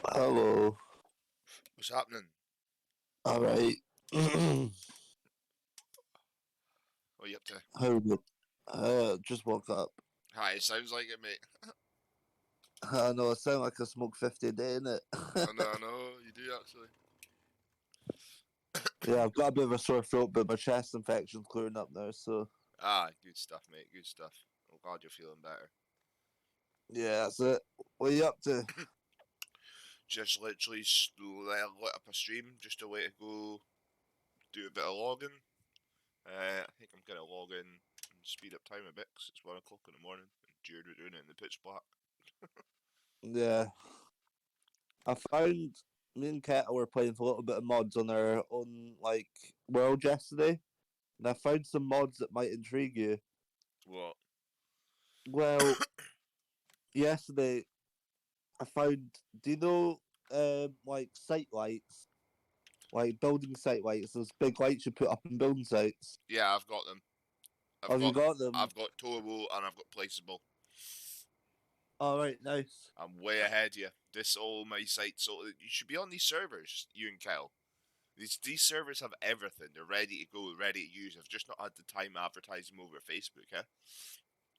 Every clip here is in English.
Hello. What's happening? All right. What are you up to? How good? Just woke up. Hi, it sounds like it, mate. I know I sound like I smoke 50 a day, innit? I know, you do actually. Yeah, I've got a bit of a sore throat, but my chest infection's clearing up now, so Good stuff, mate. Good stuff. I'm glad you're feeling better. yeah, that's it. What are you up to? Just literally lit up a stream just a way to go do a bit of logging. I think I'm gonna log in and speed up time a bit 'cause it's 1 o'clock in the morning and Jared we're doing it in the pitch black. Yeah, I found me and Kettle were playing for a little bit of mods on our own, like, world yesterday, and I found some mods that might intrigue you. What? Well, yesterday I found, do you know, like, site lights? Like building site lights, those big lights you put up in building sites. Yeah, I've got them. I've Have you got got them? I've got towable and I've got placeable. All right, nice. I'm way ahead of you. This all my site, so you should be on these servers, you and Kel. These servers have everything. They're ready to go, ready to use. I've just not had the time to advertise them over Facebook.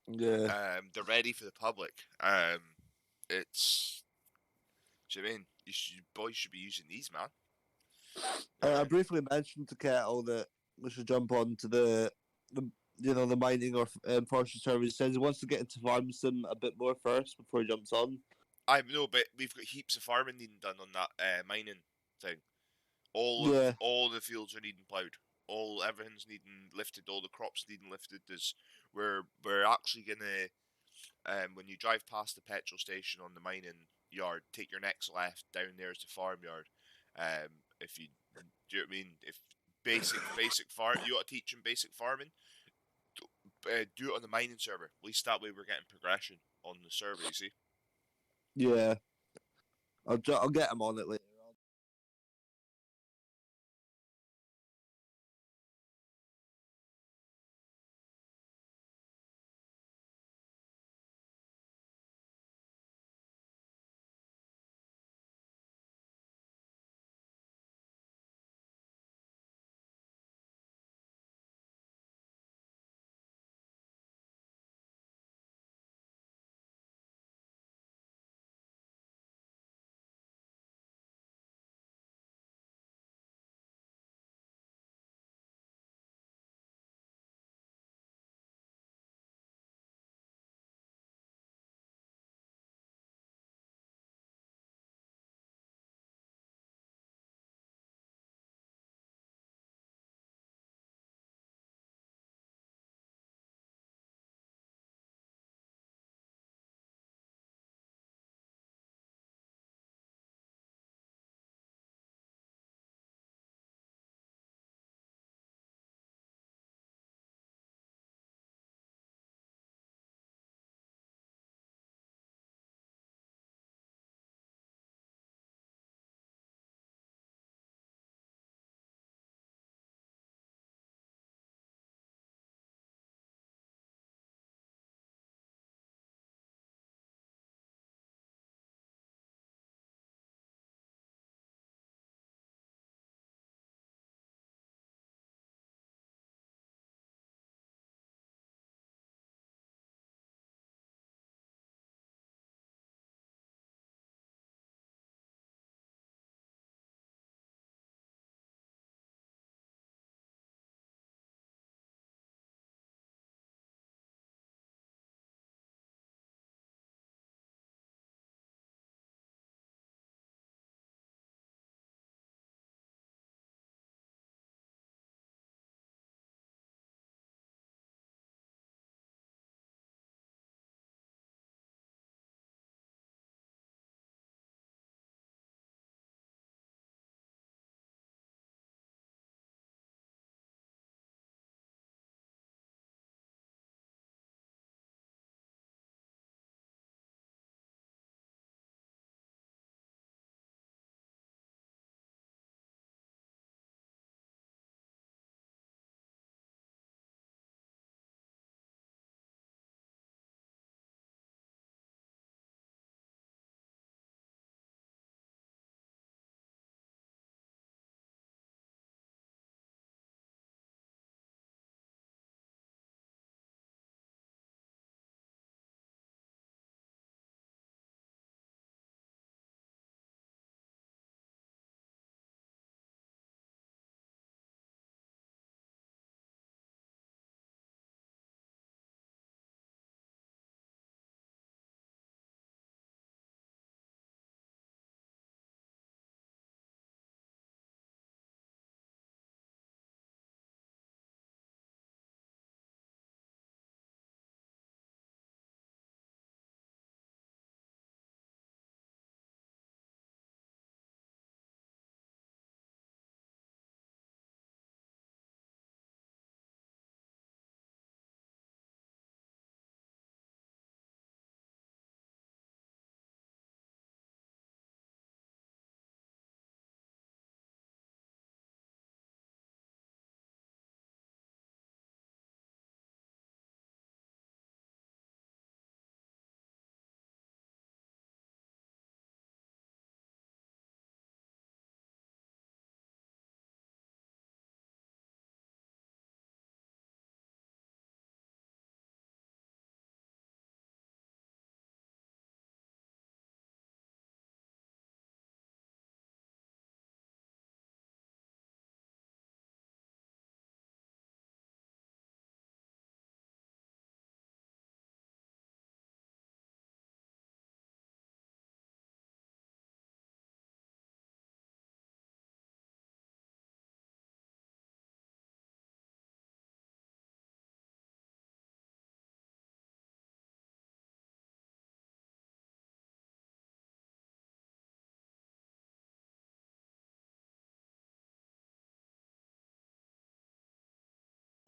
Yeah. They're ready for the public. It's. Do you know what I mean? Boys should be using these, man. You know what I I mean? briefly mentioned to Kettle that we should jump on to the the mining or forestry service. He says he wants to get into farm sim a bit more first before he jumps on. I know, but we've got heaps of farming needing done on that mining thing. Yeah, All the fields are needing ploughed. Everything's needing lifted. All the crops needing lifted. We're actually gonna when you drive past the petrol station on the mining yard, take your next left. Down there's the farmyard. If you do you know what I mean? If basic farm, you got to teach them basic farming. Do it on the mining server. At least that way we're getting progression on the server. You see. yeah. I'll get him on it later.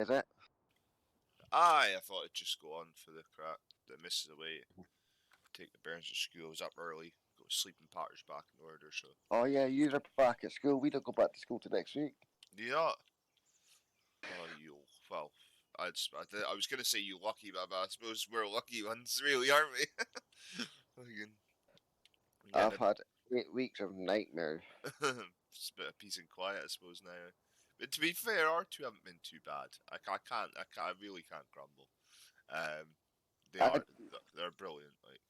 Is it? Aye, I thought I'd just go on for the crack. The misses away. Take the bairns to school. I was up early. Got sleeping patterns back in order. So. Oh yeah, you're back at school. We don't go back to school till next week. Do you not? Oh, you. Well, I was gonna say you lucky, but I suppose we're lucky ones, really, aren't we? Fucking- we're I've getting had 8 weeks of nightmares. It's a bit of peace and quiet, I suppose now. But to be fair, our two haven't been too bad. I really can't grumble. They I are, they're brilliant. Like,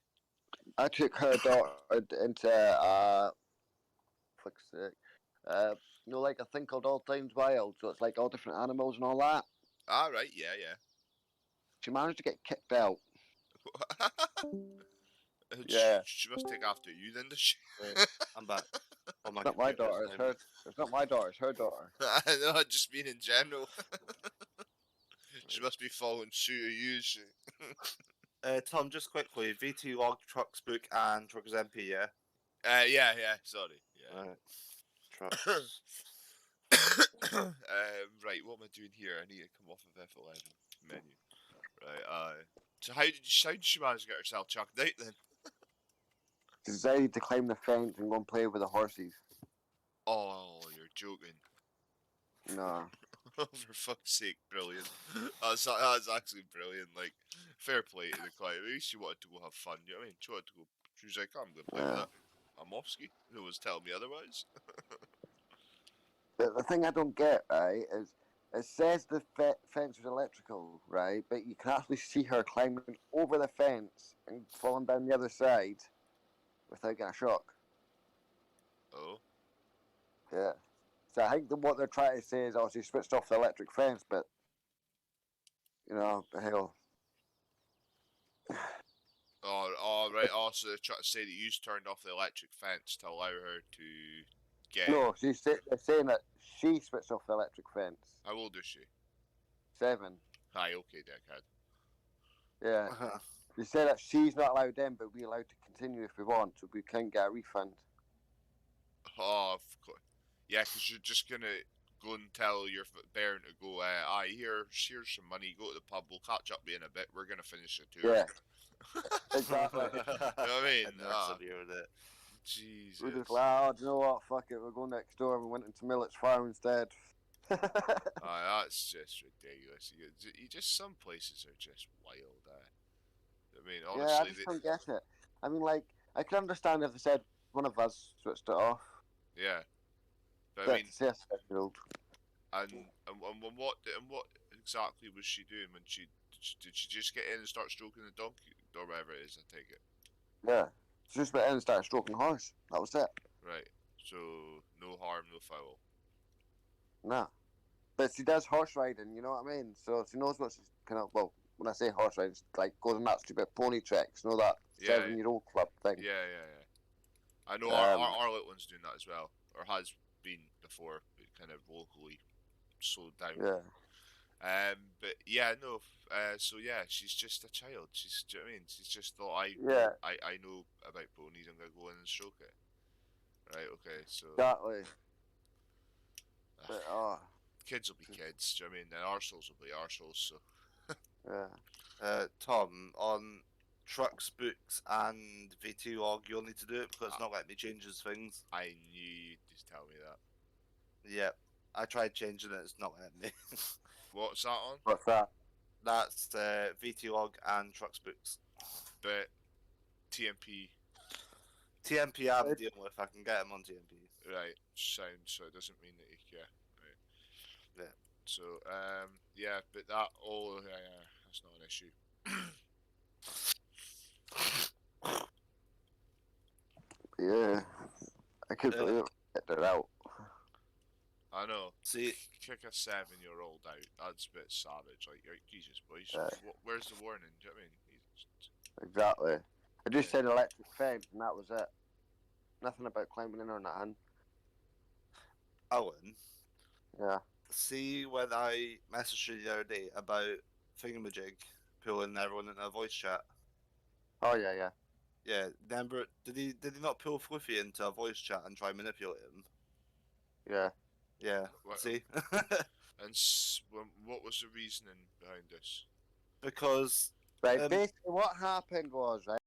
I took her daughter into fuck's sake, like a thing called All Times Wild. So it's like all different animals and all that. right, yeah, She managed to get kicked out. yeah. Yeah. She must take after you then, does she? I'm back. Oh my It's not my computer's daughter. It's down. her. It's not my daughter. It's her daughter. I know, I just mean in general. She must be following suit of you. Tom, just quickly, VT log, trucks book, and truckers MP, yeah? Yeah, sorry. Yeah. Right. Trucks. Right, what am I doing here? I need to come off of F11 menu. Right, so how did she manage to get herself chucked out then? She decided to climb the fence and go and play with the horses. Oh, you're joking. No. For fuck's sake, brilliant. That's actually brilliant. Like, fair play to the client. At least she wanted to go have fun. You know what I mean? She wanted to go. She was like, I'm going to play with that. Amovsky, who was telling me otherwise. The thing I don't get, right, is it says the fence was electrical, right, but you can actually see her climbing over the fence and falling down the other side without getting a shock. Oh. Yeah. So I think that what they're trying to say is, she switched off the electric fence, but, the hell. Oh, right. Oh, so they're trying to say that you turned off the electric fence to allow her to get. No, they're saying that she switched off the electric fence. How old is she? 7. Aye, okay, dickhead. Yeah. They say that she's not allowed in, but we're allowed to continue if we want, so we can get a refund. Oh, of course. Yeah, because you're just going to go and tell your bairn to go, here's some money, go to the pub, we'll catch up with you in a bit, we're going to finish the tour. Yeah. Exactly. You know what I mean? Severe with it. Jesus. We're just like, do you know what? Fuck it. We're going next door. We went into Millet's farm instead. That's just ridiculous. You just, some places are just wild. I mean, honestly. Yeah, I just don't get it. I mean, like, I can understand if they said one of us switched it off. Yeah. But But I mean, to say a 7-year-old. and what exactly was she doing when did she just get in and start stroking the donkey or whatever it is? I take it. Yeah. She just went in and started stroking the horse. That was it. Right. So no harm, no foul. Nah. But she does horse riding, you know what I mean? So she knows what she's kind of, well, when I say horse riding, it's like goes on that stupid pony tricks, you know, that 7-year-old club thing. Yeah. I know our little one's doing that as well, or has been before, but kind of locally slowed down. Yeah. But yeah, no. So yeah, she's just a child. She's, do you know what I mean? She's just thought I know about ponies. I'm gonna go in and stroke it. Right. Okay. So. Exactly. But, kids will be kids. Do you know what I mean? And arseholes will be arseholes. So. Yeah. Tom, on trucks, books, and VT log, you'll need to do it because it's not letting me change those things. I knew you'd just tell me that. Yep. I tried changing it, it's not letting me. What's that on? What's that? That's VT log and trucks, books. But TMP. TMP I'm dealing with, I can get them on TMP. Right, sound, so it doesn't mean that you, right. Yeah. So, yeah, but that, that's not an issue. Yeah. I couldn't believe it. Get it out. I know. See, kick a 7-year-old out, that's a bit savage. Like, Jesus, boys, where's the warning? Do you know what I mean? Exactly. I just said electric fence, and that was it. Nothing about climbing in or nothing. Owen. Yeah. See when I messaged you the other day about Thingamajig pulling everyone into a voice chat? Oh, yeah. Yeah, remember, did he not pull Fluffy into a voice chat and try and manipulate him? Yeah. Yeah. What- See, And what was the reasoning behind this? because Right, um, basically what happened was, right,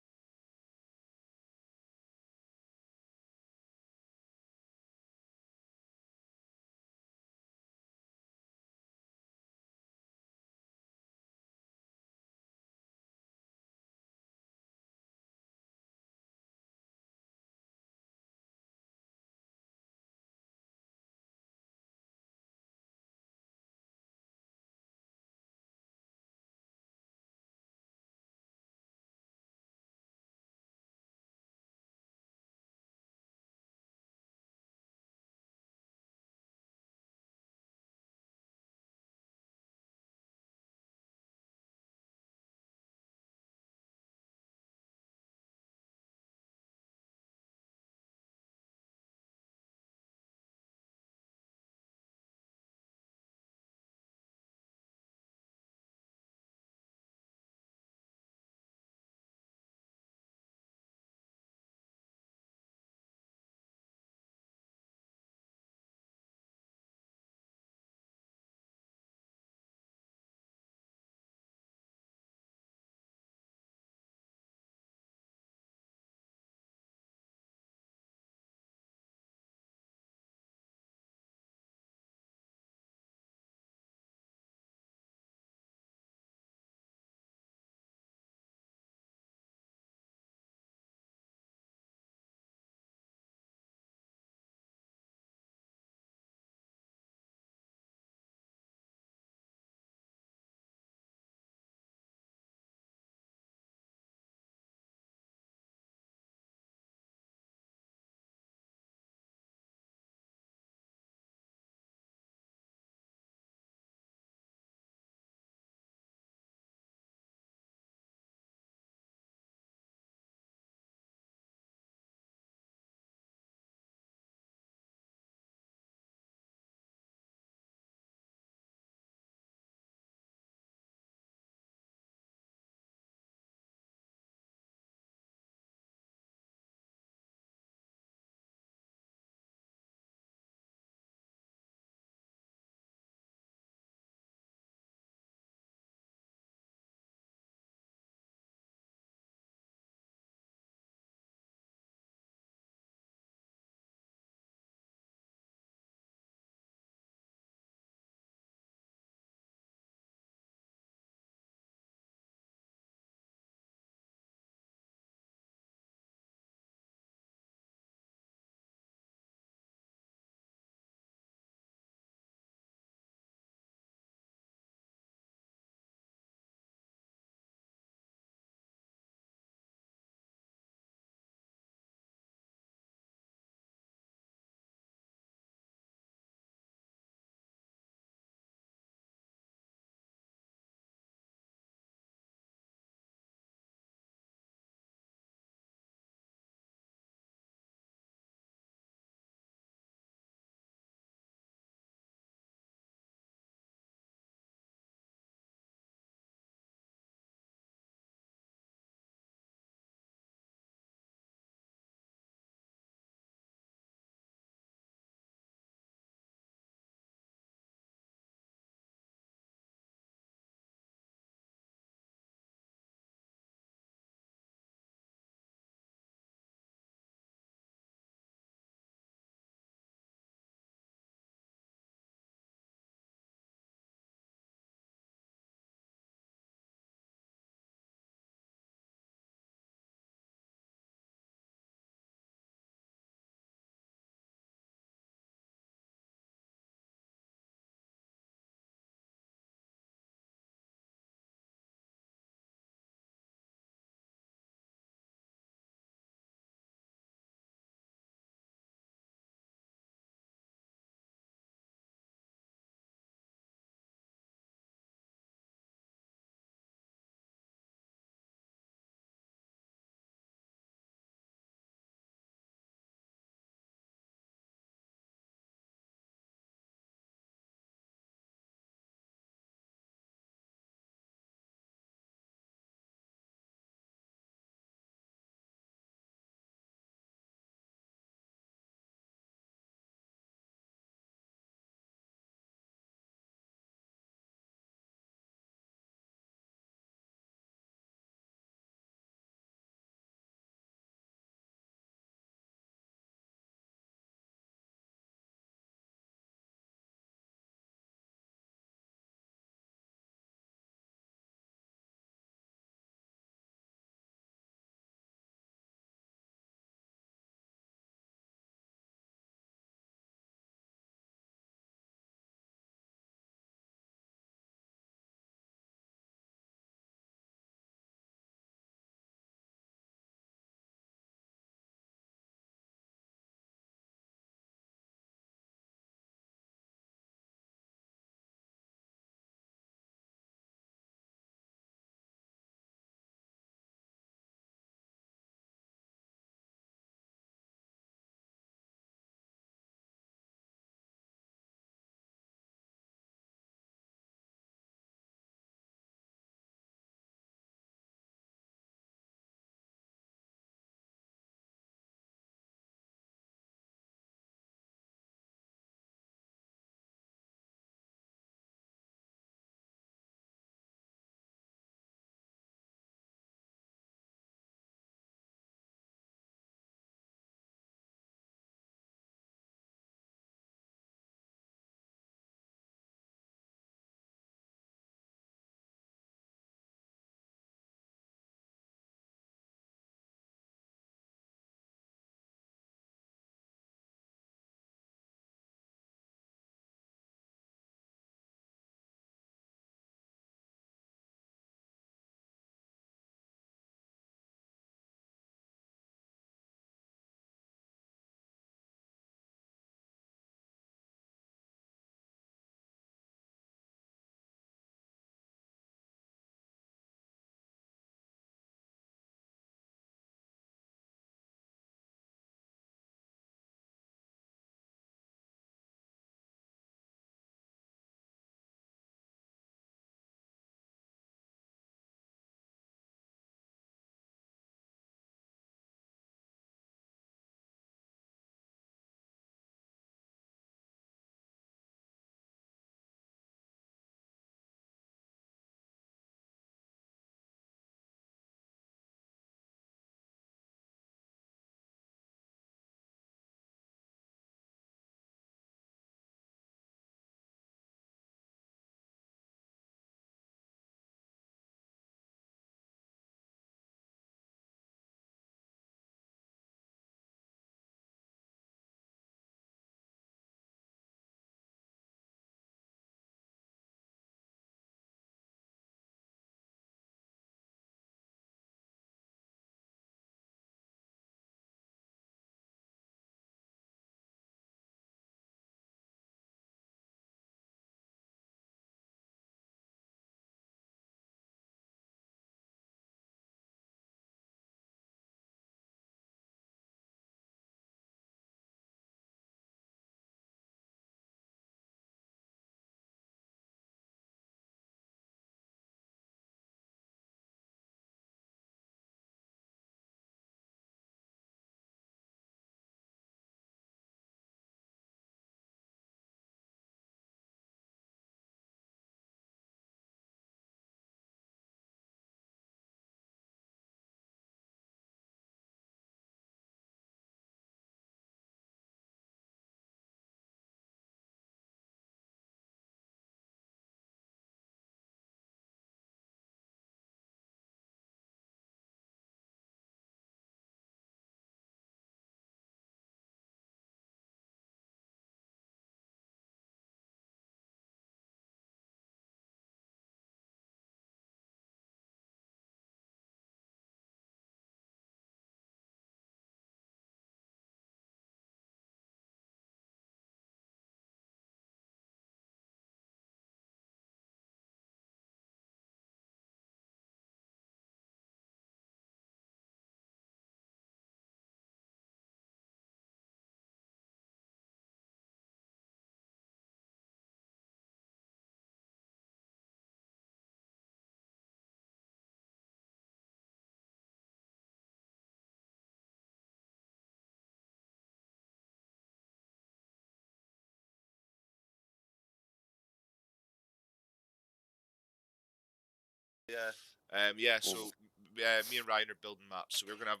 Yeah, so me and Ryan are building maps. So we're gonna have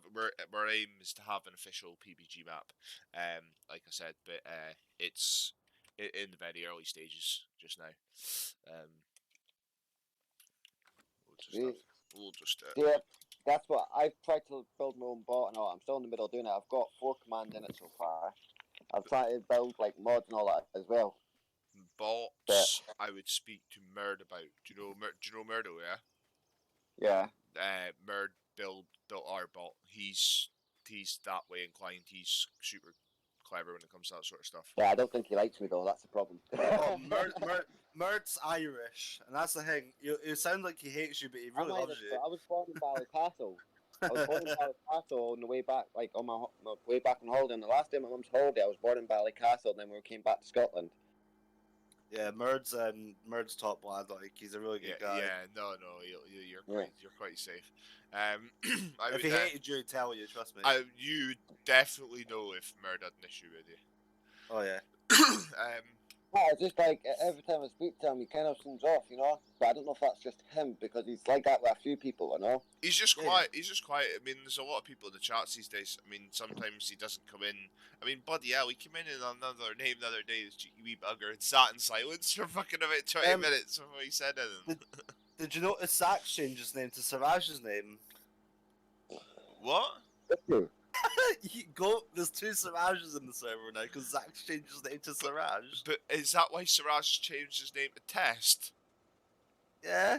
our aim is to have an official PBG map. Like I said, but it's in the very early stages just now. Sweet. We'll just Yeah, that's what I've tried to build my own bot and all. I'm still in the middle of doing it. I've got 4 commands in it so far. I've tried to build like mods and all that as well. bots. I would speak to Murd about. Do you know Murdo? Yeah. Yeah. Murd built our bot. He's that way inclined. He's super clever when it comes to that sort of stuff. Yeah, I don't think he likes me though. That's the problem. Oh, Murt's Irish, and that's the thing. It sounds like he hates you, but he really I'm loves Irish, you. but I was born in Ballycastle. I was born in Ballycastle on the way back, like on my way back on holiday. On the last day of my mum's holiday, I was born in Ballycastle, and then we came back to Scotland. Yeah, Murd's top lad. Like, he's a really good guy. Yeah, no, you're quite safe. If he hated you, he'd tell you. Trust me. You definitely know if Murd had an issue with you. Oh yeah. Yeah, it's just like every time I speak to him, he kind of seems off, you know. But I don't know if that's just him because he's like that with a few people, you know. He's just quiet. He's just quiet. I mean, there's a lot of people in the chats these days. I mean, sometimes he doesn't come in. I mean, bloody hell, he came in another name the other day, this cheeky wee bugger, and sat in silence for fucking about 20 minutes before he said anything. Did you notice Zach changed his name to Siraj's name? What? There's 2 Sirajas in the server now because Zach changed his name to Siraj. But is that why Siraj has changed his name to Test? Yeah.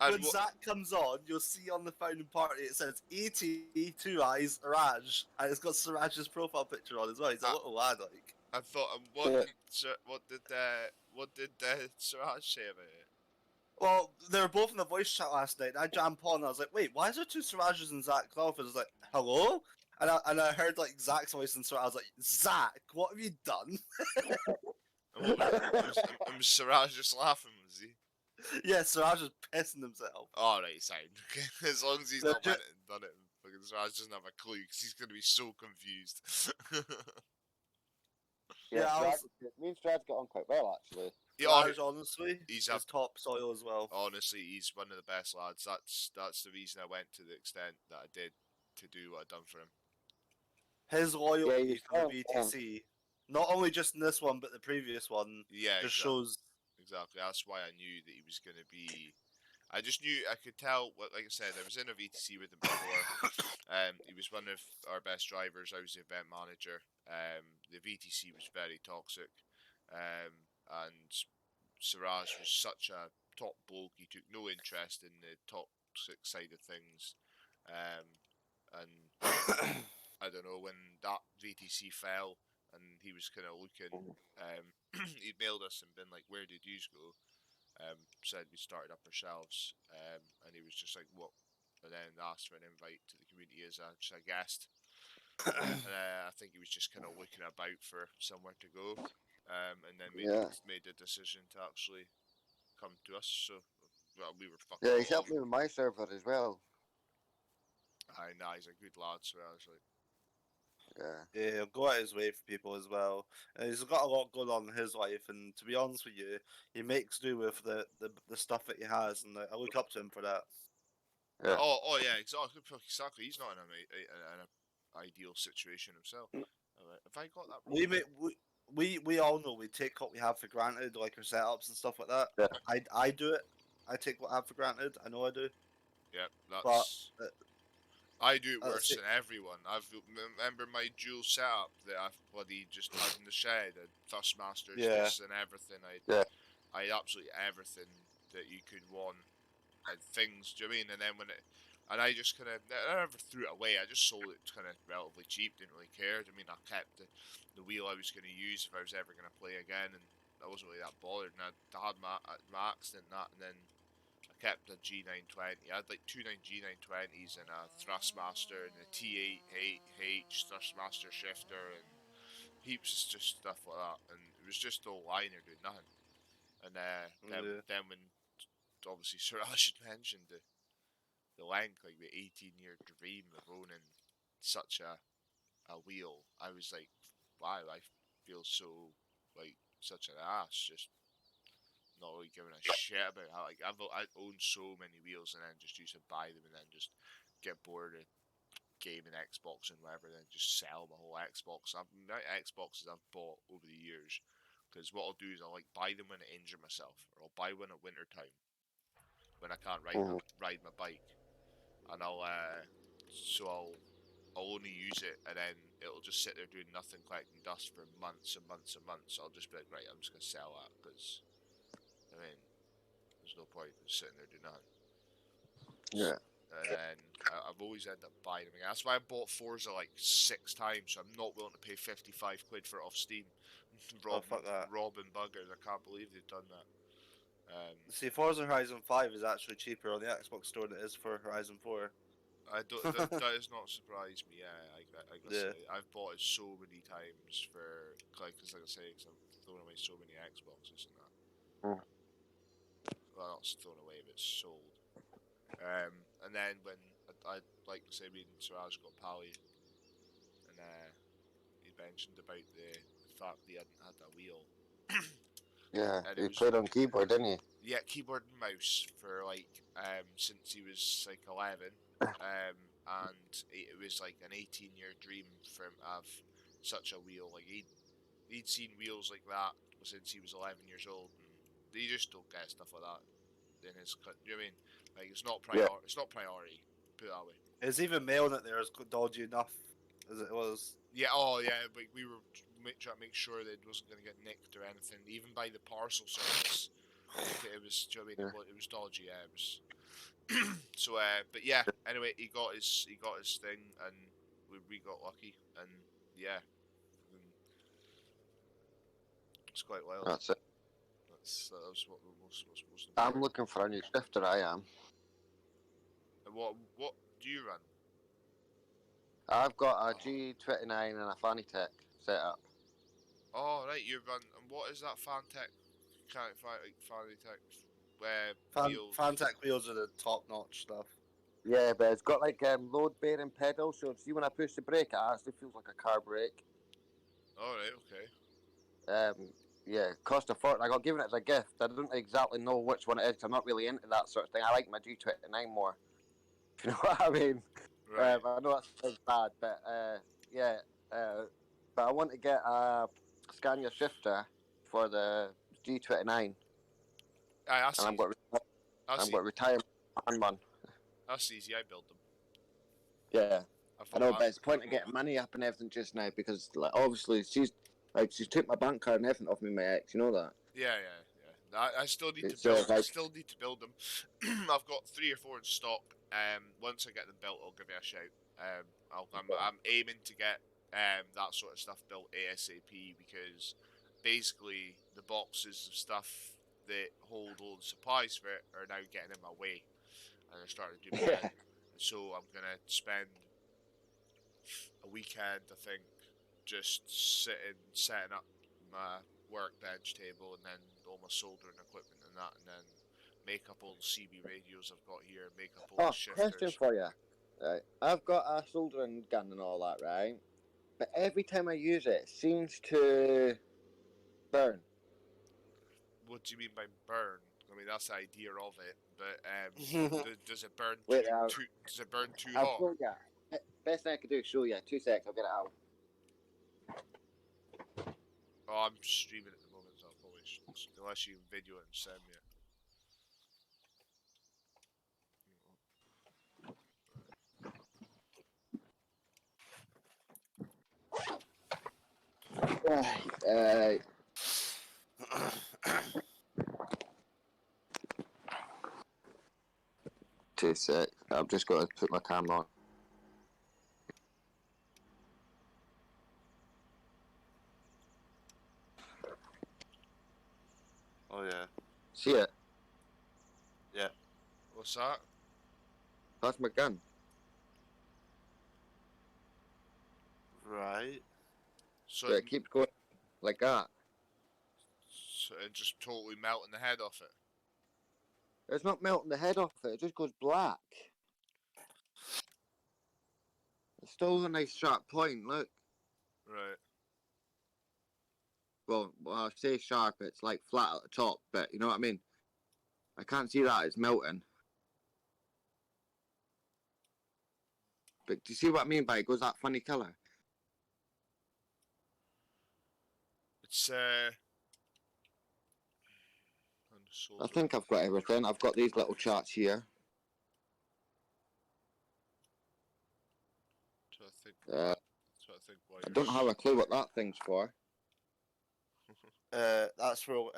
And When Zach comes on, you'll see on the founding party it says ET 2 eyes Raj, and it's got Siraj's profile picture on as well. He's a little lad, like. I thought, what did Siraj say about it? Well, they were both in the voice chat last night. And I jammed Paul and I was like, "Wait, why is there 2 Sirajas and Zach Crawford?" I was like, "Hello," and I heard like Zach's voice, and so I was like, "Zach, what have you done?" And was Siraj just laughing, was he? Yeah, Siraj was pissing himself. Alright, fine. Okay. As long as he's not done it, because Siraj doesn't have a clue, because he's going to be so confused. Yeah, me and Strad got on quite well, actually. Siraj, honestly, he's top soil as well. Honestly, he's one of the best lads. That's the reason I went to the extent that I did to do what I'd done for him. His loyalty for the BTC, not only just in this one, but the previous one, just shows. Exactly. That's why I knew that he was going to be. I just knew, I could tell. Like I said, I was in a VTC with him before. He was one of our best drivers. I was the event manager. The VTC was very toxic, and Siraj was such a top bloke. He took no interest in the toxic side of things, and I don't know, when that VTC fell and he was kind of looking, he'd mailed us and been like, "Where did yous go?" Said we started up ourselves, and he was just like, "What?" And then asked for an invite to the community as a guest. And I think he was just kind of looking about for somewhere to go, and then made the decision to actually come to us. So, well, we were fucking. Yeah, he's helped me with my server as well. Nah, he's a good lad, so I was like. Yeah, he'll go out his way for people as well. And he's got a lot going on in his life, and to be honest with you, he makes do with the stuff that he has, and I look up to him for that. Yeah. Oh yeah, exactly. He's not in an ideal situation himself. Have I got that wrong? We all know we take what we have for granted, like our setups and stuff like that. Yeah. I do it. I take what I have for granted. I know I do. Yeah, that's. But, I do it worse than everyone. Remember my dual setup that I've bloody just had in the shed, and Thrustmasters, this and everything. I had absolutely everything that you could want, and things. Do you know what I mean? And then and I just kind of, I never threw it away. I just sold it kind of relatively cheap. Didn't really care. I mean, I kept the wheel I was going to use if I was ever going to play again, and I wasn't really that bothered. And I had my accident and then. Kept a G920. I had like 2 G920s and a Thrustmaster and a T8H Thrustmaster shifter and heaps of just stuff like that. And it was just all liner doing nothing. And then when obviously Siraj had mentioned the length, like the 18-year dream of owning such a wheel, I was like, wow, I feel so like such an ass just not really giving a shit about how, like, I own so many wheels and then just used to buy them and then just get bored of gaming Xbox and whatever, then just sell my whole Xbox. The amount of Xboxes I've bought over the years, because what I'll do is I'll like buy them when I injure myself, or I'll buy one at winter time when I can't ride my bike, and I'll only use it, and then it'll just sit there doing nothing, collecting dust for months and months and months. I'll just be like, right, I'm just gonna sell that because I mean, there's no point in sitting there doing nothing. Yeah. And then I've always ended up buying them again. That's why I bought Forza like 6 times. So I'm not willing to pay 55 quid for it off Steam. Fuck that. Robbing buggers. I can't believe they've done that. See, Forza Horizon 5 is actually cheaper on the Xbox store than it is for Horizon 4. I don't. that does not surprise me. Yeah, I gotta Yeah. say, I've bought it so many times for like, cause like I say, cause I've thrown away so many Xboxes and that. Well, not thrown away, but sold. And then when I like to say, me and Siraj got Pally, and he mentioned about the fact that he hadn't had a wheel. Yeah, And he played on keyboard, didn't he? Yeah, keyboard and mouse for like since he was like 11, and it was like an 18-year dream for him to have such a wheel. Like he'd seen wheels like that since he was 11 years old, and you just don't get stuff like that in his country. You know what I mean? Like it's not It's not priority. Put it that way. It's even mailing it there is dodgy enough as it was. Yeah. Oh yeah. But we were trying to make sure that it wasn't going to get nicked or anything, even by the parcel service. It was. Do you know what I mean? It was dodgy. Yeah. It was. So, but yeah. Anyway, he got his thing, and we got lucky, and yeah, it's quite wild. That's it. That was what was most important. I'm looking for a new shifter, I am. And what do you run? I've got a G29 and a Fanatec set up. Oh right, you run. And what is that Fantech? Can't find like Fanatec. Fantech wheels are the top-notch stuff. Yeah, but it's got like load-bearing pedals, so see when I push the brake, it actually feels like a car brake. Oh right, okay. Yeah, cost a fortune. I got given it as a gift. I don't exactly know which one it is. I'm not really into that sort of thing. I like my G29 more. If you know what I mean. Right. I know that sounds bad, but yeah. But I want to get a Scania shifter for the G29. That's And I'm going to retire one. That's easy. I build them. Yeah. I know, but it's the point of getting money up and everything just now because, like, obviously she's took my bank card and everything off me, my ex. You know that? Yeah. I still need to build. I still need to build them. I've got 3 or 4 in stock. Once I get them built, I'll give you a shout. I'm aiming to get that sort of stuff built ASAP because basically the boxes of stuff that hold all the supplies for it are now getting in my way, and they're starting to do my head. And so I'm gonna spend a weekend, I think, just setting up my workbench table and then all my soldering equipment and that, and then make up all the CB radios I've got here, make up all the shifters. Question for you. Right, I've got a soldering gun and all that, right? But every time I use it, it seems to burn. What do you mean by burn? I mean that's the idea of it, but does it burn does it burn too hot? I'll show you. Best thing I could do is show you. 2 seconds, I'll get it out. Oh, I'm streaming at the moment, so I'll probably unless you can video it and send me it. Two sec. I've just got to put my camera on. Oh yeah. See it? Yeah. What's that? That's my gun. Right. So it keeps going like that. So it just totally melting the head off it. It's not melting the head off it. It just goes black. It's still a nice sharp point. Look. Right. well, I say sharp, it's like flat at the top, but you know what I mean? I can't see that, it's melting. But do you see what I mean by it goes that funny colour? It's on the I solder. think I've got everything. I've got these little charts here. So I think. Uh, That's what I think. I don't have a clue what that thing's for. That's for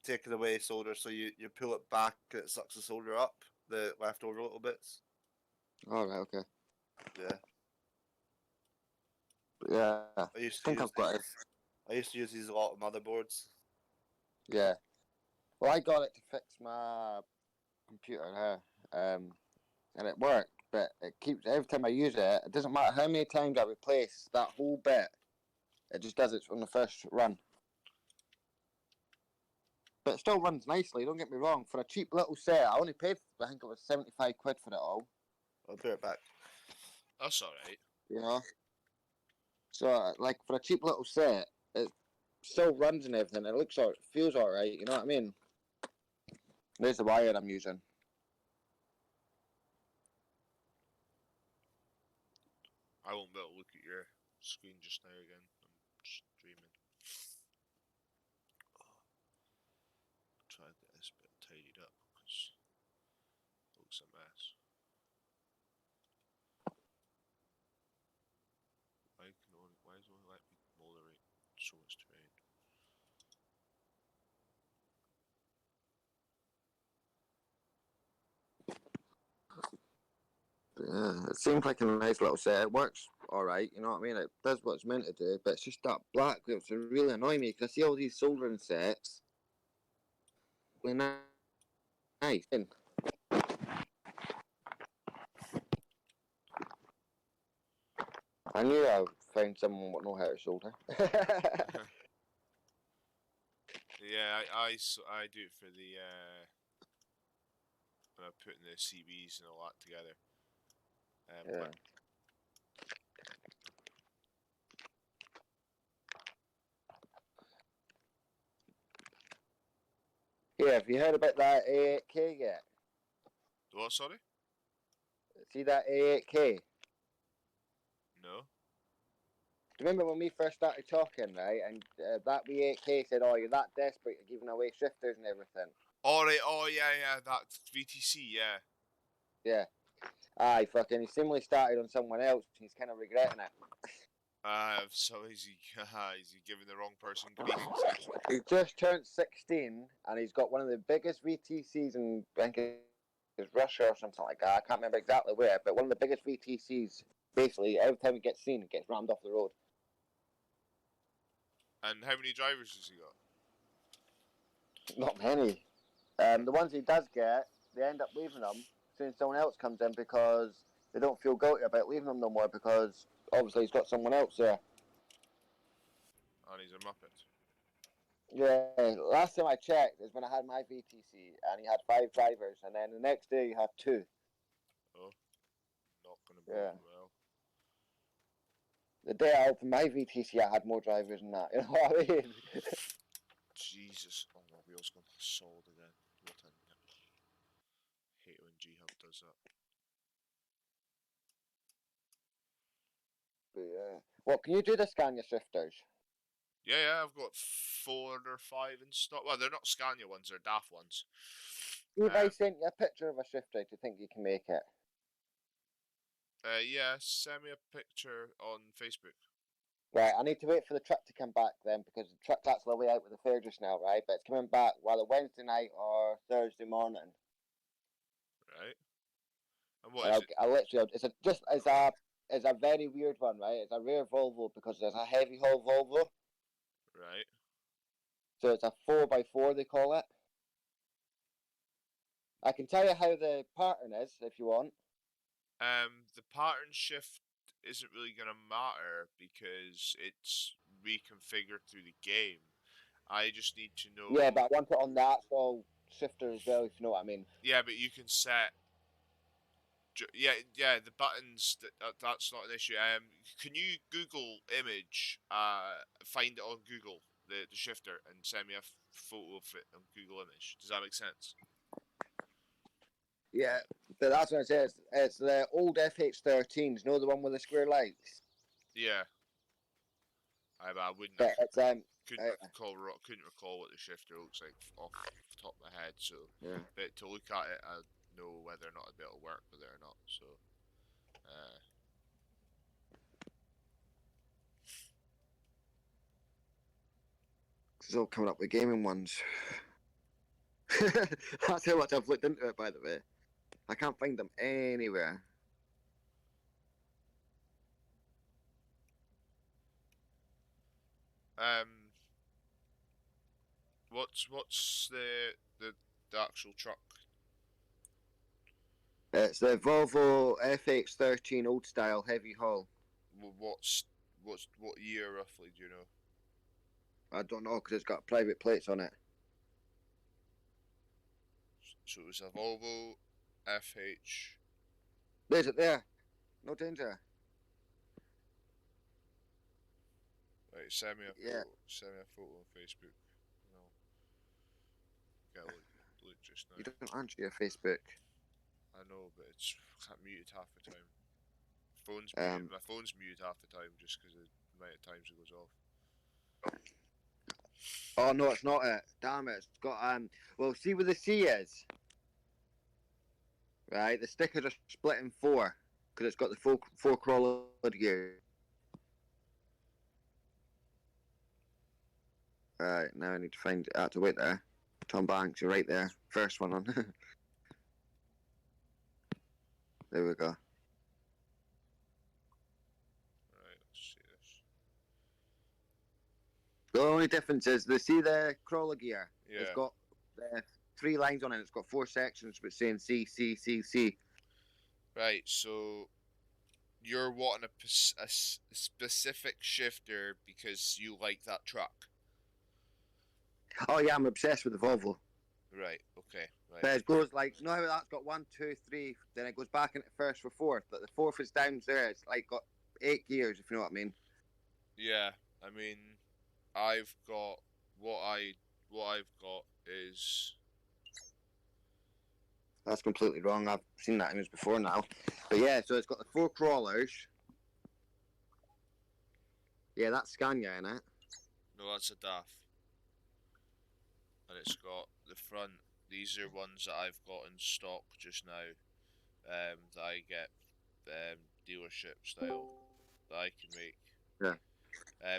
taking away solder, so you pull it back and it sucks the solder up, the leftover little bits. Alright, okay. Yeah. Yeah. I used to think use I've got these. I used to use these a lot of motherboards. Yeah. Well, I got it to fix my computer here, and it worked. But it keeps every time I use it. It doesn't matter how many times I replace that whole bit. It just does it on the first run. But it still runs nicely. Don't get me wrong. For a cheap little set, I only paid. I think it was 75 quid for it all. I'll put it back. That's alright. You know. So, like for a cheap little set, it still runs and everything. It looks all, feels alright. You know what I mean? There's the wire I'm using. I won't be able to look at your screen just now again. I'm just dreaming. Try to get this bit tidied up because it looks a mess. Why is it only let me moderate so much terrain? Yeah, it seems like a nice little set. It works all right, you know what I mean? It does what it's meant to do, but it's just that black which really annoy me because I see all these soldering sets. Really nice. I knew I would find someone would know how to solder. Yeah, I do it for the when I'm putting the CBs and all that together. Yeah. Yeah, have you heard about that A8K yet? What? Sorry? See that A8K? No. Do you remember when we first started talking, right? And that V8K said, "Oh, you're that desperate, you're giving away shifters and everything." Alright, oh yeah, that VTC, yeah. Yeah. Aye, fucking, he similarly started on someone else, and he's kind of regretting it. So is he giving the wrong person grief? He just turned 16, and he's got one of the biggest VTCs in, I think it's Russia or something like that. I can't remember exactly where, but one of the biggest VTCs. Basically, every time it gets seen, it gets rammed off the road. And how many drivers has he got? Not many. The ones he does get, they end up leaving them as soon as someone else comes in because they don't feel guilty about leaving them no more because obviously he's got someone else there. And he's a muppet. Yeah, last time I checked is when I had my VTC and he had 5 drivers, and then the next day he had 2. Oh, not gonna bode well. The day I opened my VTC, I had more drivers than that. You know what I mean? Jesus. Oh, my wheel's gone solid again. What a hate when G-Hub does that. But yeah. What, can you do the Scania shifters? Yeah, I've got 4 or 5 in stock. Well, they're not Scania ones, they're DAF ones. If I sent you a picture of a shifter, do you think you can make it? Yeah, send me a picture on Facebook. Right, I need to wait for the truck to come back then because the truck's actually away out with the fair just now, right? But it's coming back either Wednesday night or Thursday morning. Right. And what is it? I literally, it's a very weird one, right? It's a rare Volvo because it's a heavy haul Volvo. Right. So it's a 4x4 they call it. I can tell you how the pattern is if you want. The pattern shift isn't really gonna matter because it's reconfigured through the game. I just need to know. Yeah, but I want it on the actual shifter as well, if you know what I mean. Yeah, but you can set. Yeah, the buttons. That's not an issue. Can you Google image? Find it on Google the shifter and send me a photo of it on Google Image. Does that make sense? Yeah, but that's what I said. It's the old FH13s, no, the one with the square lights. Yeah. But I wouldn't. But it's Couldn't recall what the shifter looks like off the top of my head. So, yeah. but to look at it, I know whether or not I'd be able to work with it or not. So, It's all coming up with gaming ones. That's how much I've looked into it, by the way. I can't find them anywhere. what's the actual truck? It's the Volvo FX13 old style heavy haul. What year roughly? Do you know? I don't know because it's got private plates on it. So it was a Volvo FH. There's it there. No danger. Right, send me a photo. Yeah. Send me a photo on Facebook. No. Get a look just now. You don't answer your Facebook. I know, but it's muted half the time. My phone's muted half the time just because of the amount of times it goes off. Oh no, it's not it. Damn it! It's got Well, see where the C is. Right, the stickers are split in four because it's got the four crawler gear. Right, now I need to find. I have to wait there. Tom Banks, you're right there. First one on. There we go. Right, let's see this. The only difference is the crawler gear. Yeah. It's got 3 lines on it. It's got 4 sections, but saying C C C C. Right, so you're wanting a specific shifter because you like that truck. Oh yeah, I'm obsessed with the Volvo. Right. Okay. Right. But it goes like, no, that's got 1, 2, 3. Then it goes back into first for fourth. But the fourth is down there. It's like got 8 gears, if you know what I mean. Yeah. I mean, I've got what I've got is. That's completely wrong. I've seen that image before now. But yeah, so it's got the 4 crawlers. Yeah, that's Scania in it. No, that's a DAF. And it's got the front. These are ones that I've got in stock just now. That I get dealership style that I can make. Yeah.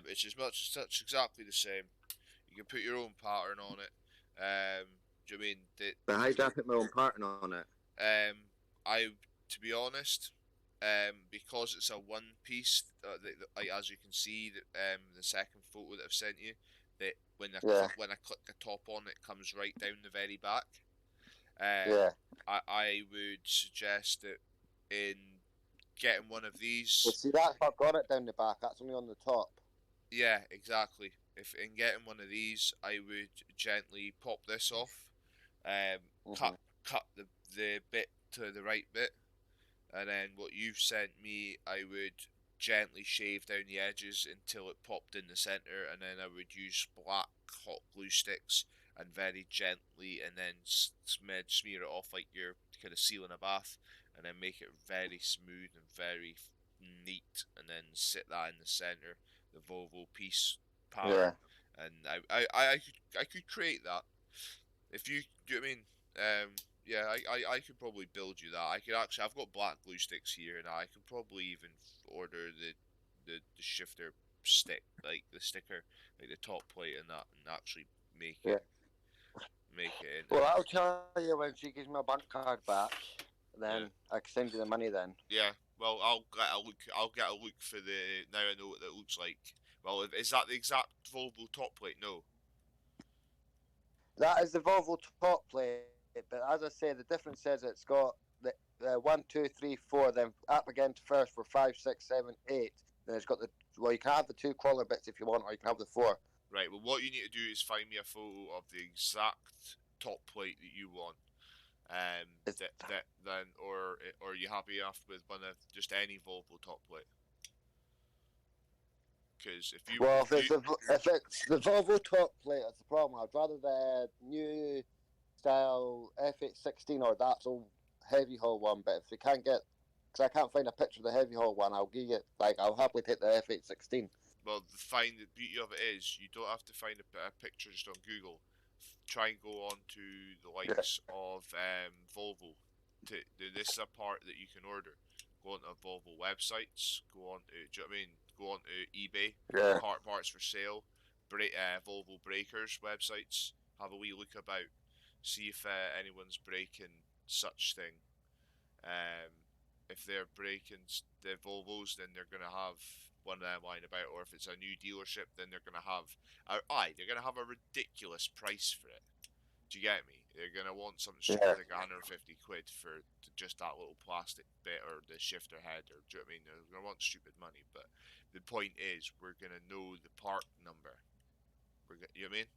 It's it's exactly the same. You can put your own pattern on it. Do you mean But how do I put my own pattern on it? To be honest, because it's a one piece, like as you can see, the second photo that I've sent you, that when I click the top on, it comes right down the very back. I would suggest that in getting one of these. Well, see, that's I've got it down the back. That's only on the top. Yeah, exactly. If in getting one of these, I would gently pop this off, cut the bit to the right bit, and then what you've sent me, I would gently shave down the edges until it popped in the center, and then I would use black hot glue sticks and very gently, and then smear it off like you're kind of sealing a bath, and then make it very smooth and very neat, and then sit that in the center, the Volvo piece pattern, and I could create that if you do. You know what I mean? Yeah, I could probably build you that. I've got black glue sticks here, and I could probably even order the shifter stick, like the sticker, like the top plate and that, and actually make it in. Well, I'll tell you when she gives me my bank card back. Then I can send you the money. Then. Yeah. Well, I'll get a look for the. Now I know what it looks like. Well, is that the exact Volvo top plate? No. That is the Volvo top plate, but as I say, the difference is it's got the 1, 2, 3, 4, then up again to first for 5, 6, 7, 8. Then it's got you can have the 2 collar bits if you want, or you can have the 4. Right. Well, what you need to do is find me a photo of the exact top plate that you want. Or are you happy enough with one of just any Volvo top plate? Because if you Well, if you if it's the Volvo top plate, that's the problem. I'd rather the new style F816 or the actual heavy haul one. But if you can't get, because I can't find a picture of the heavy haul one, I'll give you I'll happily take the F816. well, the beauty of it is you don't have to find a picture just on Google. Try and go on to the likes of Volvo. This is a part that you can order. Go onto Volvo websites. Go on to, do you know what I mean? Go on to eBay. Yeah. Parts for sale. Volvo breakers websites. Have a wee look about. See if anyone's breaking such thing. If they're breaking the Volvos, then they're gonna have one of them lying about. Or if it's a new dealership, then they're gonna have they're gonna have a ridiculous price for it. Do you get me? They're gonna want something stupid like 150 quid for just that little plastic bit or the shifter head, or do you know what I mean? They're gonna want stupid money. But the point is, we're gonna know the part number. You know what I mean?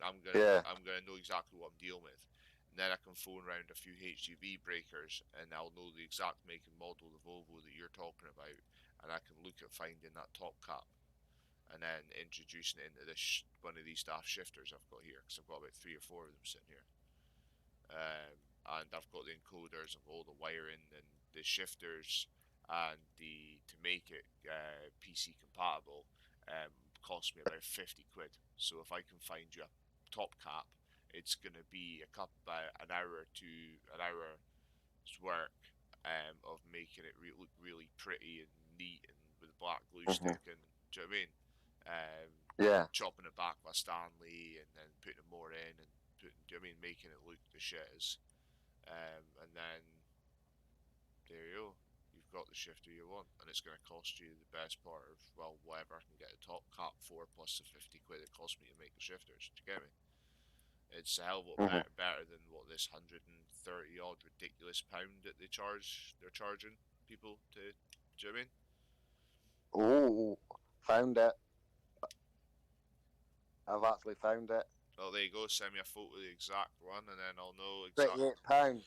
I'm gonna know exactly what I'm dealing with. And then I can phone around a few HGV breakers, and I'll know the exact make and model of the Volvo that you're talking about, and I can look at finding that top cap, and then introducing it into this one of these staff shifters I've got here, because I've got about 3 or 4 of them sitting here. And I've got the encoders of all the wiring and the shifters, and to make it PC compatible cost me about 50 quid. So if I can find you a top cap, it's going to be an hour to an hour's work of making it look really pretty and neat and with black glue stick, and do you know what I mean? Chopping it back by Stanley and then putting more in and do you know what I mean? Making it look the shiz. And then there you go. You've got the shifter you want, and it's going to cost you the best part of, well, whatever I can get a top cap for plus the 50 quid it cost me to make the shifters. Do you get me? It's a hell of a lot better than what this 130 odd ridiculous pound that they're charging people to. Do you know what I mean? Oh, found it. I've actually found it. Oh, there you go. Send me a photo of the exact one, and then I'll know exactly. £28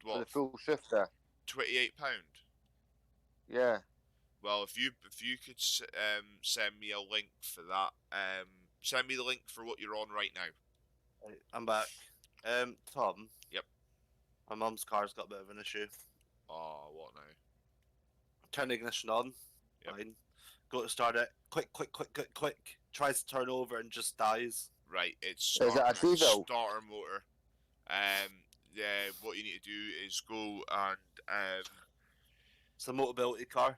for the What? full shifter. £28. Yeah. Well, if you could send me a link for that, send me the link for what you're on right now. Right, I'm back. Tom. Yep. My mum's car's got a bit of an issue. Oh, what now? Turn the ignition on. Yep. Fine. Go to start it. Quick. Tries to turn over and just dies. Right, it's Is it a diesel? starter motor. Yeah, what you need to do is go and It's a mobility car.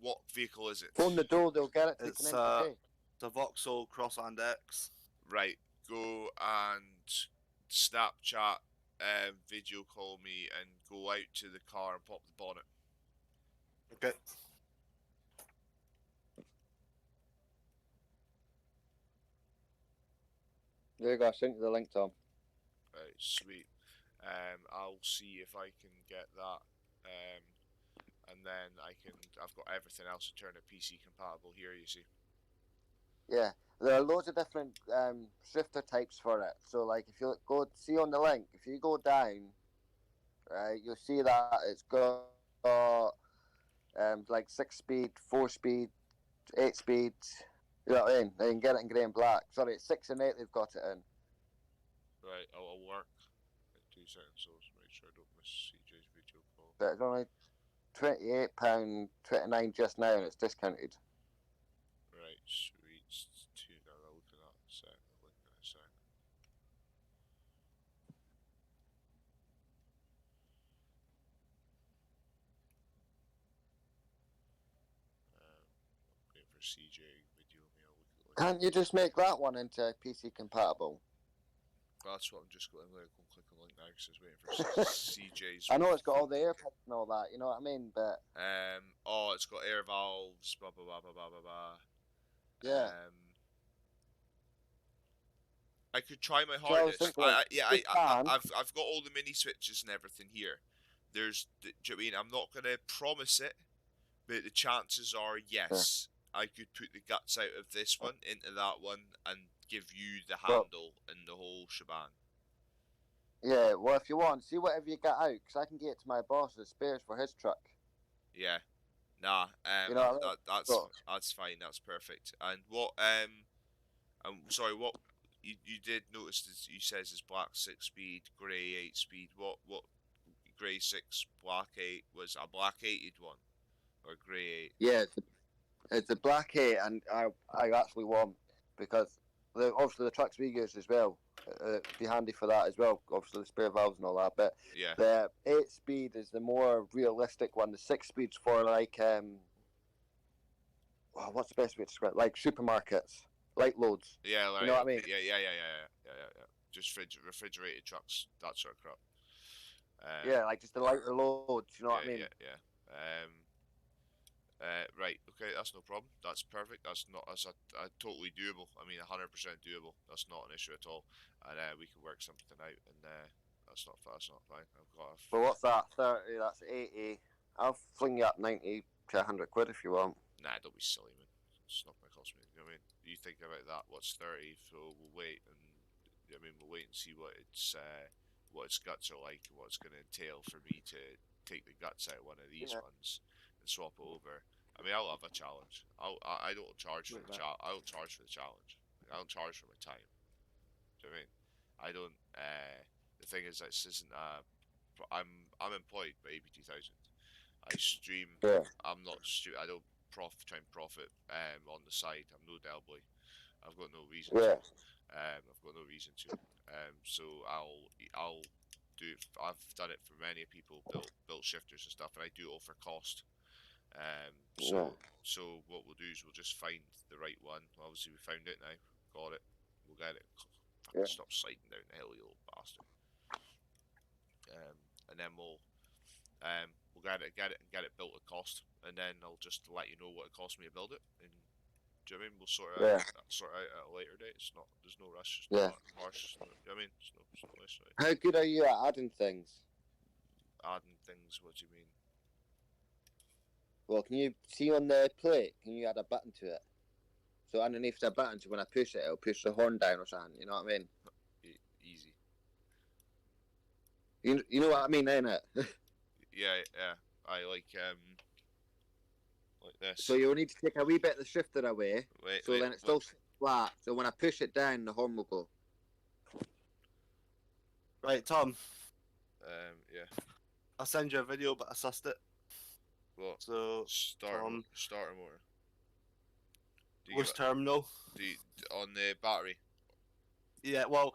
what vehicle is it? Phone the door, they'll get it. It's the Vauxhall Crossland X. Right, go and Snapchat, video call me, and go out to the car and pop the bonnet. Okay. There you go, I sent you the link, Tom. Right, sweet. I'll see if I can get that, and then I've got everything else to turn it PC compatible here, you see. Yeah, there are loads of different shifter types for it. So, like, if you go see on the link, if you go down, right, you'll see that it's got like 6-speed, 4-speed, 8-speed. You know what I mean? They can get it in grey and black. Sorry, it's 6 and 8 they've got it in. Right, I'll work in 2 seconds, so make sure I don't miss CJ's video call. But it's only £28.29 just now, and it's discounted. Right, sweet. I'll look at that in a sec. Waiting for CJ video me. I'll look at Can't you just make that one into PC compatible? That's what I'm just going to go and click on the link now because I was waiting for CJ's. I know it's got all the AirPods and all that, you know what I mean? But it's got air valves, blah blah blah blah blah blah blah. Yeah. I could try my So I was hardest. thinking, I've got all the mini switches and everything here. Do you know what I mean? I'm not gonna promise it, but the chances are yes. I could put the guts out of this one into that one and give you the handle and the whole shebang. Yeah, well, if you want, see whatever you get out, because I can get it to my boss as spares for his truck. Yeah. Nah, You know what I mean? So, that's fine. That's perfect. And what sorry, what you did notice that you says is black 6 speed, grey 8 speed. What grey 6, black 8 was a black 8'd one or grey 8? yeah, it's a black 8, and I actually want, because obviously the tracks we use as well, be handy for that as well. Obviously the spare valves and all that, but Yeah. the 8 speed is the more realistic one. The 6 speed's for like well, what's the best way to describe it? Like supermarkets, light loads. Yeah, like, You know what I mean? yeah. Just refrigerated trucks, that sort of crap. Yeah, like just the lighter loads. You know what I mean? Yeah. Right. Okay, that's no problem. That's perfect. That's a totally doable. I mean, 100% doable. That's not an issue at all. And we can work something out. And that's not fine. I've got. But what's that? 30. That's 80. I'll fling you up 90 to 100 quid if you want. Nah, don't be silly, man. It's not gonna cost me. You know what I mean, you think about that. What's 30? So we'll wait, and I mean, we'll wait and see what its guts are like, and what it's gonna entail for me to take the guts out of one of these ones and swap it over. I mean, I'll have a challenge. I don't charge for the I don't charge for the challenge. I don't charge for my time. Do you know what I mean? I don't. The thing is, this isn't a. I'm employed by AP2000. I stream. Yeah. I'm not. I don't try and profit on the side. I'm no Del Boy. I've got no reason to. I've got no reason to. So I'll do. I've done it for many people. Built shifters and stuff, and I do it all for cost. So what we'll do is we'll just find the right one. Obviously we found it now. Got it. We'll get it. Stop sliding down the hill, you little bastard. And then we'll get it built at cost, and then I'll just let you know what it cost me to build it. And do you know what I mean? We'll sort it out at a later date. There's no rush. It's not harsh. You know what I mean? It's no rush. Right? How good are you at adding things? Adding things? What do you mean? Well, can you see on the plate? Can you add a button to it? So underneath the button, so when I push it, it'll push the horn down or something. You know what I mean? Easy. You know what I mean, ain't it? Yeah. I like this. So you'll need to take a wee bit of the shifter away. Wait. Then it's still flat. So when I push it down, the horn will go. Right, Tom. Yeah. I'll send you a video, but I sussed it. What? So starter motor. Which terminal? On the battery. Yeah, well,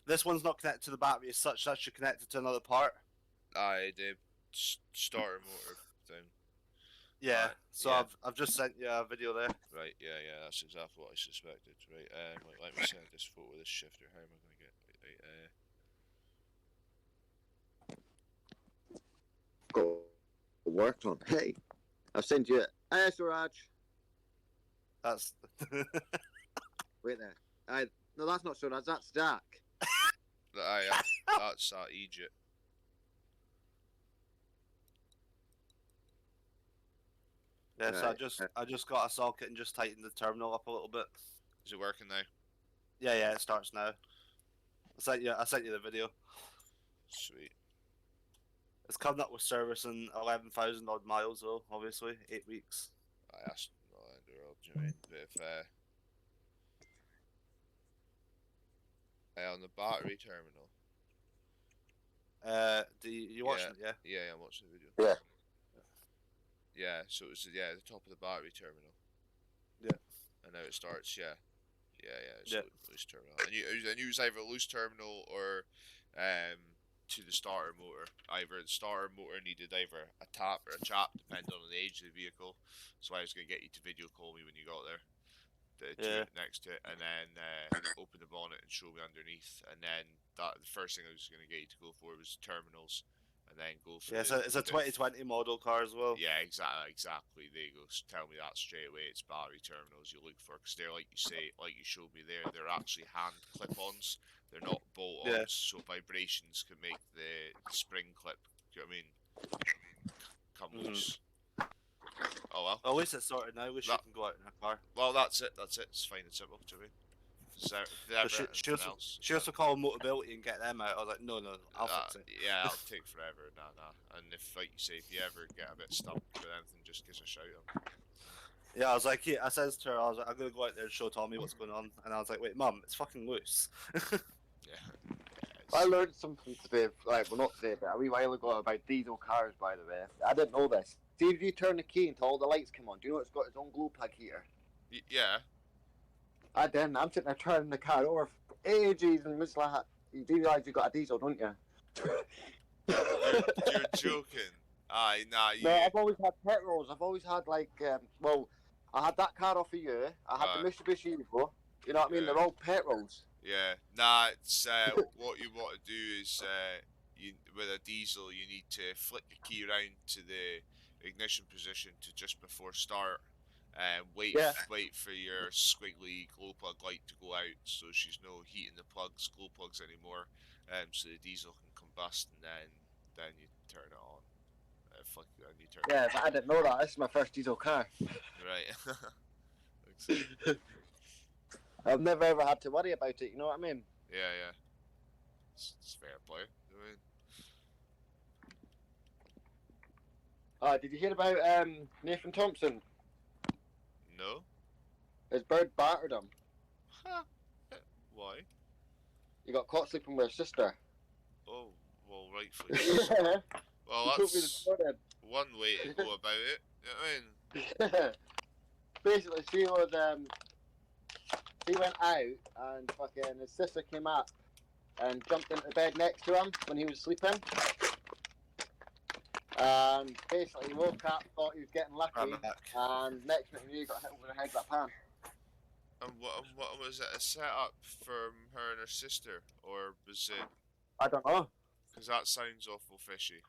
this one's not connected to the battery as such. That should connect it to another part. The starter motor thing. Yeah. So I've just sent you a video there. Right. Yeah. That's exactly what I suspected. Right. Let me send this photo of this shifter. How am I going to get? Go worked on. Hey, I'll send you it. Hey, Suraj. That's. Wait there. No, that's not Suraj. That's Jack. That's Egypt. Yeah, so I just got a socket and just tightened the terminal up a little bit. Is it working now? Yeah, it starts now. I sent you the video. Sweet. It's coming up with service in 11,000 odd miles though, obviously, 8 weeks. I asked no in the world, do you mean? But if on the battery terminal. You watching it, yeah? Yeah, I'm watching the video. Yeah. Yeah, so it was the top of the battery terminal. Yeah. And now it starts, yeah. It's loose terminal. And you use either a loose terminal or to the starter motor. Either the starter motor needed either a tap or a chap, depending on the age of the vehicle. So I was going to get you to video call me when you got there. Next to it, and then open the bonnet and show me underneath. And then the first thing I was going to get you to go for was terminals. And then go for it's a 2020 model car as well. Yeah, exactly. There you go. Tell me that straight away. It's battery terminals you look for, because they're like you showed me there. They're actually hand clip-ons. They're not bolt-ons, so vibrations can make the spring clip. Do you know what I mean? Come loose. Oh well. At least it's sorted now. We can go out in a car. Well, that's it. It's fine and simple. Do you know what I mean? Is there But ever anything else? she also called Motability and get them out. I was like, no, I'll fix it. Yeah, it'll take forever. Nah. And if, like you say, if you ever get a bit stumped with anything, just give us a shout out. Yeah, I was like, I says to her, I was like, I'm gonna go out there and show Tommy what's going on, and I was like, wait, Mum, it's fucking loose. Yeah. I learned something today, like, well, not today, but a wee while ago about diesel cars, by the way. I didn't know this. See, if you turn the key until all the lights come on, do you know it's got its own glow plug heater? Yeah. I didn't. I'm sitting there turning the car over for ages, and it's like, you do realise you've got a diesel, don't you? You're joking. Aye, nah, you. No, I've always had petrols. I've always had, like, well, I had that car off of you. I had the Mitsubishi Evo. You know what I mean? Yeah. They're all petrols. Yeah. Nah, it's what you want to do is with a diesel, you need to flick the key around to the ignition position to just before start. Wait for your squiggly glow plug light to go out, so she's no heat in the glow plugs anymore. So the diesel can combust, and then you turn it on. Flick it, and you turn. Yeah, but I didn't know that. This is my first diesel car. Right. I've never ever had to worry about it. You know what I mean? Yeah. It's fair play. I mean, Did you hear about Nathan Thompson? no. His bird battered him. Huh. Why? He got caught sleeping with his sister. Oh, well, rightfully so. Well, He told me that's this morning. one way to go about it. You know what I mean? Basically, she went out and fucking his sister came up and jumped into the bed next to him when he was sleeping. And basically, he woke up, thought he was getting lucky, and next minute he got hit over the head with a pan. And what was it? A setup from her and her sister, or was it? I don't know. Because that sounds awful fishy.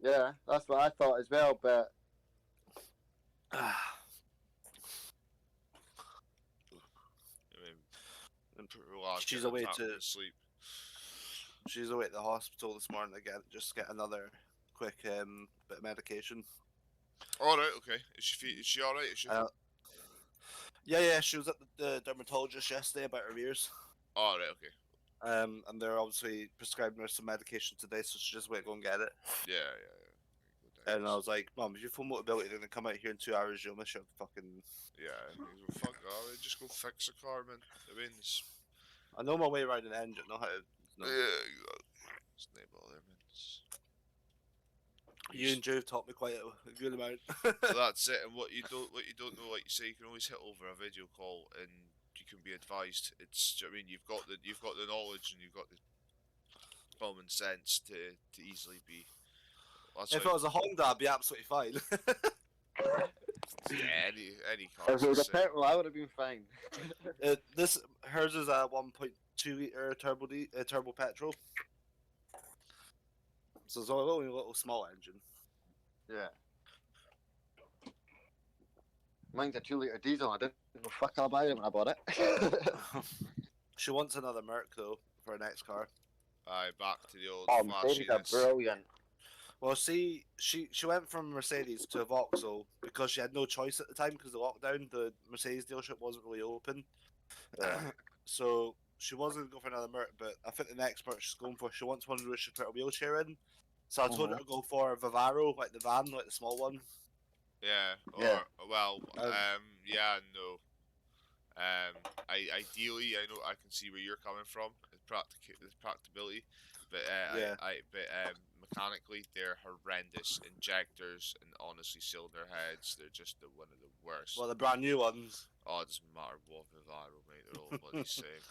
Yeah, that's what I thought as well, but I mean, she's away to sleep. She's away at the hospital this morning again, just get another quick bit of medication. All right, okay. Is she all right? Is she? Yeah. She was at the dermatologist yesterday about her ears. All right, okay. And they're obviously prescribing her some medication today, so she just wait to go and get it. Yeah. And I was like, Mum, if you full Motability, they're gonna come out here in 2 hours. You'll miss your fucking. Yeah. Fuck off. Just go fix a car, man. I mean, I know my way around an engine. Know how to. yeah, exactly. It's no bother, man. You and Joe taught me quite a good amount. That's it. And what you don't know, like you say, you can always hit over a video call, and you can be advised. It's, I mean, you've got the knowledge, and you've got the common sense to easily be. If it was a Honda, I'd be absolutely fine. Yeah, any car. if it was a petrol, I would have been fine. Hers is a 1.2 liter turbo petrol. So it's only a little small engine. Yeah. Mine's a 2-litre diesel. I didn't know fuck all about it when I bought it. She wants another Merc though for her next car. Aye, back to the old Mercedes are flashiness. brilliant. Well, see, she went from Mercedes to a Vauxhall because she had no choice at the time because of the lockdown. The Mercedes dealership wasn't really open. So she was going to go for another Merc, but I think the next Merc she's going for, she wants one where she put a wheelchair in. So I told her to go for a Vivaro, like the van, like the small one. Yeah. Yeah. Well, yeah, and no. Ideally, I know I can see where you're coming from. The practicability, but mechanically, they're horrendous injectors and honestly, cylinder heads. They're just one of the worst. Well, the brand new ones. Oh, it doesn't matter what Vivaro, mate. They're all bloody same.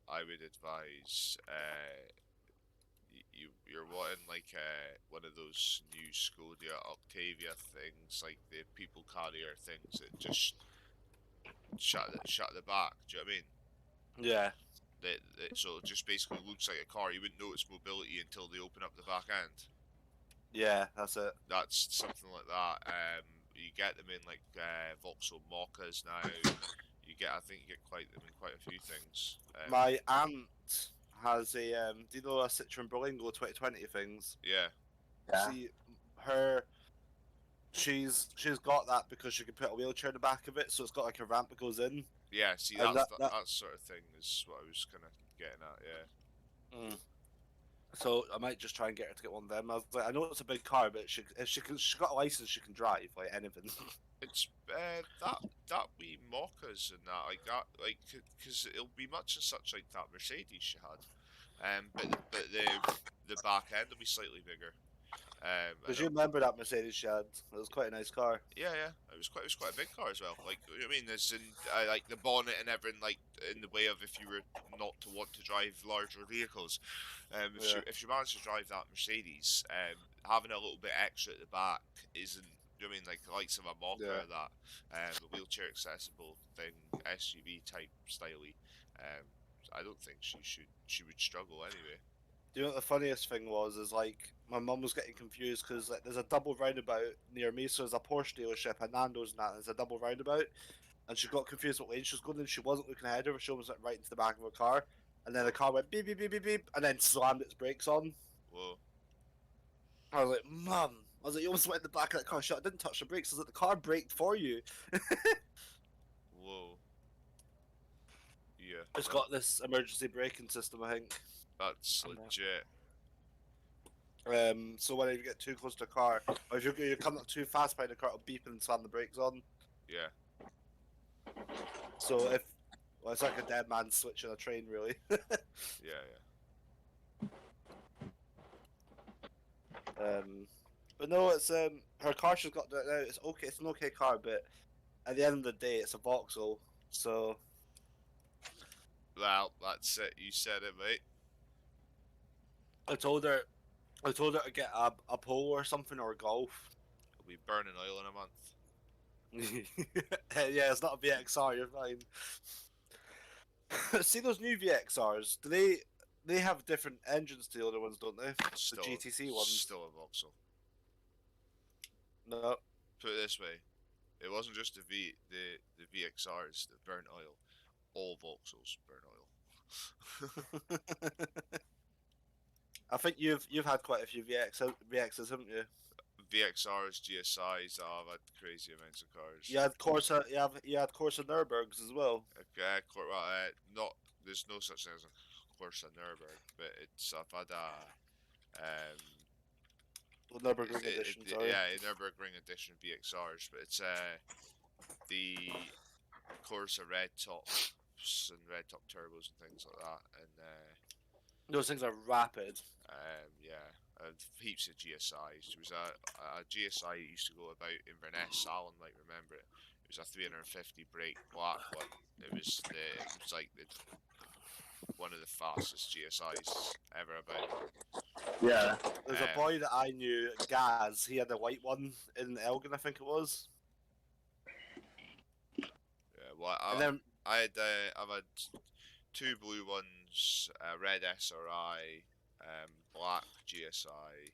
I would advise you're wanting like one of those new Skoda Octavia things, like the people carrier things that just shut the back. Do you know what I mean? Yeah. So it just basically looks like a car. You wouldn't notice mobility until they open up the back end. Yeah, that's it. That's something like that. You get them in like Vauxhall Mochas now. I think you get them in quite a few things. My aunt has a do you know a Citroen Berlingo 2020 things? Yeah. See, she's got that because she can put a wheelchair in the back of it, so it's got like a ramp that goes in. Yeah, see, And that sort of thing is what I was kind of getting at. Yeah. So I might just try and get her to get one of them. I was like, I know it's a big car, but if she's got a license, she can drive like anything. It's that wee mockers and that like that like because it'll be much and such like that Mercedes she had, but the back end will be slightly bigger. Because you remember that Mercedes she had? It was quite a nice car. Yeah, it was quite a big car as well. Like, I mean, there's in like the bonnet and everything, like in the way of if you were not to want to drive larger vehicles. If you manage to drive that Mercedes, having a little bit extra at the back isn't. I mean, like the likes of a Mocha or that, a wheelchair accessible thing, SUV type styley. I don't think she would struggle anyway. Do you know what the funniest thing was? Is like my mum was getting confused because like there's a double roundabout near me, so there's a Porsche dealership, a Nando's, and that. There's a double roundabout, and she got confused what lane she was going in. She wasn't looking ahead of her; she almost went right into the back of her car, and then the car went beep beep beep beep beep, and then slammed its brakes on. Whoa. I was like, Mum. I was like, you almost went in the back of that car. Shit, I didn't touch the brakes. I was like, the car braked for you. Whoa. Yeah. It's got this emergency braking system, I think. That's legit. So whenever you get too close to a car, or if you're coming up too fast behind the car, it'll beep and slam the brakes on. Yeah. So it's like a dead man switching a train, really. Yeah. But no, it's her car she's got now. It's okay. It's an okay car, but at the end of the day, it's a Vauxhall. So Well, that's it. You said it, mate. I told her to get a Polo or something or a Golf. It'll be burning oil in a month. Yeah, it's not a VXR. You're fine. See those new VXRs? Do they have different engines to the other ones, don't they? Still, the GTC ones. Still a Vauxhall. No. Put it this way, it wasn't just the VXRs that burn oil. All Vauxhalls burn oil. I think you've had quite a few VXs, haven't you? VXRs, GSIs, I've had crazy amounts of cars. You had Corsa. You had Corsa Nürburgs as well. Okay, not there's no such thing as a Corsa Nürburg, but I've had Well, Nürburgring edition. Sorry. Yeah, a Nürburgring edition VXRs, but it's the Corsa red tops and red top turbos and things like that, and those things are rapid. yeah, and heaps of GSIs. There was a GSI that used to go about Inverness. Alan might remember it. It was a 350 brake black one. It was like one of the fastest GSIs ever about. Yeah. There's a boy that I knew, Gaz. He had a white one in Elgin, I think it was. Yeah, well, I've had two blue ones, red SRI, black GSI,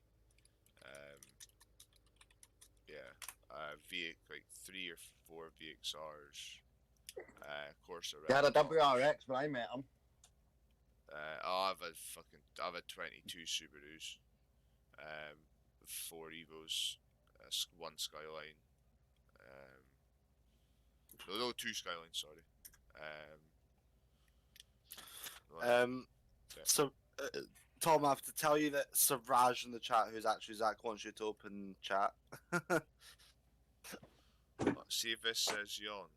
like 3 or 4 VXRs, Corsa red. He had a top. WRX when I met him. I've had 22 Subarus, 4 Evos, 1 Skyline, no 2 Skylines, sorry. So, Tom, I have to tell you that Siraj in the chat, who's actually Zach, wants you to open chat. Let's see if this says yawn.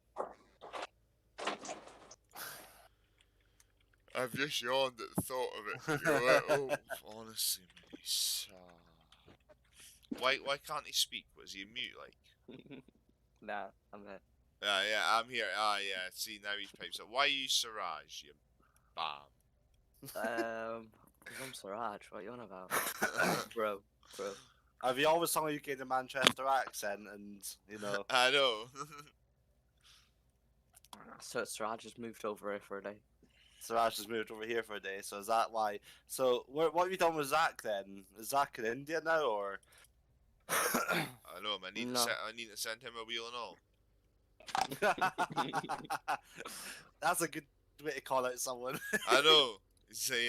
I've just yawned at the thought of it. You're like, oh, honestly, mate. Why can't he speak? Was he mute like? Nah, I'm here. Yeah, I'm here. Yeah. See, now he's pipes up. Why are you Siraj, you bam? Because I'm Siraj, what are you on about? bro. Have you always sung like you get the Manchester accent and, you know... I know. So Siraj just moved over here for a day. Siraj has moved over here for a day, so is that why? So, what have you done with Zach then? Is Zach in India now, or...? I know, I need to send him a wheel and all. That's a good way to call out someone. I know. Say,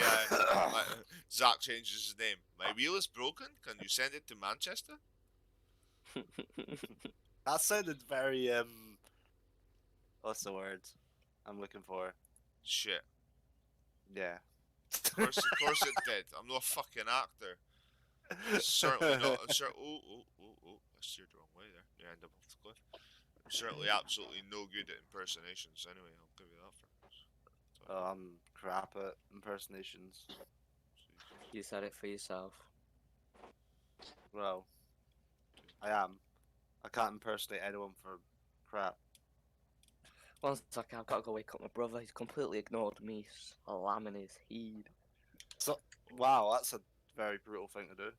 Zach changes his name. My wheel is broken. Can you send it to Manchester? That sounded very, what's the word? I'm looking for. Shit. Yeah. Of course it did. I'm not a fucking actor. Certainly not. I steered the wrong way there. You end up off the cliff. I'm certainly absolutely no good at impersonations. Anyway, I'll give you that for. Oh, I'm crap at impersonations. You said it for yourself. Well, I am. I can't impersonate anyone for crap. One second, I've got to go wake up my brother. He's completely ignored me, slamming his head. So, wow, that's a very brutal thing to do.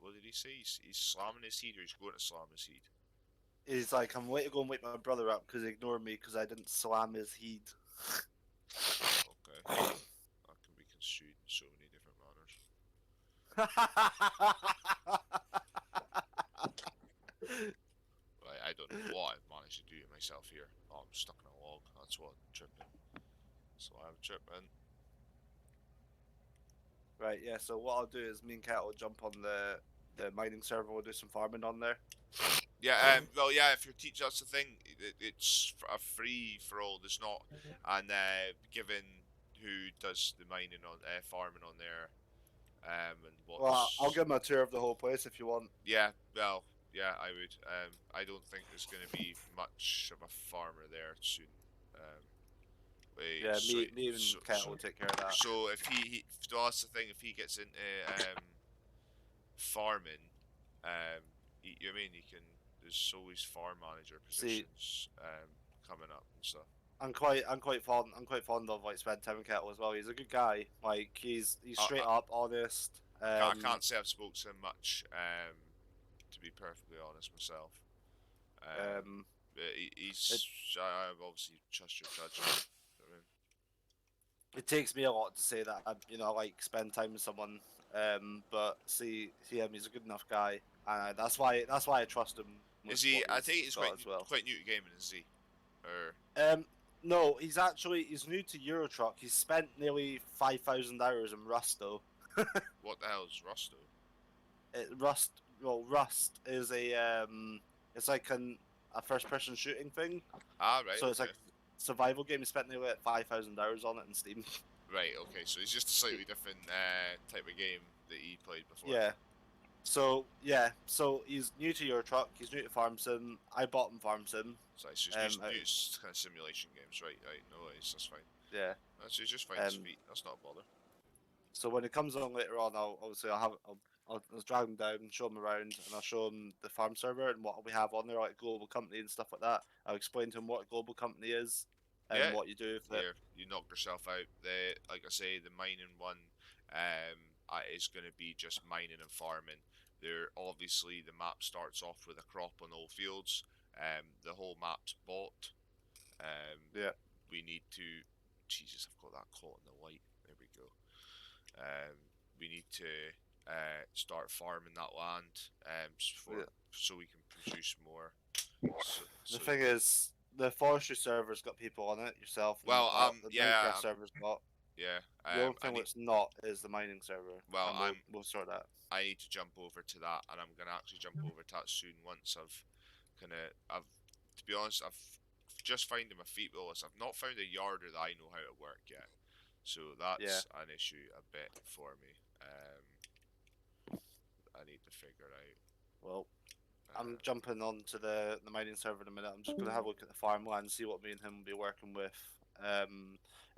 What did he say? He's slamming his head, or he's going to slam his head? He's like, I'm waiting to go and wake my brother up because he ignored me because I didn't slam his head. Okay. That can be construed in so many different manners. Right, I don't know what I've managed to do to myself here. Oh, I'm stuck in a log. That's what I'm tripping. So I'm tripping. Right, yeah, so what I'll do is me and Kat will jump on the mining server, we'll do some farming on there. Yeah, well, yeah, if you're teaching, that's the thing. It's a free for all. There's not, and given who does the mining on, farming on there, and what's. Well, I'll give him a tour of the whole place if you want. Yeah, well, yeah, I would. I don't think there's going to be much of a farmer there soon. Wait, Yeah, so, me and Kat will take care of that. So if so that's the thing. If he gets into farming, you know what I mean, he can. There's always farm manager positions coming up and stuff. I'm quite fond of like spending time with Kettle as well. He's a good guy. Like he's straight up, honest. I can't say I've spoke to him much, to be perfectly honest myself. I obviously trust your judgment. I mean, it takes me a lot to say that I like spend time with someone. But see him, he's a good enough guy, and that's why I trust him. Is he? I think he's quite new to gaming, is he? Or no, he's new to Euro Truck. He's spent nearly 5,000 hours in Rust though. What the hell is Rust though? Rust is it's like a first-person shooting thing. Ah, right. So it's like survival game. He spent nearly 5,000 hours on it in Steam. Right. Okay. So it's just a slightly different type of game that he played before. Yeah. So he's new to Euro Truck. He's new to Farm Sim. I bought him Farm Sim. So it's just new to kind of simulation games, right? Right. No worries. That's fine. Yeah. So he's just finding his feet. That's not a bother. So when it comes along later on, I'll drag him down, show him around, and I'll show him the farm server and what we have on there, like global company and stuff like that. I'll explain to him what a global company is and what you do with it. You knocked yourself out. Like I say, the mining one is going to be just mining and farming. There, obviously, the map starts off with a crop on all fields. The whole map's bought. We need to. Jesus, I've got that caught in the light. There we go. We need to start farming that land so we can produce more. The thing is, the forestry server's got people on it. Yourself. Well, the Minecraft server's not. Yeah. The only thing that's not is the mining server. Well, we'll sort that. I need to jump over to that, and I'm gonna actually jump over to that soon. Once to be honest, I've just finding my feet with this. I've not found a yarder that I know how to work yet, so that's an issue a bit for me. I need to figure out. Well, I'm jumping on to the mining server in a minute. I'm just gonna have a look at the farmland and see what me and him will be working with.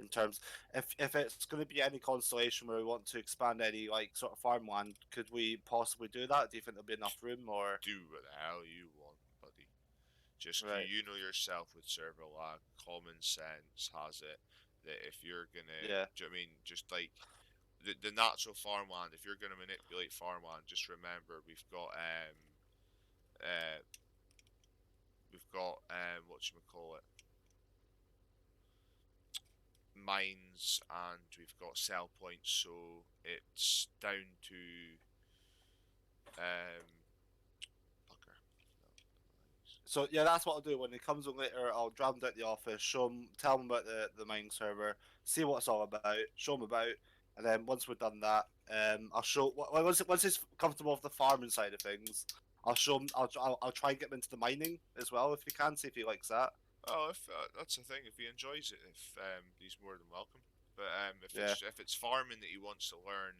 In terms, if it's going to be any constellation where we want to expand any like sort of farmland, could we possibly do that? Do you think there'll be enough room, or do what the hell you want, buddy? Just right. You know yourself with server lag, common sense has it that if you're gonna, do you know what I mean? Just like the natural farmland, if you're gonna manipulate farmland, just remember we've got whatchamacallit, mines, and we've got sell points, so it's down to So yeah, that's what I'll do. When he comes on later, I'll drag him down to the office, tell him about the mining server, see what it's all about, show him about, and then once we've done that, I'll show once he's comfortable with the farming side of things, I'll show him. I'll try and get him into the mining as well if he can. See if he likes that. Oh, if that's the thing. If he enjoys it, if he's more than welcome. But Yeah. if it's farming that he wants to learn,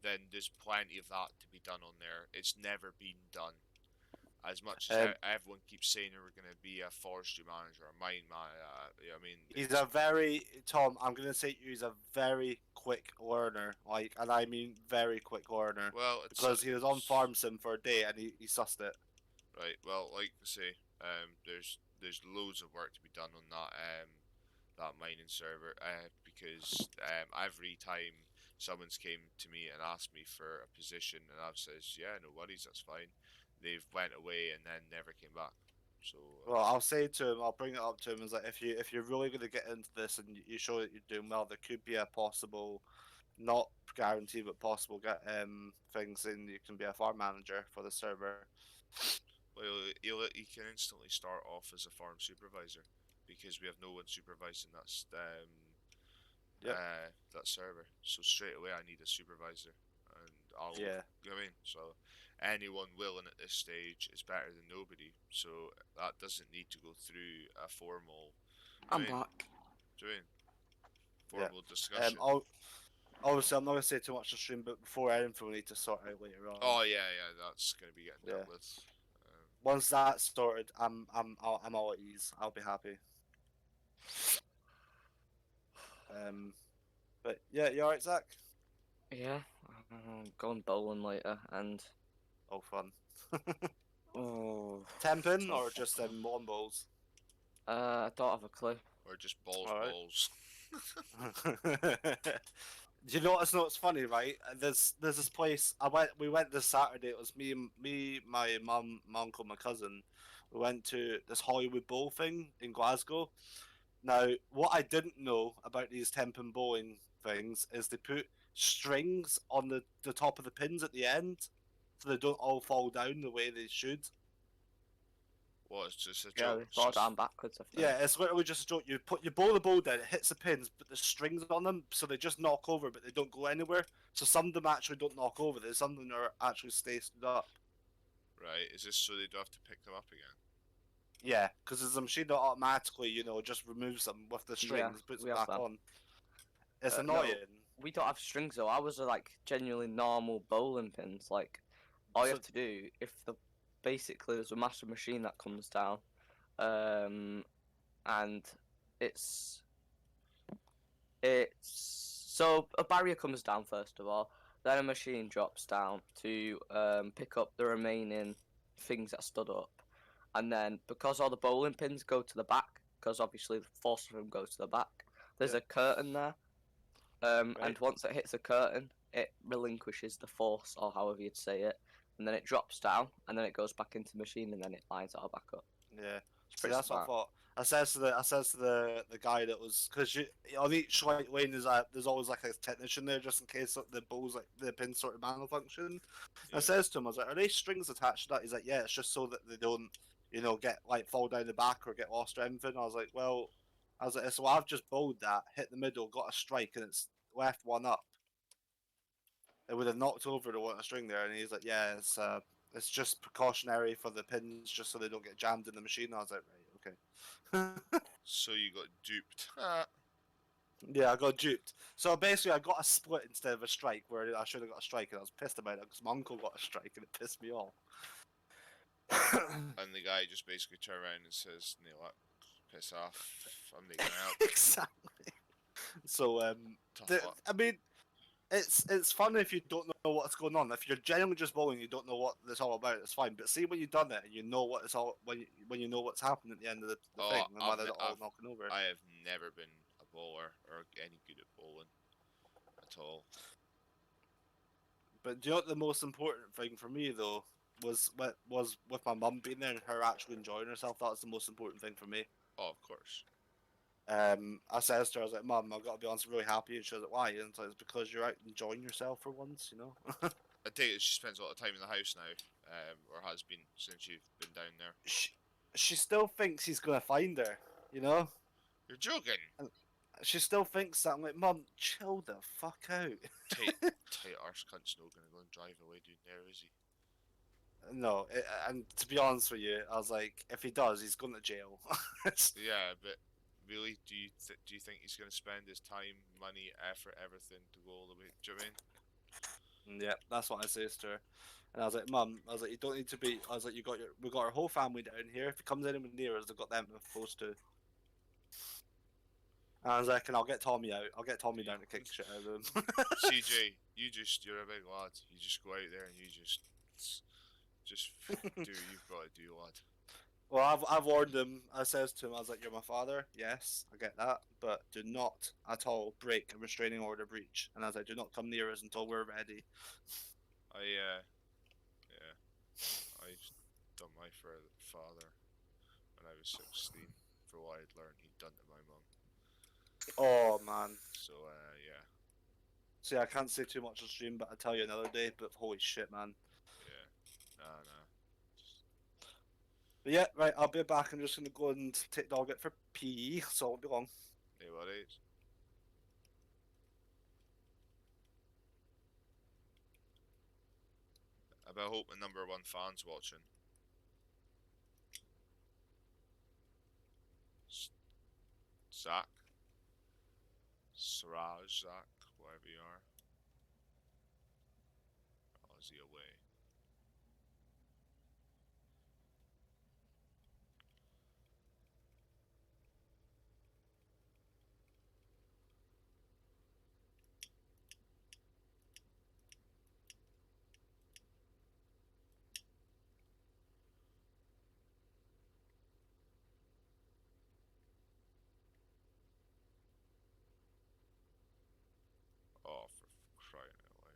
then there's plenty of that to be done on there. It's never been done. As much as everyone keeps saying we're going to be a forestry manager, a mine manager, I mean, He's a very Tom. I'm gonna say he's a very quick learner. Like, and I mean very quick learner. well, it's Because he was on farm sim for a day and he sussed it. right. Well, like I say, there's loads of work to be done on that mining server because every time someone's came to me and asked me for a position and I've says yeah, no worries, that's fine. They've went away and then never came back. So Well, I'll say to him, I'll bring it up to him. Is like if you're really going to get into this and you show that you're doing well, there could be a possible, not guarantee, but possible get things in. You can be a farm manager for the server. well, he can instantly start off as a farm supervisor because we have no one supervising Yep. that server. So straight away, I need a supervisor, and I'll. Yeah. You know what I mean? So anyone willing at this stage is better than nobody. So that doesn't need to go through a formal. I'm back. Doing Yeah. formal discussion. Obviously, I'm not going to say too much to stream, but before anything, we need to sort out later on. Oh yeah, that's gonna be getting dealt Yeah. with. Once that's sorted, I'm all at ease. I'll be happy. But yeah, you alright, Zach? Yeah, I'm going bowling later, and Oh, fun. oh, 10 pin tough. or just one balls? I don't have a clue. Or just balls. Do you know what's funny, right? There's this place we went this Saturday. It was me, my mum, my uncle, my cousin. We went to this Hollywood Bowl thing in Glasgow. Now, what I didn't know about these 10-pin bowling things is they put strings on the top of the pins at the end, so they don't all fall down the way they should. Well, it's just a Yeah, joke. they fall down backwards. I think. Yeah, it's literally just a joke. You bowl the ball down, it hits the pins, but there's strings on them, so they just knock over, but they don't go anywhere. So some of them actually don't knock over. There's some of them are actually stay stood up. Right? Is this so they don't have to pick them up again? Yeah, because there's a machine that automatically, just removes them with the strings, puts we them have back that. on. It's No, annoying. We don't have strings though. I was like genuinely normal bowling pins. Like all you So- have to do basically there's a massive machine that comes down, and it's so a barrier comes down first of all, then a machine drops down to pick up the remaining things that stood up, and then because all the bowling pins go to the back, because obviously the force of them goes to the back, there's a curtain there. And Right. once it hits a curtain, it relinquishes the force, or however you'd say it, and then it drops down, and then it goes back into the machine, and then it lines it all back up. Yeah. It's See, pretty that's what I smart. thought. I says to the guy that was because on each lane there's always like a technician there just in case the balls like the pins sort of malfunction. I Yeah. says to him, I was like, "Are they strings attached to that?" He's like, "Yeah, it's just so that they don't, get like fall down the back or get lost or anything." I was like, so I've just bowled that, hit the middle, got a strike, and it's left one up. It would have knocked over the one string there, and he's like, "Yeah, it's just precautionary for the pins, just so they don't get jammed in the machine." I was like, "Right, okay." So you got duped. Yeah, I got duped. So basically, I got a split instead of a strike, where I should have got a strike, and I was pissed about it because my uncle got a strike, and it pissed me off. And the guy just basically turned around and says, "Neil, what? Piss off. I'm not gonna help." Exactly. So, Tough luck. I mean, it's fun if you don't know what's going on. If you're genuinely just bowling, you don't know what it's all about. It's fine. But see when you've done it, and you know what it's all when you know what's happened at the end of the Oh, thing, and why they're all I've- knocking over. I have never been a bowler or any good at bowling at all. But do you know what the most important thing for me though was with my mum being there and her actually enjoying herself. That's the most important thing for me. Oh, of course. I said to her, I was like, "Mum, I've got to be honest, really happy." And she was like, "Why?" And it's because you're out enjoying yourself for once, I take it she spends a lot of time in the house now, or has been since you've been down there. She still thinks he's gonna find her, You're joking. She still thinks that. I'm like, "Mum, chill the fuck out." Tight arse cunt's not gonna go and drive away down there, is he? No, and to be honest with you, I was like, if he does, he's going to jail. Yeah, but really, do you think he's going to spend his time, money, effort, everything to go all the way? Do you know what I mean? Yeah, that's what I says to her. And I was like, Mum, I was like, you don't need to be. I was like, we got our whole family down here. If he comes anywhere near us, they've got them supposed to. And I was like, and I'll get Tommy out. I'll get Tommy down to kick the shit out of him. CJ, you're a big lad. You just go out there and you just do what you've got to do, lad. Well, I've warned him. I says to him, I was like, you're my father. Yes, I get that, but do not at all break a restraining order breach. And I was like, do not come near us until we're ready. Yeah, I done my father when I was 16 for what I'd learned he'd done to my mum. Oh man. So yeah. See, I can't say too much on stream, but I'll tell you another day. But holy shit, man. Yeah. Nah. But yeah, right. I'll be back. I'm just gonna go and take dog out for PE, so I won't be long. No worries. I bet hope the number one fan's watching. Zach. Siraj, Zach, whatever you are. Or is he away? Oh, for crying out loud.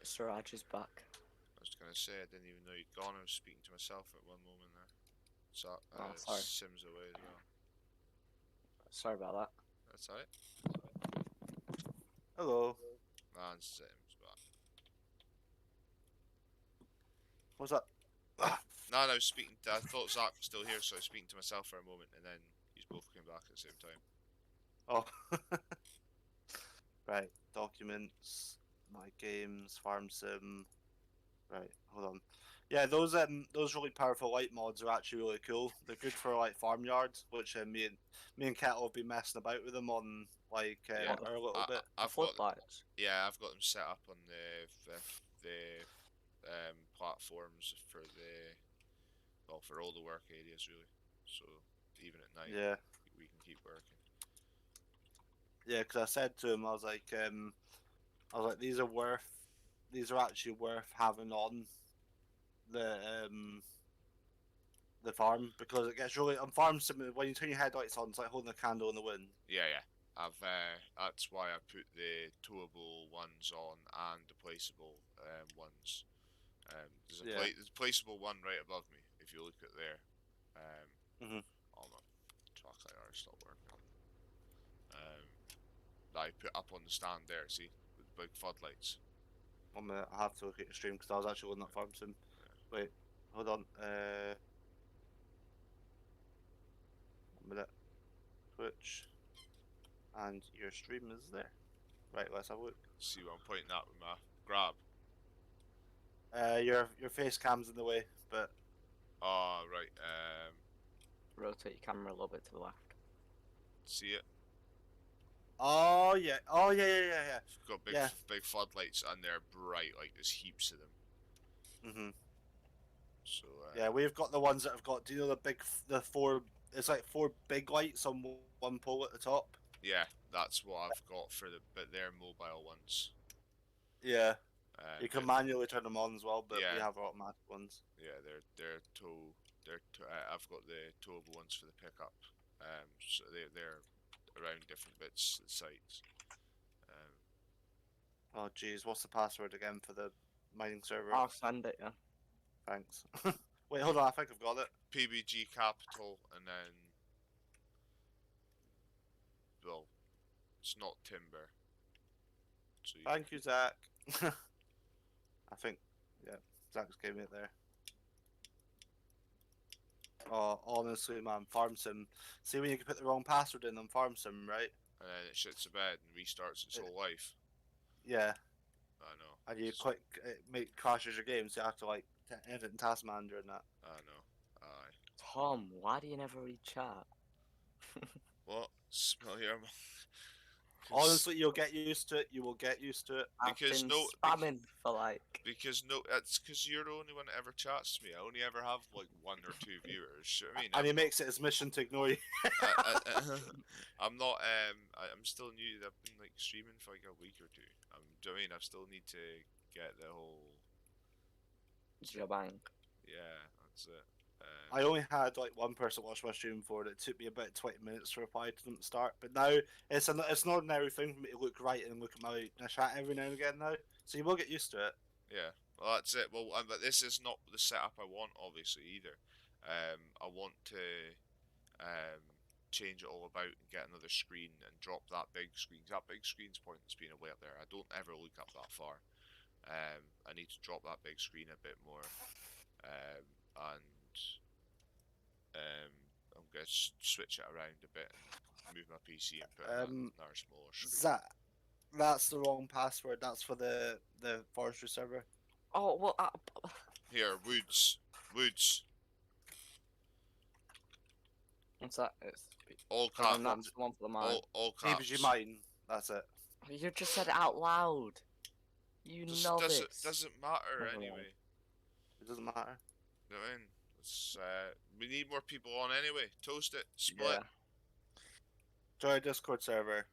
Siraj is back. I was gonna say I didn't even know you'd gone. I was speaking to myself at one moment there. So Oh, sorry. Sim's away as well. Sorry about that. That's alright. Hello. And Sim's back. What's up? No, I was speaking. I thought Zach was still here, so I was speaking to myself for a moment, and then you both came back at the same time. Oh. Right. Documents. My games. Farm sim. Right. Hold on. Yeah, those really powerful light mods are actually really cool. They're good for like farmyards, which me and Kettle have been messing about with them on like Yeah, a little bit. I've got Floodlights. yeah, I've got them set up on the platforms for for all the work areas really. So even at night, Yeah. we can keep working. Yeah, because I said to him, I was like, these are actually worth having on the farm because it gets really on farm sim when you turn your headlights on, it's like holding a candle in the wind. Yeah. I've that's why I put the towable ones on and the placeable ones. There's a placeable one right above me. If you look at there, oh my track IR stopped working. That I put up on the stand there. See, with the big floodlights. 1 minute, I have to look at your stream because I was actually on that farm sim. Wait, hold on. 1 minute. Twitch, and your stream is there. Right, let's have a look. See what I'm pointing at with my grab. Your face cam's in the way, but Oh, right. Rotate your camera a little bit to the left. See it? oh yeah, yeah. Got big, Yeah. big floodlights, and they're bright. Like there's heaps of them. Mhm. So Yeah, we've got the ones that have got. Do you know the four? It's like four big lights on one pole at the top. yeah, that's what I've got for but they're mobile ones. Yeah, you But can manually turn them on as well, but we yeah. have automatic ones. yeah, I've got the towable ones for the pickup. So they're around different bits of the sites. Oh jeez, what's the password again for the mining server? I'll send it, yeah. Thanks. Wait, hold on, I think I've got it. PBG Capital, and then well, it's not timber. So Thank you, Zach. I think, yeah, Zach's gave me it there. Oh, honestly, man, Farm Sim. See when you can put the wrong password in on Farm Sim, right? and then it shits the bed and restarts its whole life. Yeah, I know. and you it crashes your game, so you have to like edit in Task Manager and that. I know. Aye. Tom, why do you never read chat? What? Smell your Honestly, you'll get used to it. You will get used to it. Because I've been no- spamming for like. Because no, it's because you're the only one that ever chats to me. I only ever have like 1 or 2 viewers. You know what I mean, And he makes it his mission to ignore you. I'm not. I'm still new. I've been like streaming for like a week or 2. Do you know what I mean? I still need to get the whole. Jabang. Yeah, that's it. I only had like one person watch my stream before, and it took me about 20 minutes to reply to them to start. But now it's an ordinary thing for me to look right and look at my chat every now and again now. So you will get used to it. Yeah, well that's it. Well, but this is not the setup I want, obviously either. I want to change it all about and get another screen and drop that big screen. 'Cause that big screen's pointless being away up there. I don't ever look up that far. I need to drop that big screen a bit more, and I'm gonna switch it around a bit and move my PC and put in another smaller screen. That's the wrong password. That's for the forestry server. Oh well. Here, Woods. What's that? It's All and caps. that's the one for the mine. All caps. PBG mine. That's it. You just said it out loud. You know this. Doesn't matter Never anyway. mind. It doesn't matter. You know what I mean? We need more people on anyway. Toast it. Split. Yeah. Join our Discord server.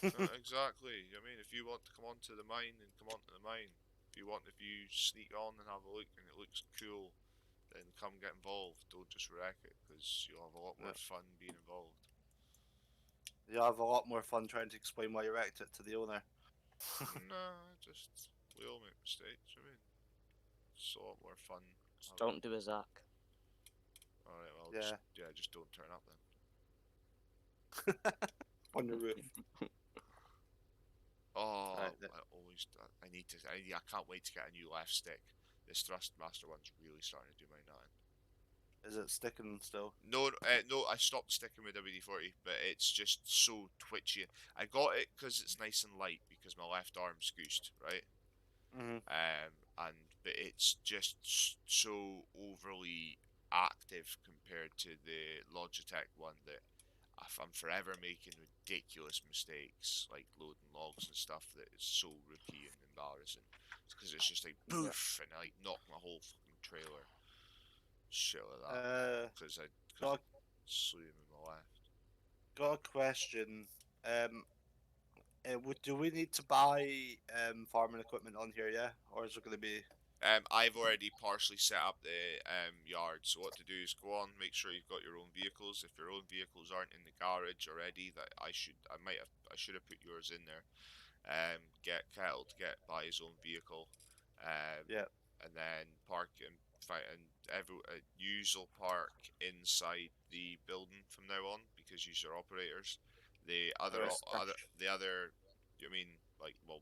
Exactly. I mean, if you want to come onto the mine, then come onto the mine. If you sneak on and have a look and it looks cool, then come get involved. Don't just wreck it, because you'll have a lot more fun being involved. You'll have a lot more fun trying to explain why you wrecked it to the owner. We all make mistakes. I mean, it's a lot more fun. Just don't do a Zach. Alright, well, Yeah. just don't turn up then. On your roof. Oh, Right, I can't wait to get a new left stick. This Thrustmaster one's really starting to do my nutting. Is it sticking still? No, I stopped sticking with WD-40, but it's just so twitchy. I got it because it's nice and light, because my left arm's goosed, right? Mm-hmm. But it's just so overly active compared to the Logitech one that I'm forever making ridiculous mistakes, like loading logs and stuff that is so rookie and embarrassing. Because it's just like boof, and I like knock my whole fucking trailer. Shit like that. Because I slew him in my left. Got a question. Do we need to buy farming equipment on here, yeah? Or is it going to be... I've already partially set up the yard, so what to do is go on, make sure you've got your own vehicles. If your own vehicles aren't in the garage already, I should have put yours in there. Get Kettle to buy his own vehicle. And then park and usual park inside the building from now on, because use are operators. The other,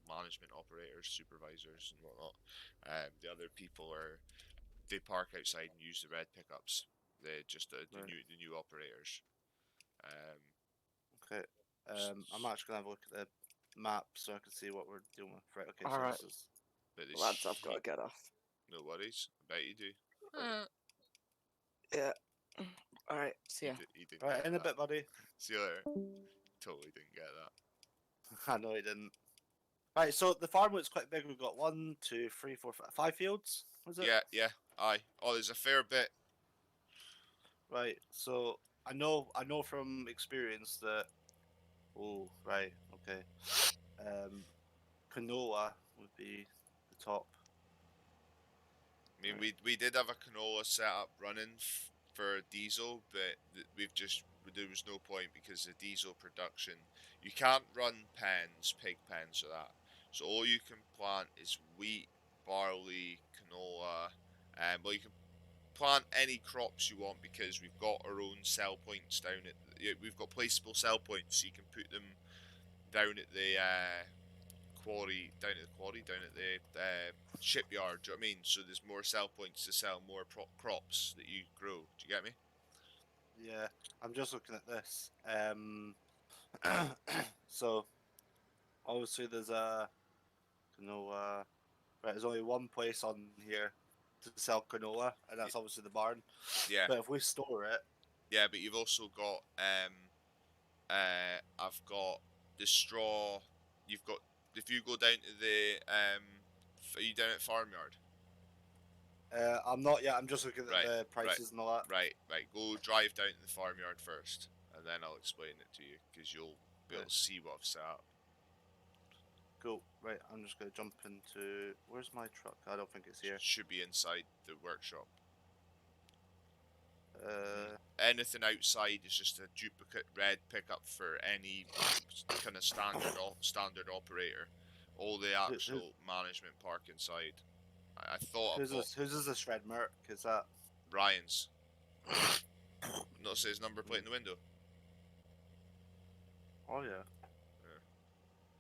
management operators, supervisors and whatnot. The other people they park outside and use the red pickups. The new operators. Okay. I'm actually gonna have a look at map so I can see what we're dealing with. Right. Okay. So Alright. this is. But the Lads, I've got to sheep- get off. No worries. I bet you do. Yeah. Alright, see ya. You didn't Right. get In a that. bit, buddy. See you later. Totally didn't get that. I know he didn't. Right. So the farm looks quite big. We've got 1, 2, 3, 4, 5 fields. Was it? Yeah. Aye. Oh, there's a fair bit. Right. So I know from experience that. Oh, right. Okay. Canola would be the top. I mean, Right. we did have a canola setup running for diesel, but there was no point because the diesel production, you can't run pig pens for that. So all you can plant is wheat, barley, canola, and well, you can plant any crops you want because we've got our own sell points down at. We've got placeable sell points, so you can put them down at the quarry, down at the shipyard. Do you know what I mean? So there's more sell points to sell more crops that you grow. Do you get me? Yeah. I'm just looking at this. So obviously there's a canola. Right. There's only one place on here to sell canola, and that's obviously the barn. Yeah, But if we store it, yeah. But you've also got I've got the straw. You've got if you go down to the are you down at farmyard? I'm not yet. I'm just looking at Right, the prices and all that. Right. Go drive down to the farmyard first, and then I'll explain it to you because you'll be able to see what I've set up. Cool. Right. I'm just gonna jump into. Where's my truck? I don't think it's here. Should be inside the workshop. Anything Anything outside is just a duplicate red pickup for any kind of standard operator. All the actual management park inside. I thought Whose about is this red Merc? Is that? Ryan's. Not say his number plate in the window. Oh yeah.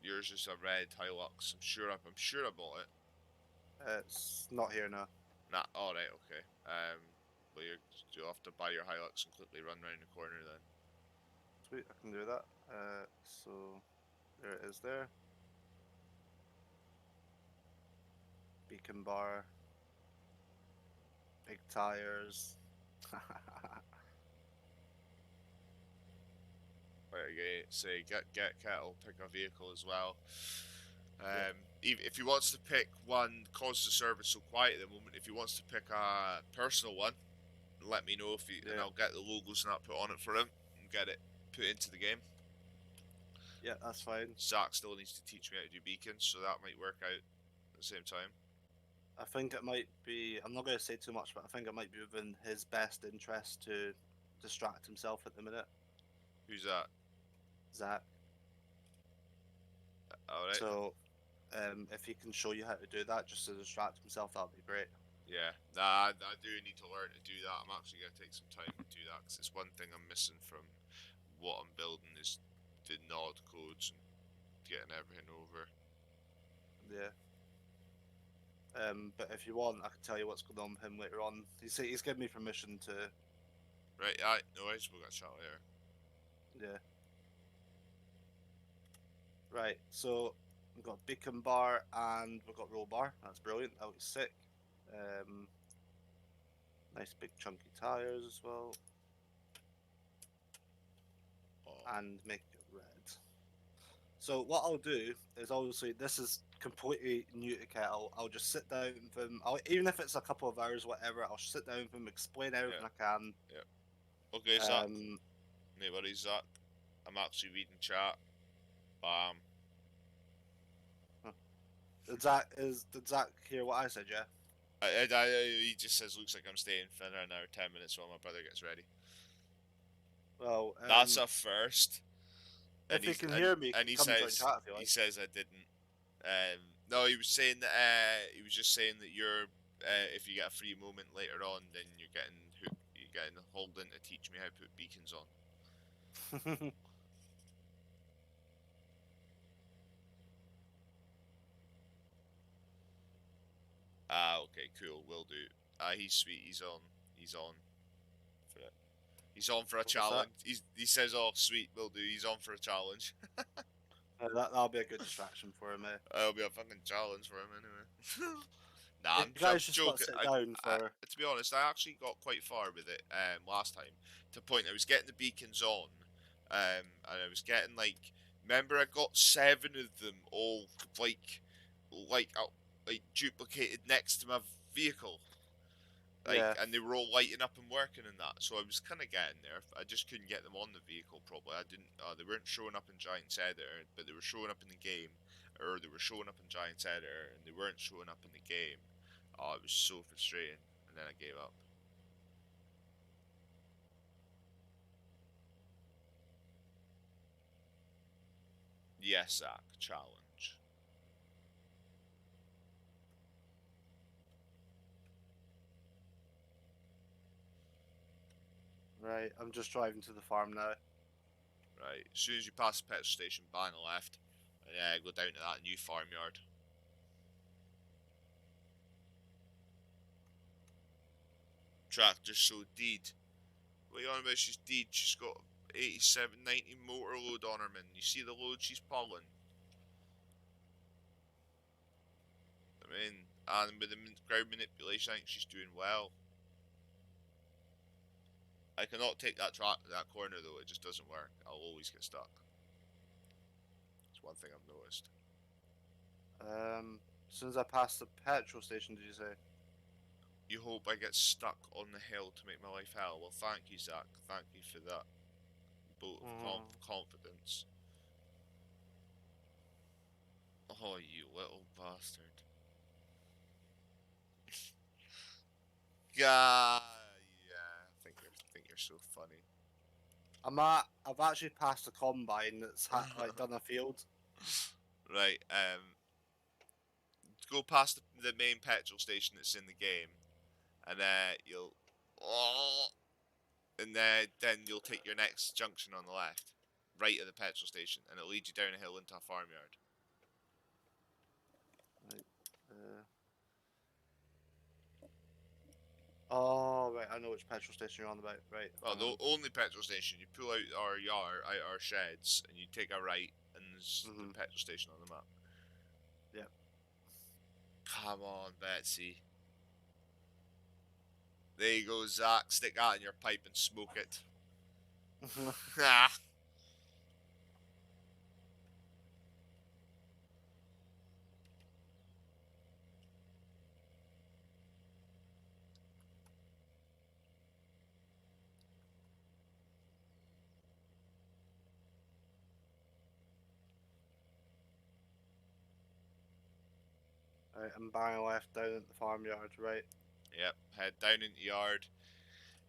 Yours is a red Hilux. I'm sure I bought it. It's not here now. Nah. All right. Okay. Well, you'll have to buy your Hilux and quickly run round the corner then. Sweet, I can do that. So there it is there. Beacon bar. Big tires. Right, okay, say get kettle, pick a vehicle as well. If he wants to pick one, cause the service so quiet at the moment. If he wants to pick a personal one, let me know and I'll get the logos and that put on it for him and get it put into the game. Yeah, that's fine. Zach still needs to teach me how to do beacons, so that might work out at the same time. I think it might be. I'm not going to say too much, but I think it might be within his best interest to distract himself at the minute. Who's that? Zach. All right. So, if he can show you how to do that, just to distract himself, that'd be great. Yeah, I do need to learn to do that. I'm actually going to take some time to do that because it's one thing I'm missing from what I'm building is the node codes and getting everything over. Yeah. But if you want, I can tell you what's going on with him later on. He's given me permission to. Right, aye, no worries, we'll get a chat later. Yeah. Right, so we've got beacon bar and we've got roll bar. That's brilliant. That looks sick. Nice big chunky tires as well, Oh. and make it red. So what I'll do is, obviously this is completely new to Kettle. I'll just sit down with him. even if it's a couple of hours, whatever. I'll sit down with him, explain everything I can. Okay, Zach. No worries, Zach. I'm actually reading chat. Bam. Did Zach hear what I said? Yeah. He just says, looks like I'm staying for another 10 minutes while my brother gets ready. Well, That's a first. If he can hear me, and he come join says, chat if you like. he says I didn't. No, he was saying that. He was just saying that you're. If you get a free moment later on, then you're getting Holden to teach me how to put beacons on. Okay, cool. Will do. He's sweet. He's on for it. He's on for a challenge. He says, "Oh, sweet, will do." He's on for a challenge. That'll be a good distraction for him. That'll be a fucking challenge for him anyway. Nah, I'm You guys just got to joking. sit down for. To be honest, I actually got quite far with it last time. To the point I was getting the beacons on, and I was getting like. Remember, I got 7 of them all like duplicated next to my vehicle. Yeah. And they were all lighting up and working and that, so I was kind of getting there. I just couldn't get them on the vehicle properly. I didn't. They weren't showing up in Giant's Editor, but they were showing up in the game, or they were showing up in Giant's Editor, and they weren't showing up in the game. Oh, it was so frustrating, and then I gave up. Yes, Zach, challenge. Right, I'm just driving to the farm now. Right, as soon as you pass the petrol station, bang left, and go down to that new farmyard. Tractor's so deed. What are you on about? She's deed. She's got 87, 90 motor load on her, man. You see the load she's pulling? I mean, and with the ground manipulation, I think she's doing well. I cannot take that corner though. It just doesn't work. I'll always get stuck. It's one thing I've noticed. As soon as I pass the petrol station, did you say? You hope I get stuck on the hill to make my life hell. Well, thank you, Zach. Thank you for that vote of confidence. Oh, you little bastard. God, yeah. I think you're so funny. I've actually passed a combine that's done a field. Right. Go past the main petrol station that's in the game, and you'll. Oh, and then you'll take your next junction on the left, right of the petrol station, and it'll lead you down a hill into a farmyard. Oh, right, I know which petrol station you're on about. Right. Well, the only petrol station, you pull out our sheds, and you take a right, and there's the petrol station on the map. Yep. Come on, Betsy. There you go, Zach. Stick that in your pipe and smoke it. Ah. Right, I'm banging left down at the farmyard, right? Yep, head down into the yard.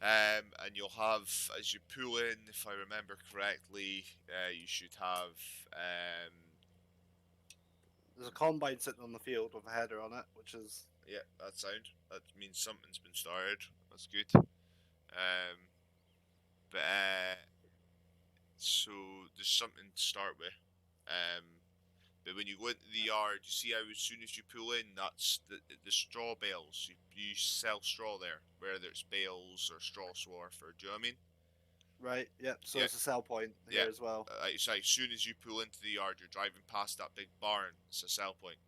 And you'll have, as you pull in, if I remember correctly, you should have. There's a combine sitting on the field with a header on it, which is. Yeah, that sound. That means something's been started. That's good. But so there's something to start with. But when you go into the yard, you see how as soon as you pull in, that's the straw bales. You sell straw there, whether it's bales or straw swarf, or do you know what I mean? Right. Yep. So Yeah. it's a sell point here as well. It's like as soon as you pull into the yard, you're driving past that big barn. It's a sell point.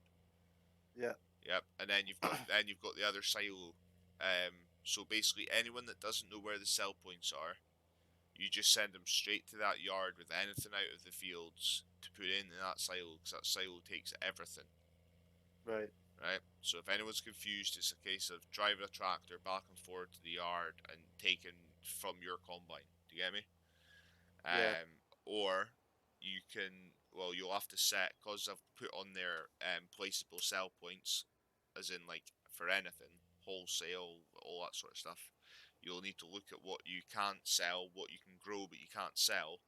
Yeah. Yep. And then you've got the other silo. So basically, anyone that doesn't know where the sell points are, you just send them straight to that yard with anything out of the fields to put in that silo, because that silo takes everything. Right. Right. So if anyone's confused, it's a case of driving a tractor back and forth to the yard and taking from your combine. Do you get me? Yeah. Or you can, well, you'll have to set, because I've put on there placeable sell points, as in like for anything, wholesale, all that sort of stuff. You'll need to look at what you can't sell, what you can grow but you can't sell,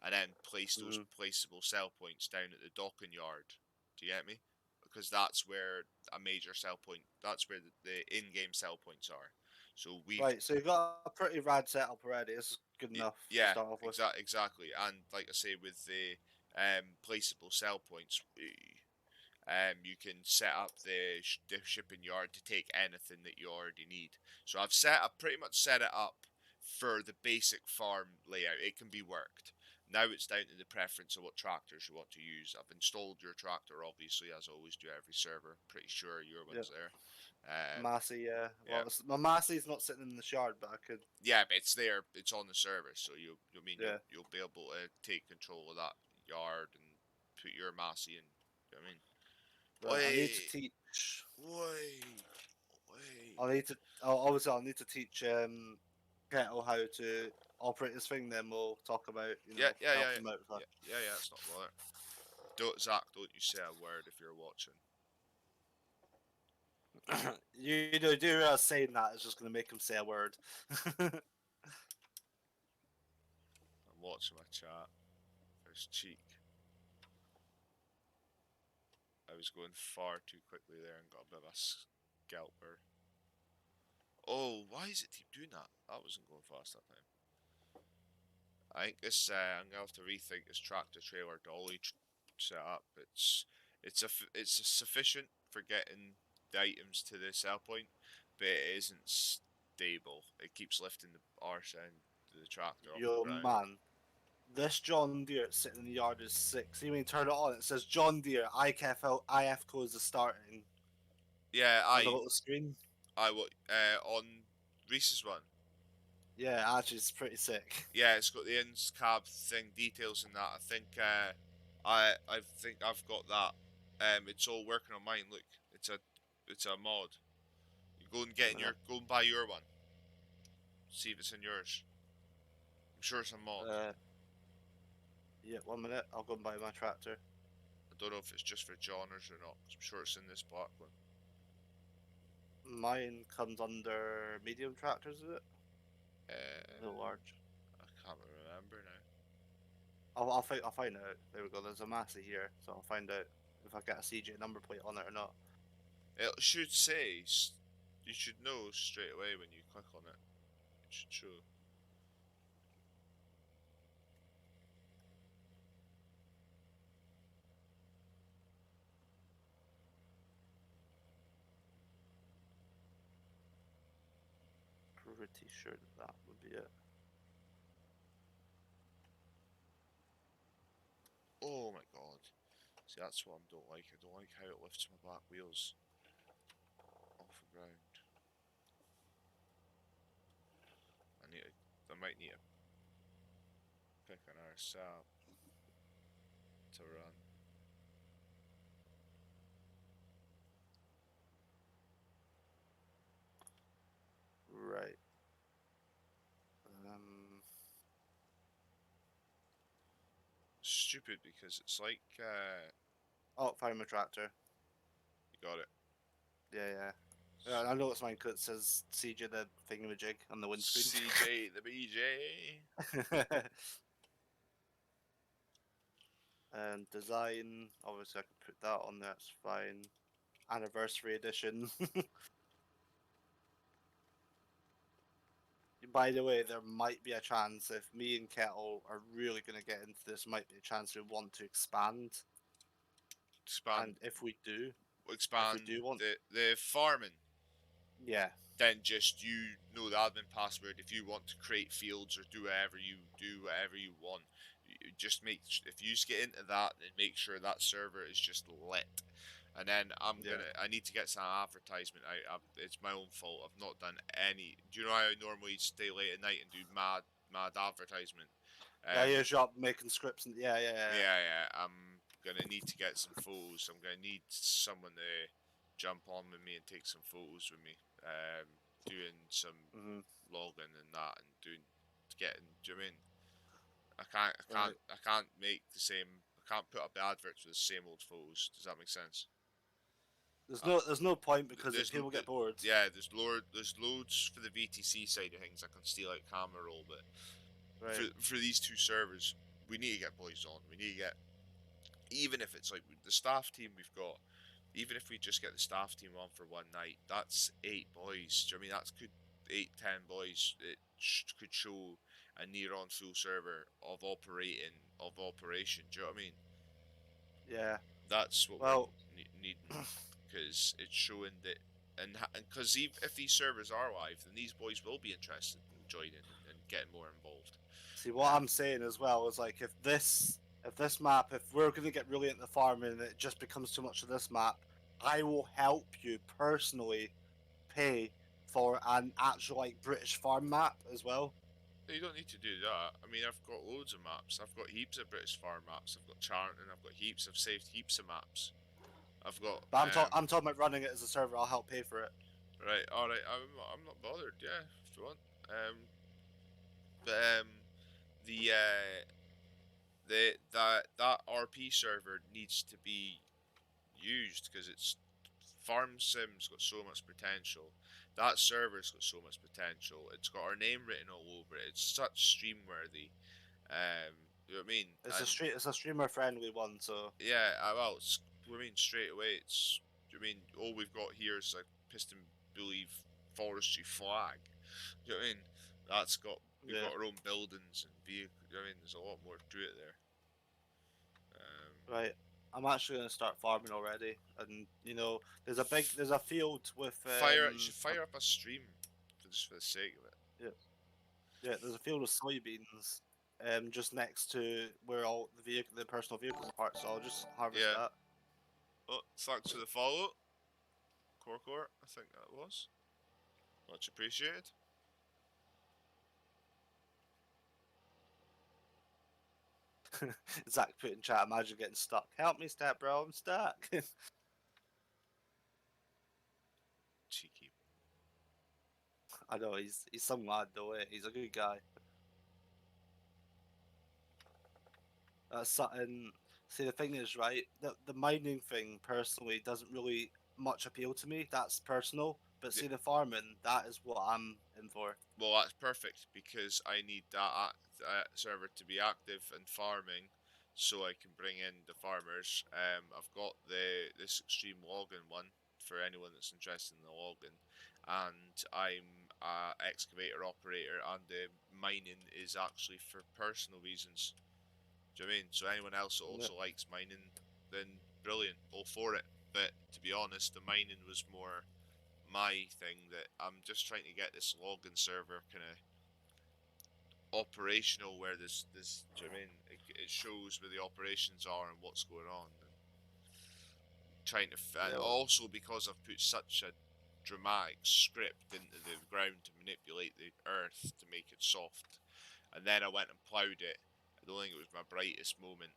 and then place those placeable sell points down at the docking yard. Do you get me? Because that's where a major sell point, that's where the in-game sell points are. So Right, so you've got a pretty rad setup already. This is good enough to start off with. Exactly. And like I say, with the placeable sell points, you can set up the shipping yard to take anything that you already need. So I've pretty much set it up for the basic farm layout. It can be worked. Now it's down to the preference of what tractors you want to use. I've installed your tractor, obviously, as I always do every server. Pretty sure your one's there. Massey, yeah. yeah. Well, my Massey's not sitting in the shard, but I could. Yeah, but it's there. It's on the server, so you'll be able to take control of that yard and put your Massey in. You know what I mean? I need to teach. Wait. I'll need to teach Kettle how to operate this thing. Then we'll talk about help him out with that. Yeah, it's not bother. Zach, don't you say a word if you're watching. You do realize saying that is just going to make him say a word. I'm watching my chat. There's cheek. I was going far too quickly there and got a bit of a scalper. Oh, why does it keep doing that? That wasn't going fast that time. I think this. I'm gonna have to rethink this tractor trailer dolly setup. It's sufficient for getting the items to the sell point, but it isn't stable. It keeps lifting the arse end of the tractor off Yo, the ground. man. This John Deere sitting in the yard is sick. See when you turn it on, it says John Deere, IF code is starting. Yeah, On the little screen. on Reese's one. Yeah, actually, it's pretty sick. Yeah, it's got the ins cab thing details in that. I think I've got that. It's all working on mine. Look, it's a mod. You go and go and buy your one. See if it's in yours. I'm sure it's a mod. Yeah, 1 minute. I'll go and buy my tractor. I don't know if it's just for Johners or not. I'm sure it's in this black one. Mine comes under medium tractors, is it? No large. I can't remember now. I'll find out. There we go. There's a Massey here, so I'll find out if I get a CJ number plate on it or not. It should say. You should know straight away when you click on it. It should show. Pretty sure that would be it. Oh my god. See, that's what I don't like. I don't like how it lifts my back wheels off the ground. I might need to pick another sap to run. Right. Stupid because it's like Oh, found my tractor. you got it. Yeah. I know it's mine because it says CJ the thingamajig on the windscreen. CJ the BJ. And design, obviously I can put that on there, it's fine. Anniversary edition. By the way, there might be a chance if me and Kettle are really going to get into this, might be a chance we want to expand. And if we do, the farming. Yeah. Then just you know the admin password. If you want to create fields or do whatever you want, you just if you just get into that, then make sure that server is just lit. And then I need to get some advertisement. It's my own fault. I've not done any. Do you know how I normally stay late at night and do mad advertisement? You're up making scripts and yeah. I'm gonna need to get some photos. I'm gonna need someone to jump on with me and take some photos with me. Doing some logging and that, and getting. Do you know what I mean? I can't make the same. I can't put up the adverts with the same old photos. Does that make sense? There's no point because if people get bored. Yeah, there's loads for the VTC side of things. I can steal out camera roll, but for these two servers, we need to get boys on. We need to get, even if it's like the staff team we've got, even if we just get the staff team on for one night, that's 8 boys. Do you know what I mean? That's good, 8, 10 boys. It could show a near on full server of operation. Do you know what I mean? Yeah. That's what we're needing, because it's showing that and because if these servers are live, then these boys will be interested in joining and getting more involved. See, what I'm saying as well is like if this map, if we're gonna get really into farming and it just becomes too much of this map, I will help you personally pay for an actual like British farm map as well. You don't need to do that. I mean, I've got loads of maps. I've got heaps of British farm maps. I've got Charlton. I've got heaps. I've saved heaps of maps. I've got. But I'm talking about running it as a server. I'll help pay for it. Right. All right. I'm not bothered. Yeah, if you want. But that RP server needs to be used because it's Farm Sim's got so much potential. That server's got so much potential. It's got our name written all over it. It's such stream worthy. You know what I mean? It's a streamer friendly one, so Yeah, well, I mean, straight away, I mean, all we've got here is like Piston Bully forestry flag. You know what I mean? We've got our own buildings and vehicles. You know what I mean? There's a lot more to it there. Right. I'm actually gonna start farming already, and you know, there's a field with You should fire up a stream just for the sake of it. Yeah, there's a field with soybeans, just next to where all the personal vehicles are parked. So I'll just harvest Yeah. that. Oh, thanks for the follow. Corcor, I think that was. Much appreciated. Zach put in chat, imagine getting stuck. Help me, stat bro, I'm stuck. Cheeky. I know he's some lad though. He's a good guy. That's something. See, the thing is, right? The mining thing personally doesn't really much appeal to me. That's personal. But see, the farming, that is what I'm in for. Well, that's perfect because I need that server to be active and farming, so I can bring in the farmers. I've got this extreme logging one for anyone that's interested in the logging, and I'm a excavator operator, and the mining is actually for personal reasons. Do you know what I mean? So anyone else that also likes mining, then brilliant, all for it. But to be honest, the mining was more my thing, that I'm just trying to get this login server kind of operational, where there's do you know what I mean? It shows where the operations are and what's going on. And trying to also because I've put such a dramatic script into the ground to manipulate the earth to make it soft, and then I went and ploughed it. I don't think it was my brightest moment.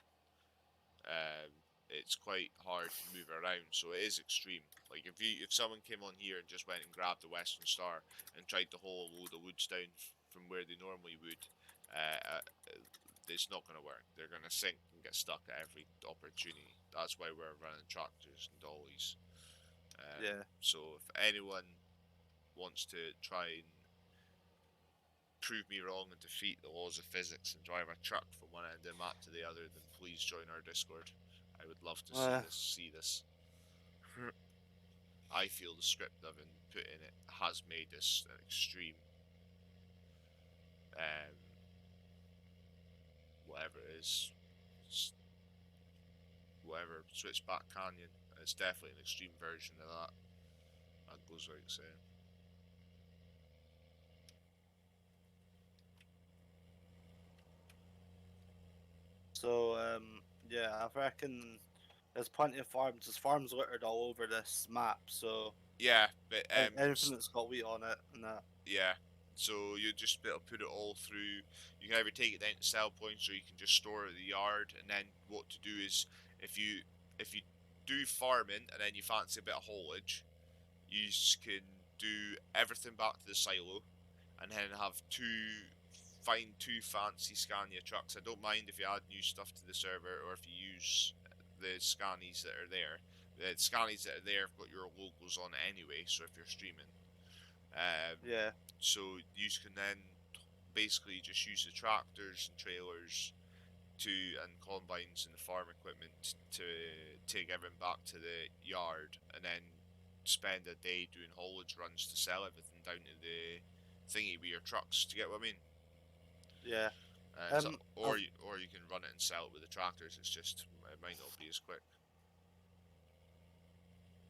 It's quite hard to move around, so it is extreme. Like if someone came on here and just went and grabbed the Western Star and tried to haul a load of woods down from where they normally would, it's not going to work. They're going to sink and get stuck at every opportunity. That's why we're running tractors and dollies. So if anyone wants to try and prove me wrong and defeat the laws of physics and drive a truck from one end of the map to the other, then please join our Discord. I would love to see this. I feel the script I've been put in it has made this an extreme. Whatever it is, whatever, Switchback Canyon. It's definitely an extreme version of that. That goes without saying. So yeah, I reckon there's plenty of farms. There's farms littered all over this map. So yeah, but anything that's got wheat on it and that. Yeah, so you just be able to put it all through. You can either take it down to sell points, or you can just store it at the yard. And then what to do is, if you do farming and then you fancy a bit of haulage, you can do everything back to the silo, and then find two fancy Scania trucks. I don't mind if you add new stuff to the server, or if you use the Scanies that are there. The Scanies that are there have got your logos on it anyway, so if you're streaming. So you can then basically just use the tractors and trailers and combines and the farm equipment to take everything back to the yard, and then spend a day doing haulage runs to sell everything down to the thingy with your trucks. Do you get what I mean? Yeah. Or you can run it and sell it with the tractors. It's just, it might not be as quick.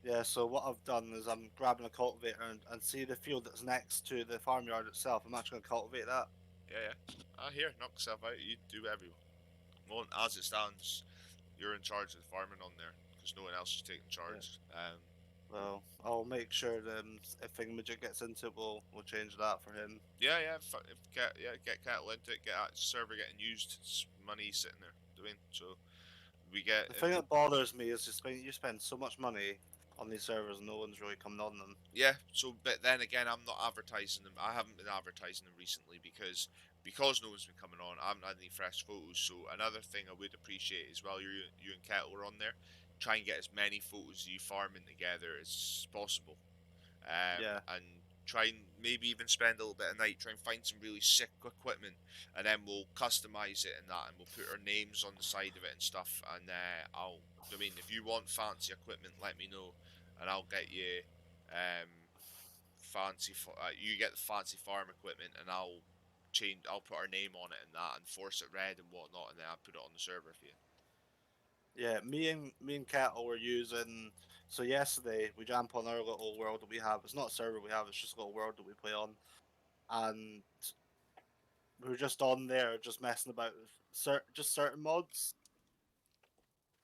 Yeah, so what I've done is I'm grabbing a cultivator and see the field that's next to the farmyard itself. I'm actually going to cultivate that. Yeah. Here, knock yourself out. You do whatever you want. As it stands, you're in charge of the farming on there because no one else is taking charge. Well, I'll make sure if Thingamajig gets into it, we'll change that for him. Yeah. Get cattle into it. Get that server getting used. It's money sitting there doing so. We get The thing that bothers me is you spend so much money on these servers and no one's really coming on them. yeah. So, but then again, I'm not advertising them. I haven't been advertising them recently because no one's been coming on. I haven't had any fresh photos. So another thing I would appreciate is while you and Kettle are on there, try and get as many photos of you farming together as possible. Yeah. And try and maybe even spend a little bit of night, try and find some really sick equipment, and then we'll customize it and that, and we'll put our names on the side of it and stuff. And if you want fancy equipment, let me know, and I'll get you you get the fancy farm equipment, and I'll put our name on it and that, and force it red and whatnot, and then I'll put it on the server for you. Yeah, me and Kettle were using. So yesterday we jump on our little world that we have. It's not a server we have. It's just a little world that we play on, and we were just on there, just messing about with just certain mods.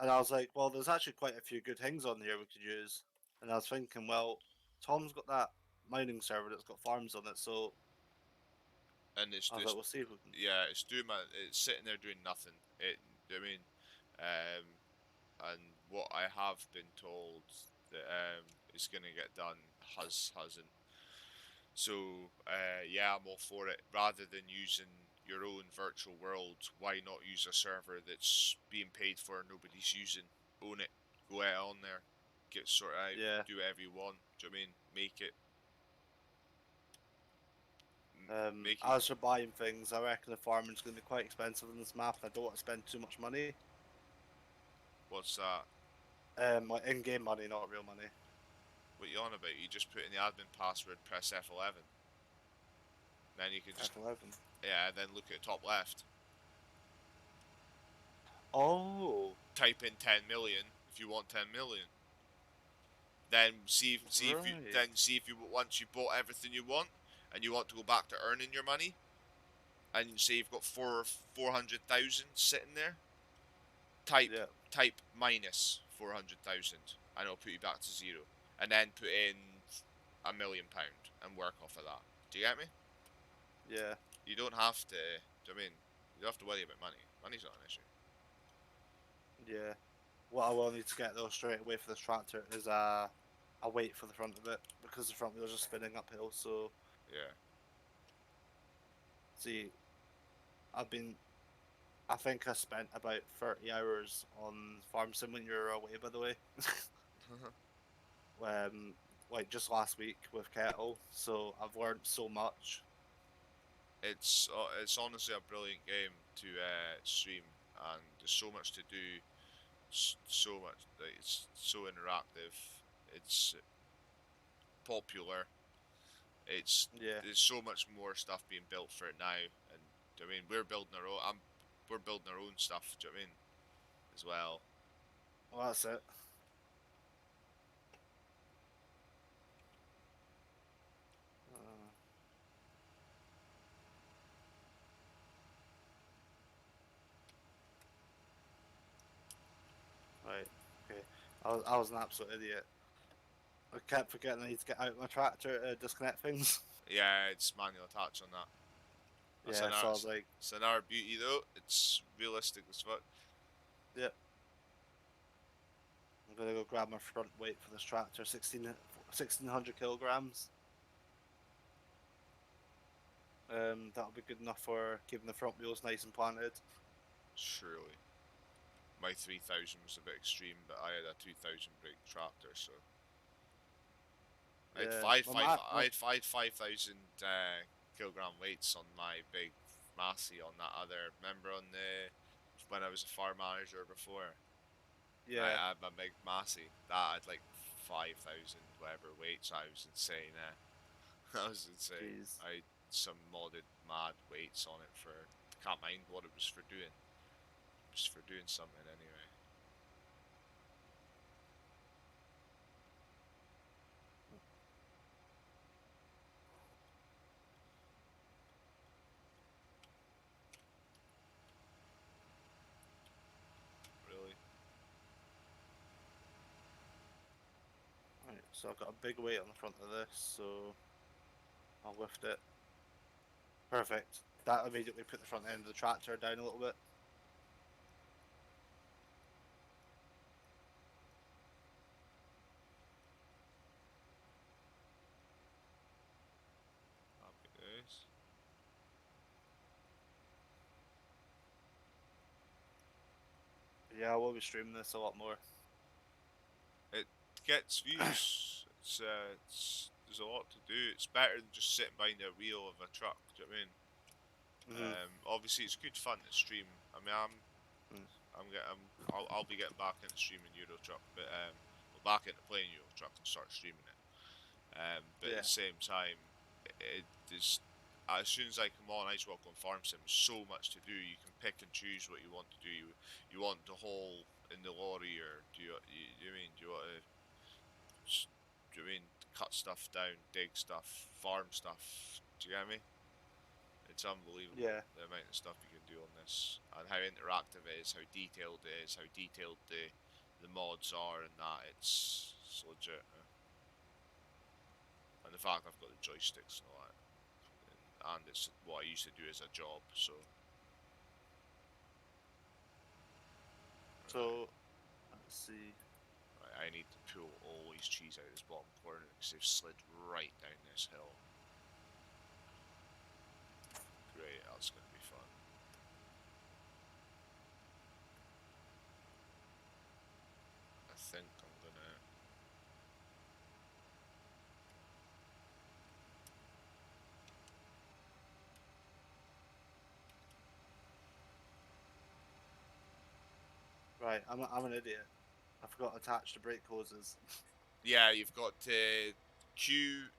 And I was like, well, there's actually quite a few good things on here we could use. And I was thinking, well, Tom's got that mining server that's got farms on it, so And it's I was just like, we'll see if we can. yeah, it's sitting there doing nothing. Um, and what I have been told that is gonna get done hasn't. So yeah, I'm all for it. Rather than using your own virtual world, why not use a server that's being paid for and nobody's using? Own it. Go out on there. Get sorted out. Yeah. Do whatever you want. Do you know what I mean? Make it. Make it. As for buying things, I reckon the farming's going to be quite expensive on this map. I don't want to spend too much money. What's that? Like in-game money, not real money. What you on about? You just put in the admin password, press F11. Then you can just F11. yeah. Then look at the top left. Oh. Type in 10 million if you want 10 million. Then see if you once you bought everything you want and you want to go back to earning your money, and say you've got 400,000 sitting there. Type minus 400,000 and it'll put you back to zero, and then put in £1 million and work off of that. Do you get me? Yeah. You don't have to. I mean, you don't have to worry about money. Money's not an issue. Yeah. What I will need to get though straight away for this tractor is a weight for the front of it, because the front wheels are spinning uphill. So Yeah. see, I think I spent about 30 hours on Farm Sim when you were away, by the way. Like just last week with Kettle, so I've learned so much. It's honestly a brilliant game to stream, and there's so much to do, so much. Like, it's so interactive. It's popular. There's so much more stuff being built for it now, and I mean we're building our own. We're building our own stuff. Do you know what I mean? As well. Well, that's it. Right. Okay. I was an absolute idiot. I kept forgetting I need to get out my tractor to disconnect things. Yeah, it's manual attach on that. That's Yeah, so I was like, it's another beauty though. It's realistic as fuck. yep. I'm gonna go grab my front weight for this tractor, 1600 kilograms. That'll be good enough for keeping the front wheels nice and planted. Surely. My 3000 was a bit extreme, but I had a 2000 brake tractor, so I had 5,000 kilogram weights on my big Massey on that other. Remember when I was a farm manager before? Yeah. I had my big Massey. That had like 5,000 whatever weights. I was insane. That was insane. Jeez. I had some modded mad weights on it for. Can't mind what it was for doing. Just for doing something anyway. So I've got a big weight on the front of this, so I'll lift it. Perfect. That immediately put the front end of the tractor down a little bit. Happy days. Yeah, I will be streaming this a lot more. Gets views. There's a lot to do. It's better than just sitting behind the wheel of a truck. Do you know what I mean? Obviously, it's good fun to stream. I mean, I'll be getting back into streaming Euro Truck, but well, back into playing Euro Truck and start streaming it. But Yeah. at the same time, it is as soon as I come on, I just walk on Farm Sim. So much to do. You can pick and choose what you want to do. You want to haul in the lorry, or do you mean do you want to? Do you mean cut stuff down, dig stuff, farm stuff? Do you get me? It's unbelievable the amount of stuff you can do on this, and how interactive it is, how detailed it is, how detailed the mods are, and that it's legit. And the fact I've got the joysticks and all that, and it's what I used to do as a job, so. So, let's see. Right, I need to pull all these trees out of this bottom corner because they've slid right down this hill. Great, that's going to be fun. I think I'm gonna. Right, I'm an idiot. I forgot to attach the brake hoses. Yeah, you've got to Q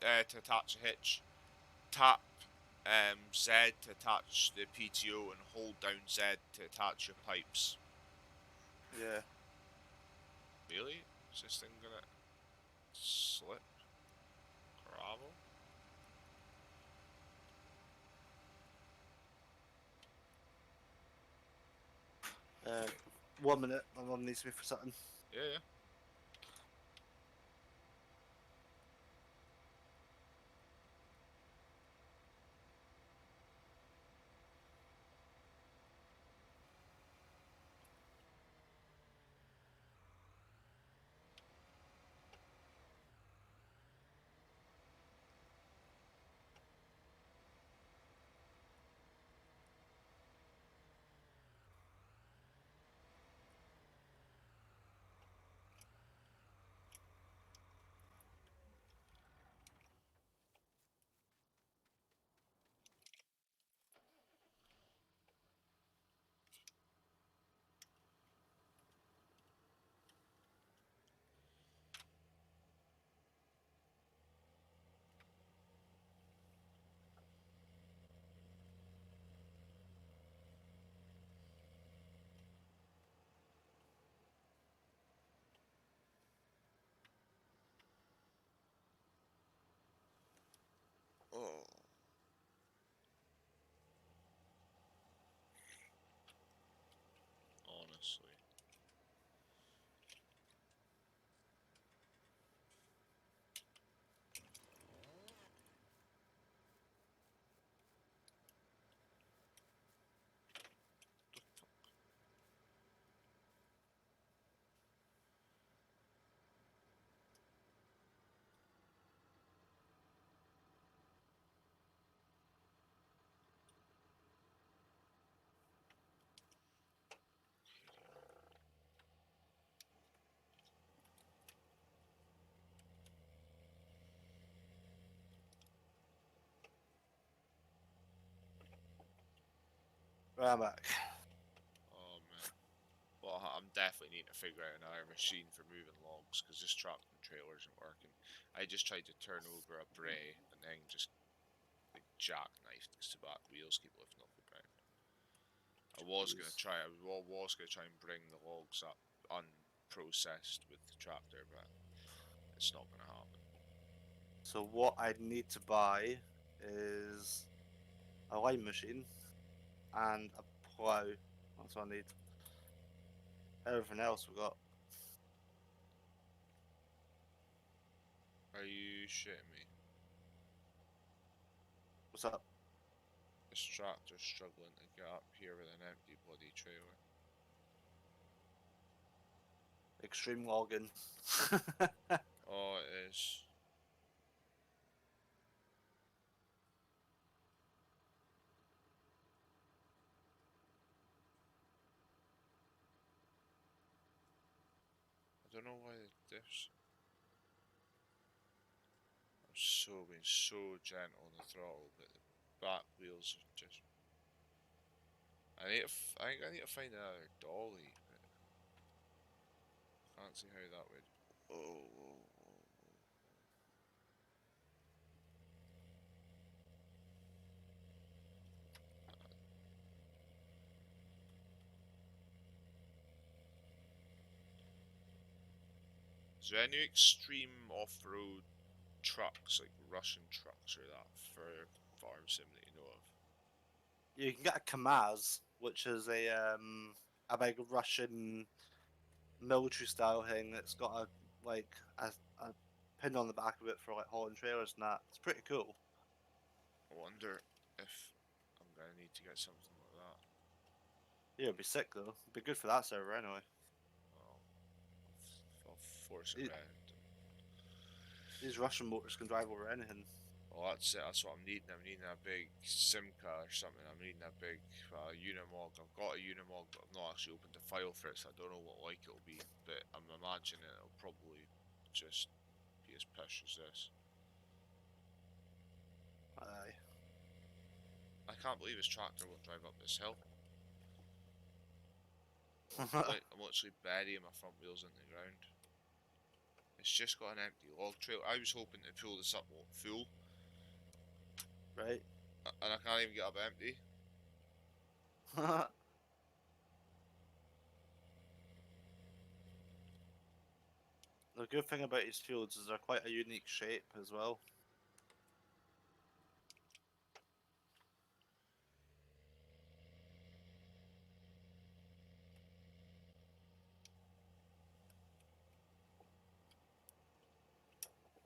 to attach a hitch, tap Z to attach the PTO, and hold down Z to attach your pipes. Yeah. Really? Is this thing gonna slip? Gravel? 1 minute. My mum needs me for something. Yeah. Oh. Honestly. Right, I'm back. Oh man. Well, I'm definitely needing to figure out another machine for moving logs because this tractor and trailer isn't working. I just tried to turn over a bray and then just like jackknifed because the back wheels keep lifting off the ground. I was gonna try and bring the logs up unprocessed with the tractor, but it's not gonna happen. So what I need to buy is a line machine and a plough. That's what I need. Everything else we got. Are you shitting me? What's up? This tractor's struggling to get up here with an empty bloody trailer. Extreme logging. Oh, it is. I don't know why this. I'm being so gentle on the throttle, but the back wheels are just. I think I need to find another dolly, but can't see how that would. Oh. Is there any extreme off-road trucks, like Russian trucks or that, for farm sim that you know of? You can get a Kamaz, which is a big Russian military style thing that's got a pin on the back of it for like hauling trailers and that. It's pretty cool. I wonder if I'm gonna need to get something like that. Yeah, it'd be sick though. It'd be good for that server anyway. Well, I'll force it It- round. These Russian motors can drive over anything. Well, that's it. That's what I'm needing. I'm needing a big Simca or something. I'm needing a big Unimog. I've got a Unimog, but I've not actually opened a file for it, so I don't know what like it'll be. But I'm imagining it'll probably just be as pish as this. Aye. I can't believe this tractor won't drive up this hill. I'm literally burying my front wheels in the ground. It's just got an empty log trail. I was hoping to pull this up full, Right. and I can't even get up empty. The good thing about these fields is they're quite a unique shape as well.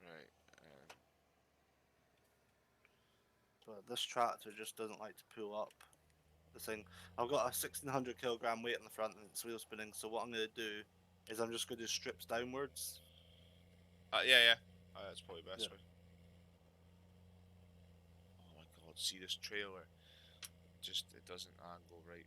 Right. But this tractor just doesn't like to pull up the thing. I've got a 1600 kilogram weight on the front and it's wheel spinning, so what I'm going to do is I'm just going to do strips downwards. Yeah. That's probably the best Yeah. way. Oh my god, see this trailer? Just, it doesn't angle right.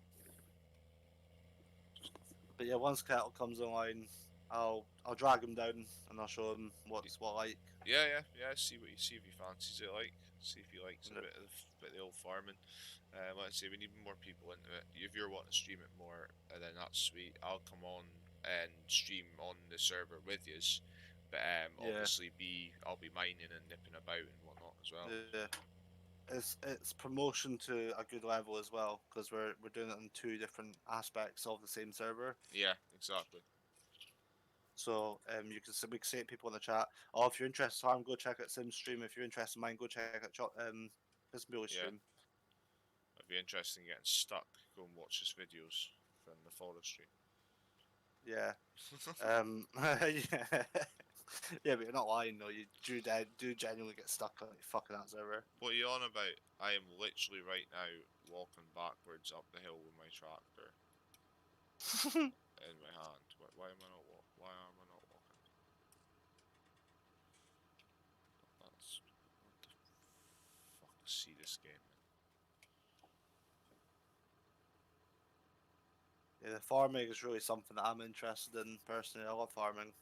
But yeah, once Kettle comes online, I'll drag him down and I'll show him what's what like. Yeah. See if he fancies it. Like, see if he likes a Yep. bit of the old farming. Like I say, we need more people into it. If you're wanting to stream it more, then that's sweet. I'll come on and stream on the server with yous. But Yeah. obviously, I'll be mining and nipping about and whatnot as well. Yeah. It's promotion to a good level as well because we're doing it in two different aspects of the same server. Yeah, exactly. So we can say to people in the chat, oh, if you're interested in farm, go check out Sim's stream. If you're interested in mine, go check out Pismilly's Yeah. stream. It'd be interesting getting stuck. Go and watch his videos from the forestry. Yeah. Yeah. Yeah, but you're not lying though. You do genuinely get stuck on fucking that server. What are you on about? I am literally right now walking backwards up the hill with my tractor in my hand. Why am I not walking? That's what the fuck. See this game, man. Yeah, the farming is really something that I'm interested in personally. I love farming.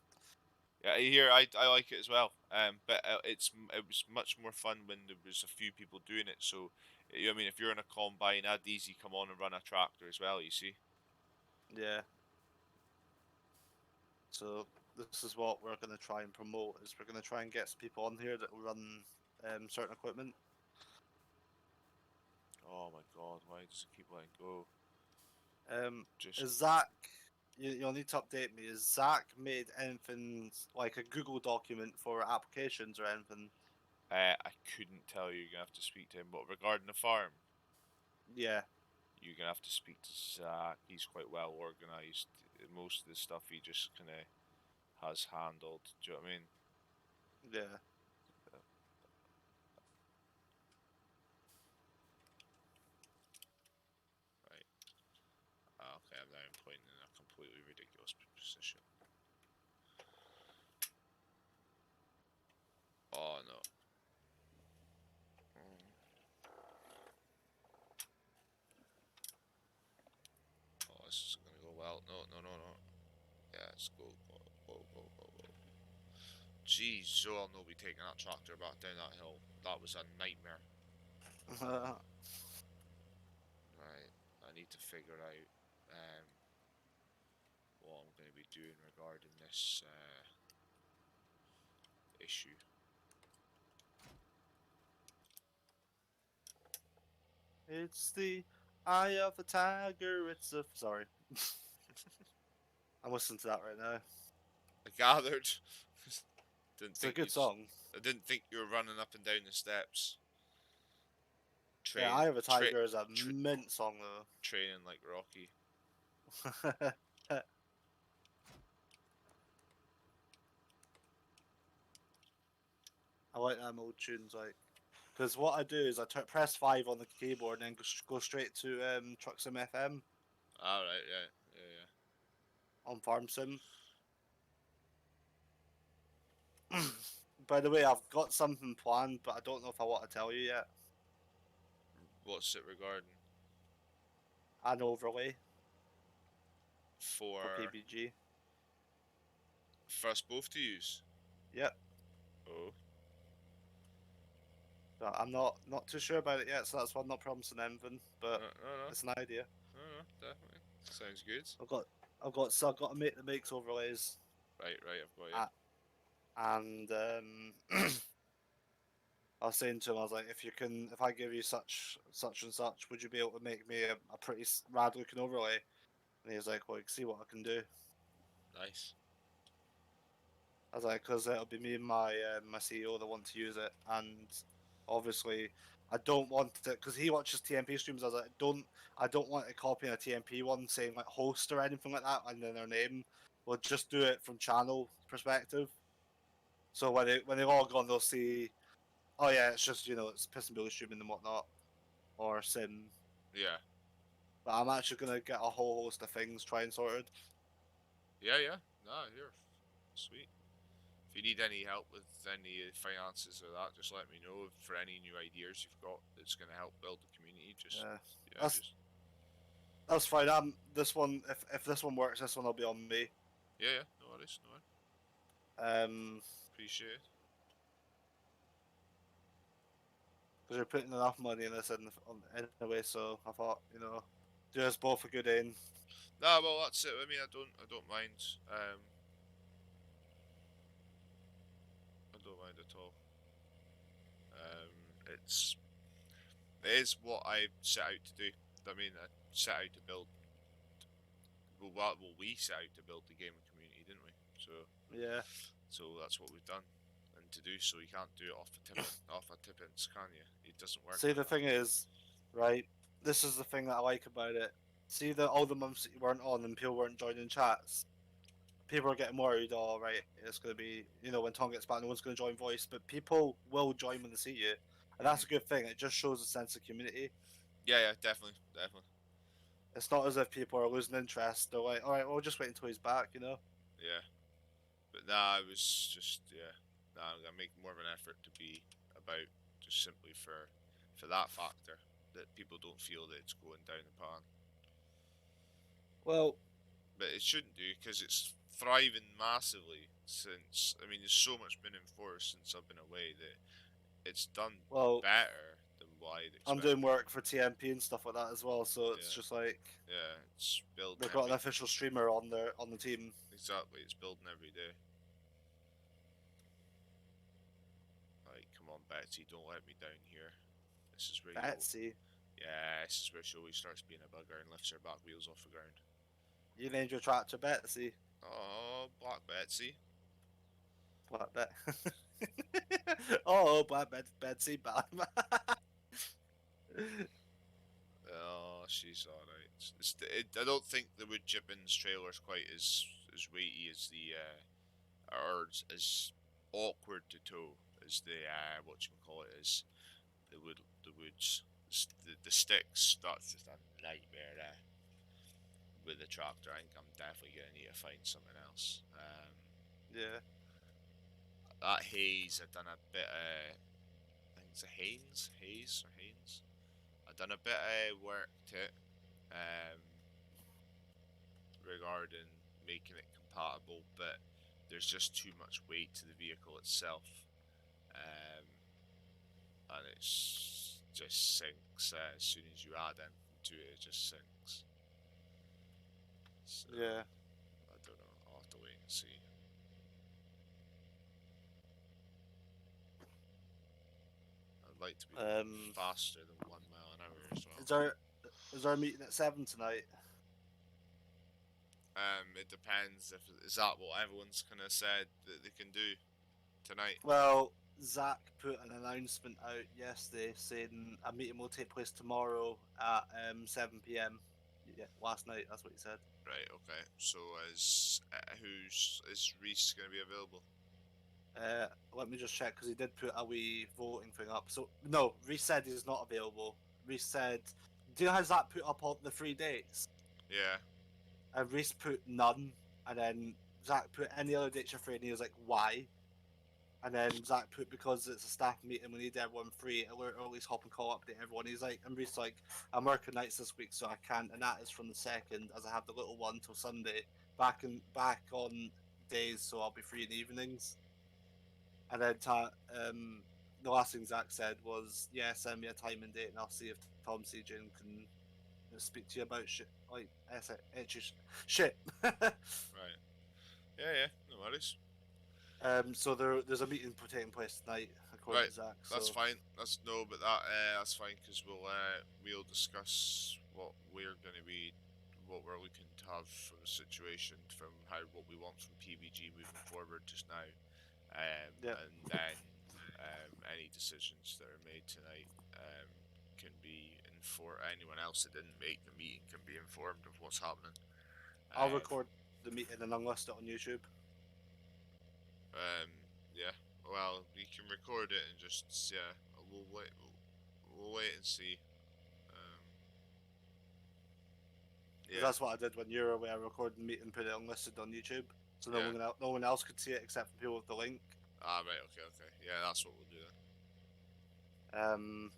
Yeah, I like it as well. But it was much more fun when there was a few people doing it. So, you know what I mean, if you're in a combine, I'd easy come on and run a tractor as well. You see. Yeah. So this is what we're going to try and promote. Is we're going to try and get some people on here that will run certain equipment. Oh my god, why does it keep letting go? Just Is Zach? You'll need to update me. Is Zach made anything like a Google document for applications or anything? I couldn't tell you. You're gonna have to speak to him. But regarding the farm, Yeah. you're gonna have to speak to Zach. He's quite well organised. Most of the stuff he just kind of has handled. Do you know what I mean? Yeah. completely ridiculous position. Oh no. Oh, this isn't gonna go well. No, no, no, no. Yeah, let's go. Go. Jeez, so I'll not be taking that tractor back down that hill. That was a nightmare. Right, I need to figure out what I'm going to be doing regarding this issue. It's the eye of the tiger. It's a sorry. I'm listening to that right now. I gathered. Didn't It's a think good you'd- song. I didn't think you were running up and down the steps. Yeah, Eye of a Tiger is a mint song Training like Rocky. though. I like them old tunes, like, because what I do is I press 5 on the keyboard and then go straight to Truck Sim FM Alright, yeah. on Farm Sim. By the way, I've got something planned, but I don't know if I want to tell you yet. What's it regarding? An overlay For for PBG. us both to use? Yep. Oh. But I'm not too sure about it yet, so that's why I'm not promising anything. But No, it's an idea. definitely. Sounds good. I've got a mate that makes overlays, Right, I've got you. and I was saying to him, I was like, if I give you such and such, would you be able to make me a pretty rad looking overlay? And he was like, well, you can see what I can do. Nice. I was like, because it'll be me and my CEO that want to use it, and obviously I don't want it because he watches TMP streams. I was like, I don't want to copy a TMP one saying like host or anything like that, and then their name. We'll just do it from channel perspective. So when they log on, they'll see, oh yeah, it's just it's Piss and Billy streaming and whatnot, or Sim. Yeah. But I'm actually gonna get a whole host of things try and sorted. Yeah. Nah, here. Sweet. If you need any help with any finances or that, just let me know. For any new ideas you've got that's going to help build the community, That's fine. This one. If this one works, this one will be on me. Yeah. No worries. Appreciate it. Because you're putting enough money in this anyway, so I thought do us both a good aim. Nah, well that's it. I mean, I don't mind. I don't mind at all. It is what I set out to do. I mean, I set out to build. Well, we set out to build the gaming community, didn't we? So Yeah. So that's what we've done. And to do so, you can't do it off a tippins, can you? It doesn't work. See, the thing is, right? This is the thing that I like about it. See, all the months that you weren't on and people weren't joining chats. People are getting worried. Oh, right, it's gonna be when Tom gets back, no one's gonna join voice, but people will join when they see you, and that's a good thing. It just shows a sense of community. Yeah, definitely. It's not as if people are losing interest. They're like, all right, well, we'll just wait until he's back, Yeah, but nah, I was just Nah, I'm gonna make more of an effort to be about just simply for that factor that people don't feel that it's going down the pan. Well, but it shouldn't do because it's thriving massively since. I mean, there's so much been enforced since I've been away that it's done better than what I'd expect. I'm doing work for TMP and stuff like that as well, so it's just like it's building. They've got an official streamer on the team. Exactly, it's building every day. Like, come on, Betsy, don't let me down here. This is where Betsy. Yeah, this is where she always starts being a bugger and lifts her back wheels off the ground. You named your tractor Betsy. Oh, Black Betsy. Black Bet. Oh, Black Betsy, bad. Oh, she's alright. I don't think the wood chippings trailer's quite as weighty as the or as awkward to tow as the is the woods. The sticks. That's just a nightmare. with the tractor. I think I'm definitely gonna need to find something else. Yeah. That haze, I've done a bit of. I think it's a Haynes or Haynes. I've done a bit of work to it, regarding making it compatible, but there's just too much weight to the vehicle itself, and it's just sinks as soon as you add anything to it. It just sinks. So, Yeah. I don't know. I'll have to wait and see. I'd like to be faster than 1 mile an hour as well. Is there a meeting at 7 tonight? It depends. If is that what everyone's kind of said that they can do tonight? Well, Zach put an announcement out yesterday saying a meeting will take place tomorrow at 7 p.m. Yeah, last night. That's what he said. Right. Okay. So is Reese going to be available? Let me just check because he did put a wee voting thing up. So no, Reese said he's not available. Reese said, "Do you know how Zach put up all the 3 dates?" Yeah. And Reese put none, and then Zach put any other dates you're free, and he was like, "Why?" And then Zach put because it's a staff meeting, we need everyone free, or at least hop and call update everyone. He's like, and Reese like, I'm working nights this week, so I can't, and that is from the 2nd, as I have the little one till Sunday. Back on days, so I'll be free in the evenings. And then the last thing Zach said was, yeah, send me a time and date, and I'll see if Tom CJ can speak to you about shit like shit. Right. Yeah. No worries. So there's a meeting taking place tonight, according Right. to Zach. So That's fine. That's fine because we'll discuss what we're going to be, what we're looking to have from the situation, from what we want from PBG moving forward just now, yeah. and then any decisions that are made tonight can be informed. Anyone else that didn't make the meeting can be informed of what's happening. I'll record the meeting and unlist it on YouTube. Yeah. Well, we can record it and just We'll wait. We'll wait and see. Yeah. That's what I did when you were away. I recorded the meeting, put it unlisted on YouTube, so Yeah. no one else could see it except for people with the link. Ah, right. Okay. Yeah, that's what we'll do then.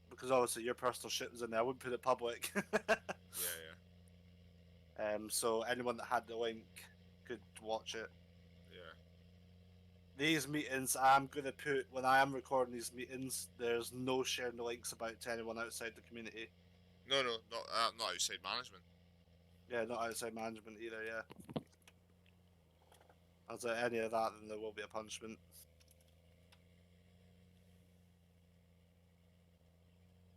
Because obviously your personal shit was in there. I wouldn't put it public. Yeah. So anyone that had the link could watch it. Yeah. These meetings, I'm gonna put when I am recording these meetings. There's no sharing the links about to anyone outside the community. No, not outside management. Yeah, not outside management either. Yeah. As any of that, then there will be a punishment.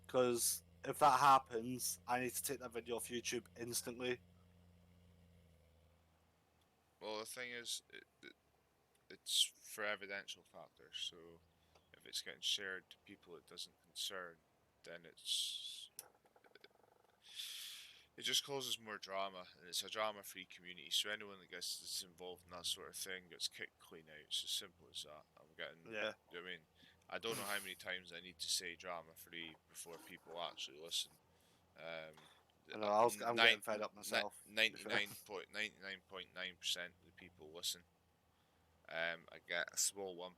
Because if that happens, I need to take that video off YouTube instantly. Well, the thing is, it's for evidential factors. So if it's getting shared to people it doesn't concern, then it just causes more drama, and it's a drama-free community. So anyone that gets involved in that sort of thing gets kicked clean out. It's as simple as that. Yeah. I mean, I don't know how many times I need to say drama-free before people actually listen. I'm getting fed up myself. 99.99% of the people listen. I get a small 1%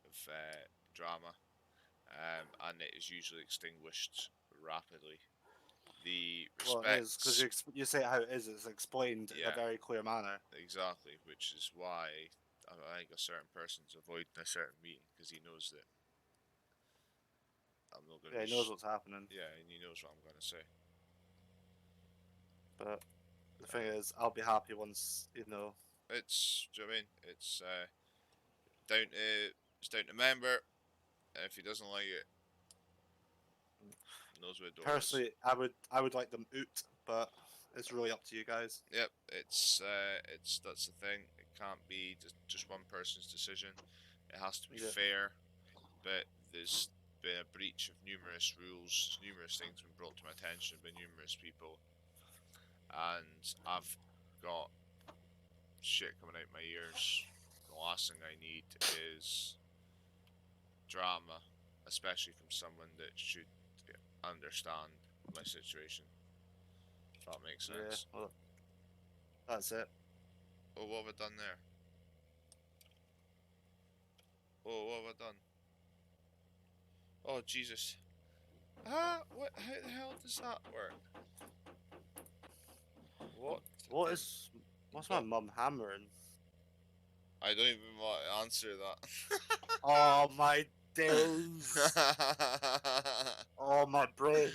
of drama, and it is usually extinguished rapidly. The respect, because you say it how it is. It's explained in a very clear manner. Exactly, which is why I think a certain person's avoiding a certain meeting because he knows that I'm not going to. Yeah, he knows what's happening. Yeah, and he knows what I'm going to say. But the thing is, I'll be happy once you know. It's. Do you know what I mean? It's down to member. If he doesn't like it, knows where the door Personally, I would like them out, but it's really up to you guys. Yep, it's that's the thing. It can't be just one person's decision. It has to be fair. But there's been a breach of numerous rules. Numerous things been brought to my attention by numerous people, and I've got shit coming out my ears. The last thing I need is drama, especially from someone that should understand my situation. That makes Yeah, sense. well, that's it. Oh, what have I done there? Oh, what have I done? Oh, Jesus. What? How the hell does that work? What? in What's my God- mum hammering? I don't even want to answer that. Oh my days! Oh my brain!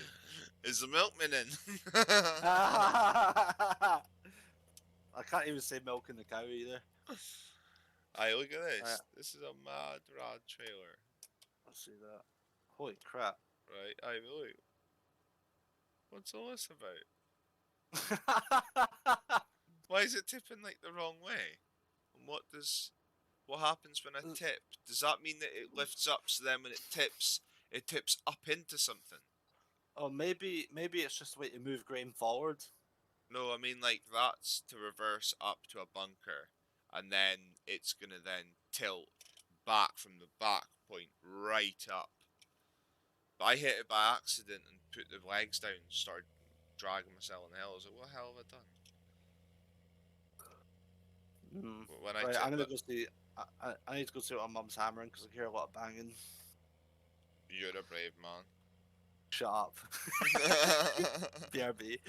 Is the milkman in? I can't even say milking the cow either. Aye, look at this. Right, This is a mad rad trailer. let's see that. Holy crap! Right, aye, look. What's all this about? Why is it tipping like the wrong way? And what happens when I tip? Does that mean that it lifts up so then when it tips up into something? Oh, maybe it's just a way to move grain forward. No, I mean like that's to reverse up to a bunker, and then it's gonna then tilt back from the back point right up. But I hit it by accident and put the legs down and started dragging myself in the hell. I was like, what the hell have I done? When I Right, tip I'm gonna it, go see. I need to go see what my mum's hammering because I hear a lot of banging. you're a brave man. Shut up. BRB.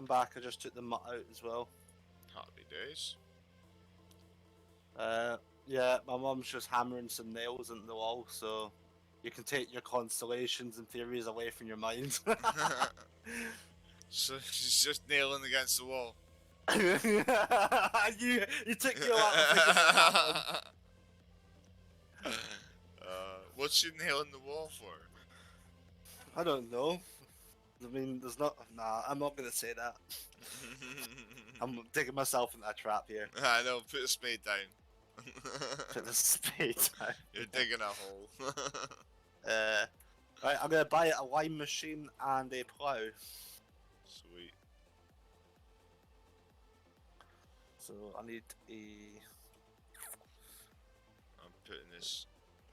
I'm back. I just took the mutt out as well. Happy days. Yeah, my mum's just hammering some nails into the wall, so you can take your constellations and theories away from your mind. So she's just nailing against the wall. you took me a while to figure that one. What's she nailing the wall for? I don't know. I mean, there's not. Nah, I'm not gonna say that. I'm digging myself into a trap here. I know, put a spade down. Put the spade down. You're digging a hole. Right, I'm gonna buy a lime machine and a plow. Sweet. So I need a. I'm putting this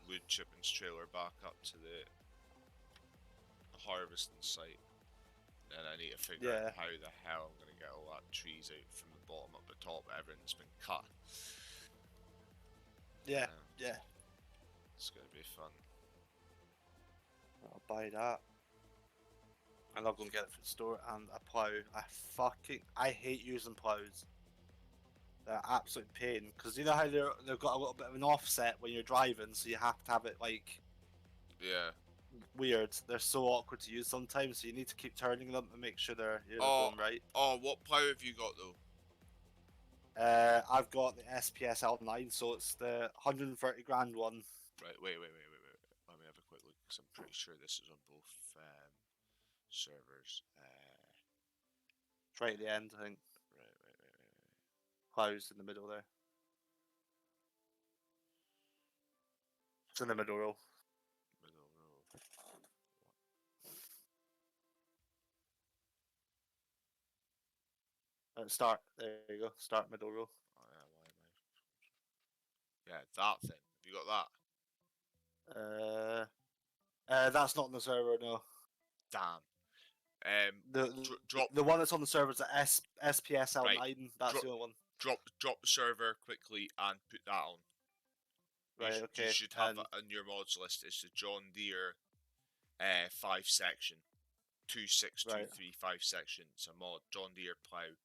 wood chippings trailer back up to the harvesting site. And I need to figure out how the hell I'm going to get all that trees out from the bottom up the top. Everything's been cut. Yeah, yeah. It's going to be fun. I'll buy that. And I'll go and get it from the store and a plow. I hate using plows. They're absolute pain because you know how they've got a little bit of an offset when you're driving, so you have to have it like weird. They're so awkward to use sometimes, so you need to keep turning them to make sure they're going right. Oh, what plow have you got though? I've got the SPSL9, so it's the 130 grand one. Right, wait. Let me have a quick look because I'm pretty sure this is on both servers. It's right at the end, I think. Right. Plows in the middle there. It's in the middle row. Middle row. Start. There you go. Start middle row. Oh, yeah, why am I? Yeah, that thing. Have you got that? That's not on the server, no. Damn. The one that's on the server is the SPSL9. Right. That's the only one. Drop the server quickly and put that on. Right, okay. You should have it on your mods list. It's the John Deere 5 section. 26235 section. It's a mod, John Deere plough.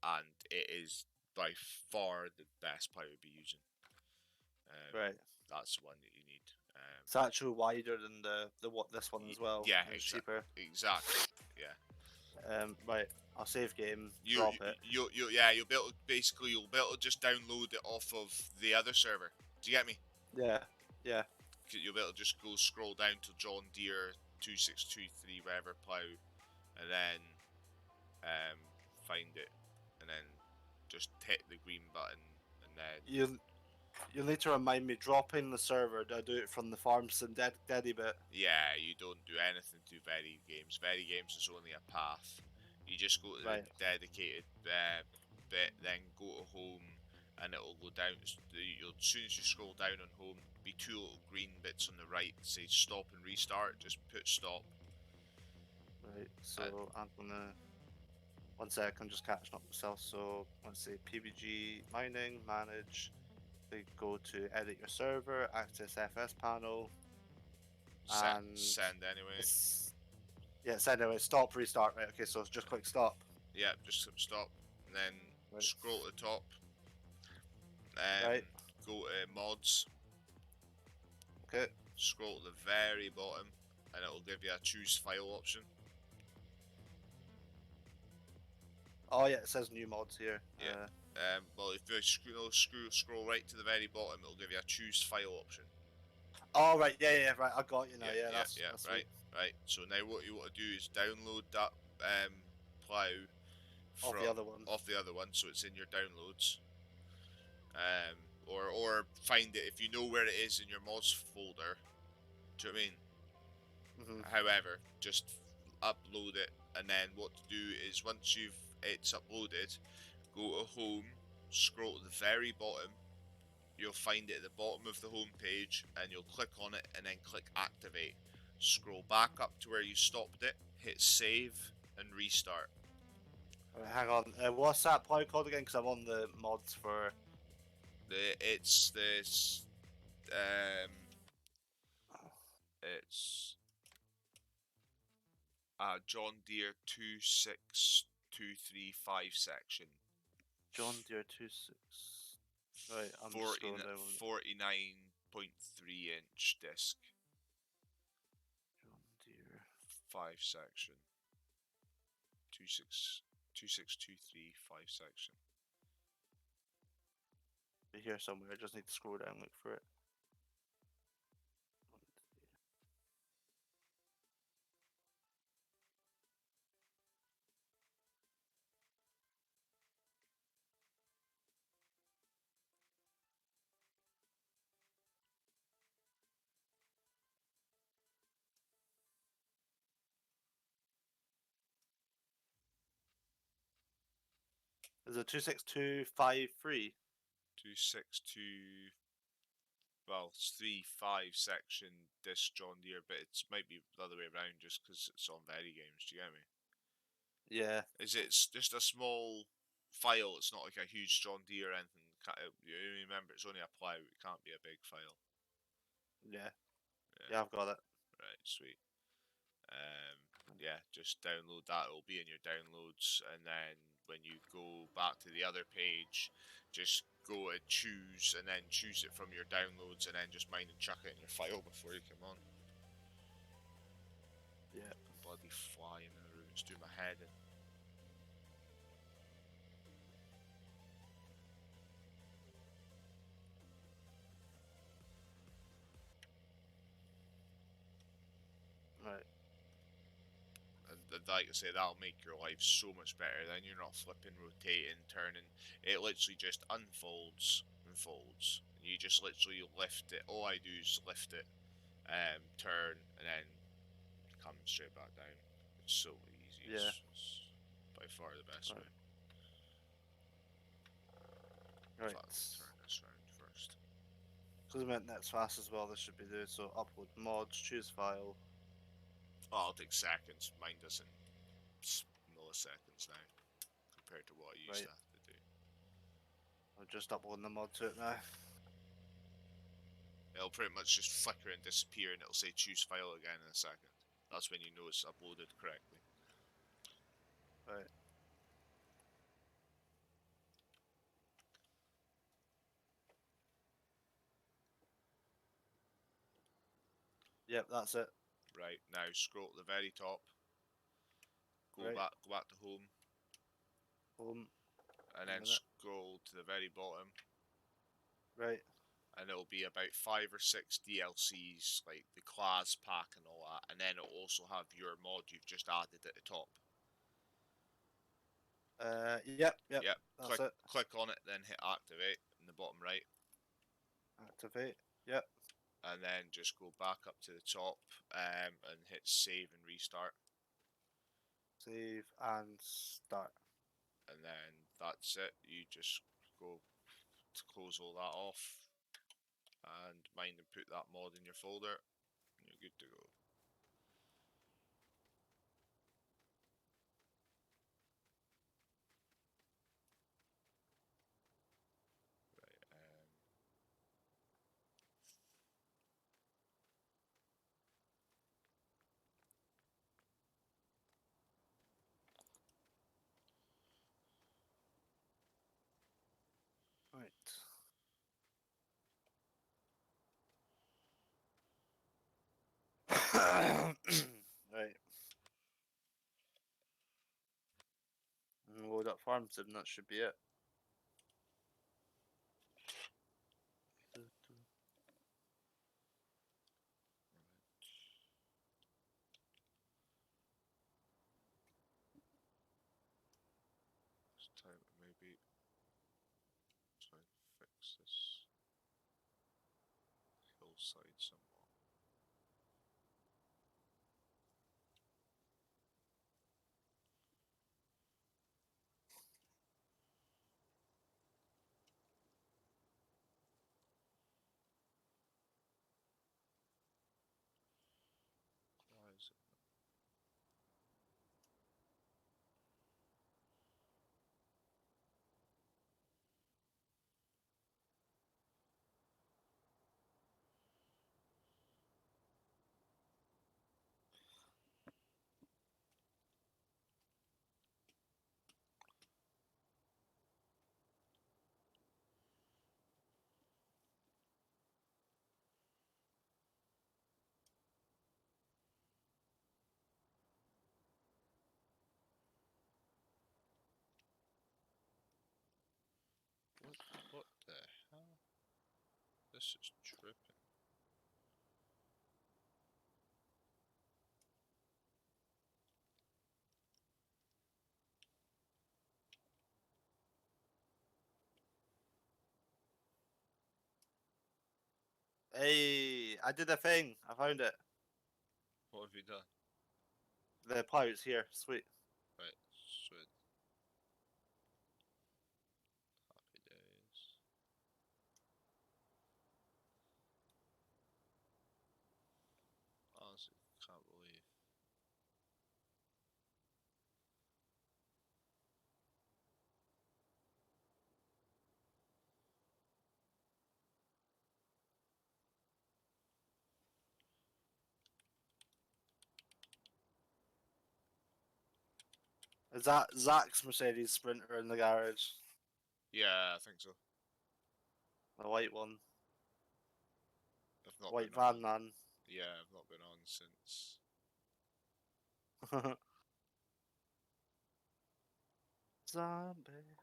And it is by far the best plough you'll be using. Right. That's the one that you need. It's actually wider than this one as well. Yeah, cheaper. Exactly. Yeah. Right. I'll save game. Drop it. You'll be able to just download it off of the other server. Do you get me? Yeah. You'll be able to just go scroll down to John Deere 2623 whatever plough, and then find it, and then just hit the green button, and then you'll need to remind me. Drop in the server. Do I do it from the Farmston Daddy bit? Yeah, you don't do anything to Very Games. Very Games is only a path. You just go to the dedicated bit, then go to home, and it'll go down. As soon as you scroll down on home, be two little green bits on the right that say stop and restart. Just put stop. Right. So I'm gonna. 1 sec. I'm just catching up myself. So let's say PBG mining manage. They go to edit your server, access FS panel, and send anyway. Send anyway. Stop, restart. Right. Okay. So just click stop. Yeah, just click stop, and then scroll to the top. Go to mods. Okay. Scroll to the very bottom, and it'll give you a choose file option. Oh yeah, it says new mods here. Yeah. Well, if you scroll right to the very bottom, it'll give you a choose file option. Oh right, yeah, right. I got you now. That's right. So now what you want to do is download that plough off the other one. Off the other one, so it's in your downloads. Or find it if you know where it is in your mods folder. Do you know what I mean? Mm-hmm. However, just upload it, and then what to do is once it's uploaded, go to home, scroll to the very bottom. You'll find it at the bottom of the home page, and you'll click on it, and then click activate. Scroll back up to where you stopped it, hit save, and restart. Right, hang on, what's that plough called again? Because I'm on the mods for. It's John Deere 26235 section. John Deere 26. Right, I'm just scrolling down. 49.3 inch disc. John Deere. 5 section. 26235 section. Be here somewhere. I just need to scroll down and look for it. Is it 26253? 262. Well, it's 3.5 section disc John Deere, but it might be the other way around just because it's on Very Games. Do you get me? Yeah. Is it just a small file? It's not like a huge John Deere or anything. You remember, it's only a plow. It can't be a big file. Yeah. Yeah, I've got it. Right, sweet. Yeah, just download that. It'll be in your downloads, and then when you go back to the other page, just go to choose, and then choose it from your downloads, and then just mind and chuck it in your file before you come on. Yeah. Bloody fly in the room. It's doing my head in. Right. And like I say, that'll make your life so much better. Then you're not flipping, rotating, turning. It literally just unfolds and folds. And you just literally lift it. All I do is lift it, turn, and then come straight back down. It's so easy. Yeah. It's by far the best way. Right. In fact, I'll turn this round first. Because I meant that's fast as well. This should be there. So upload mods, choose file. Oh, it'll take seconds. Mine doesn't. Milliseconds now compared to what I used to have to do. I'm just uploading the mod to it now. It'll pretty much just flicker and disappear, and it'll say choose file again in a second. That's when you know it's uploaded correctly. Right. Yep, that's it. Right, now scroll to the very top. Go Right. back to home. Home. And then scroll to the very bottom. Right. And it'll be about 5 or 6 DLCs, like the class pack and all that. And then it'll also have your mod you've just added at the top. Yep. That's it. Click on it, then hit activate in the bottom right. Activate. Yep. And then just go back up to the top and hit save and restart. Save and start. And then that's it. You just go to close all that off and mind and put that mod in your folder, and you're good to go. Right. Right. And load up farm sim, that should be it. This time maybe try and fix this hillside somewhat. Why is it? What the hell? This is tripping. Hey, I did a thing. I found it. What have you done? The plows here. Sweet. Right, sweet. Happy days. Honestly, can't believe. Is that Zach's Mercedes Sprinter in the garage? Yeah, I think so. The white one. I've not White been on. van man. Yeah, I've not been on since. Zombie.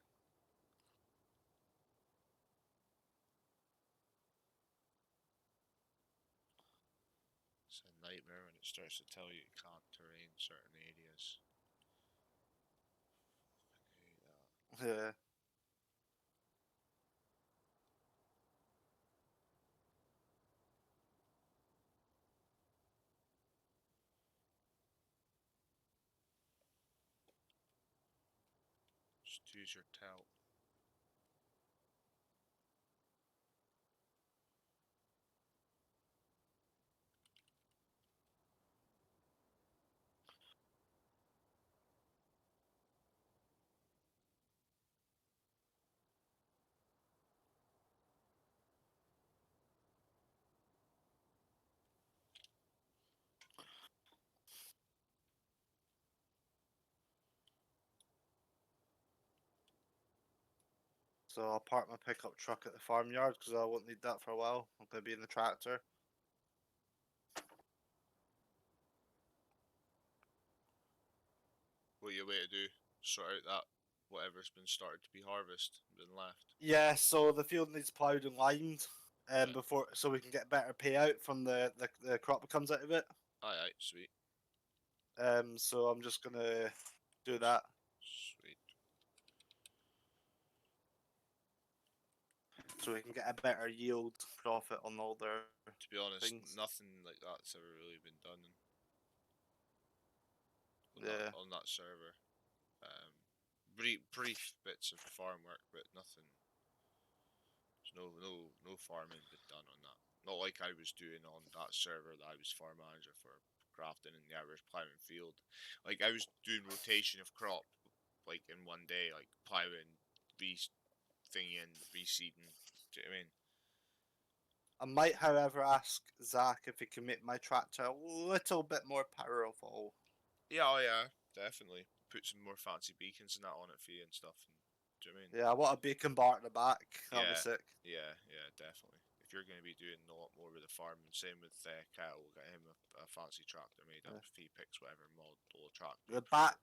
It's a nightmare when it starts to tell you it can't terrain certain areas. I hate that. Yeah. Just use your towel. So I'll park my pickup truck at the farmyard because I won't need that for a while. I'm going to be in the tractor. What you way to do? Sort out that whatever's been started to be harvested, been left. Yeah, so the field needs ploughed and limed Yeah. before, so we can get better payout from the crop that comes out of it. Aye, sweet. So I'm just going to do that. Sweet. So we can get a better yield profit on all their To be honest, things. nothing like that's ever really been done Yeah. on that server. Brief bits of farm work, but nothing. There's no farming been done on that. Not like I was doing on that server that I was farm manager for crafting and the average ploughing field. Like I was doing rotation of crop, like in one day, like ploughing, thingying, reseeding. Do you know what I mean? I might, however, ask Zach if he can make my tractor a little bit more powerful. Yeah, oh yeah, definitely. Put some more fancy beacons and that on it for you and stuff. And, do you know what I mean? Yeah, I want a beacon bar at the back. That'll be Yeah. sick. Yeah, definitely. If you're going to be doing a lot more with the farm, and same with Kyle, we'll get him a fancy tractor made up if he picks whatever model tractor. The back,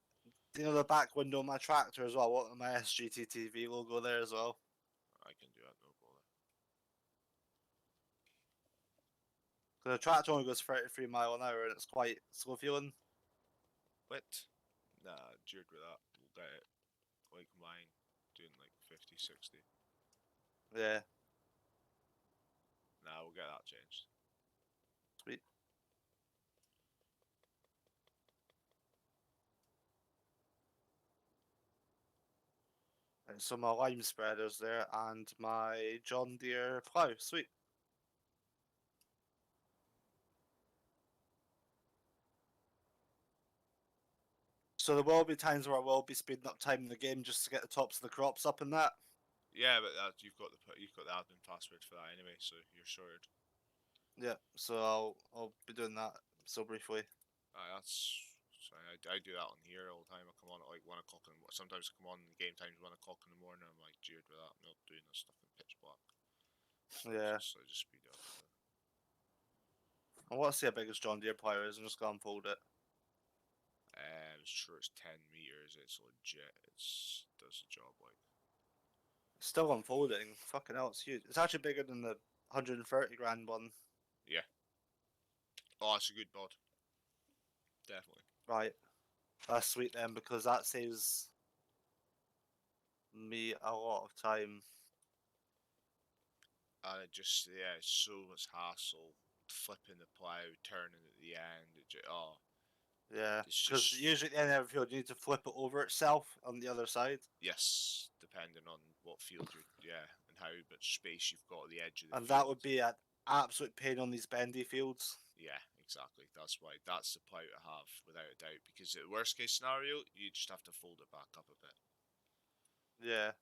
you know, the back window of my tractor as well. I want my SGTTV logo there as well. I can do that, no bother. The tractor only goes 33 mile an hour and it's quite slow feeling. What? Nah, jeered with that. We'll get it like mine, doing like 50, 60. Yeah, Nah, we'll get that changed. sweet. And so my lime spreader's there and my John Deere plough. Sweet. So there will be times where I will be speeding up time in the game just to get the tops of the crops up and that. Yeah, but you've got the admin password for that anyway, so you're sorted. Yeah, so I'll be doing that so briefly. I do that on here all the time. I come on at like 1 o'clock and sometimes I come on in game times 1 o'clock in the morning. I'm like jeered with that. I'm not doing this stuff in pitch black. Yeah. So I just speed up. I want to see how big this John Deere plough is. I'm just gonna unfold it. I'm sure it's 10 meters. It's legit. It's does the job like. Still unfolding. Fucking hell, it's huge. It's actually bigger than the 130 grand one. Oh, that's a good bod. Definitely. Right. That's sweet then, because that saves me a lot of time. And it just, yeah, it's so much hassle. Flipping the plough, turning at the end. Yeah, It's because just- usually at the end of every field you need to flip it over itself on the other side. Yes, depending on what field you're, and how much space you've got at the edge of the And field. that would be an absolute pain on these bendy fields. Yeah, exactly. That's the plough to have, without a doubt. Because the worst case scenario, you just have to fold it back up a bit. Yeah.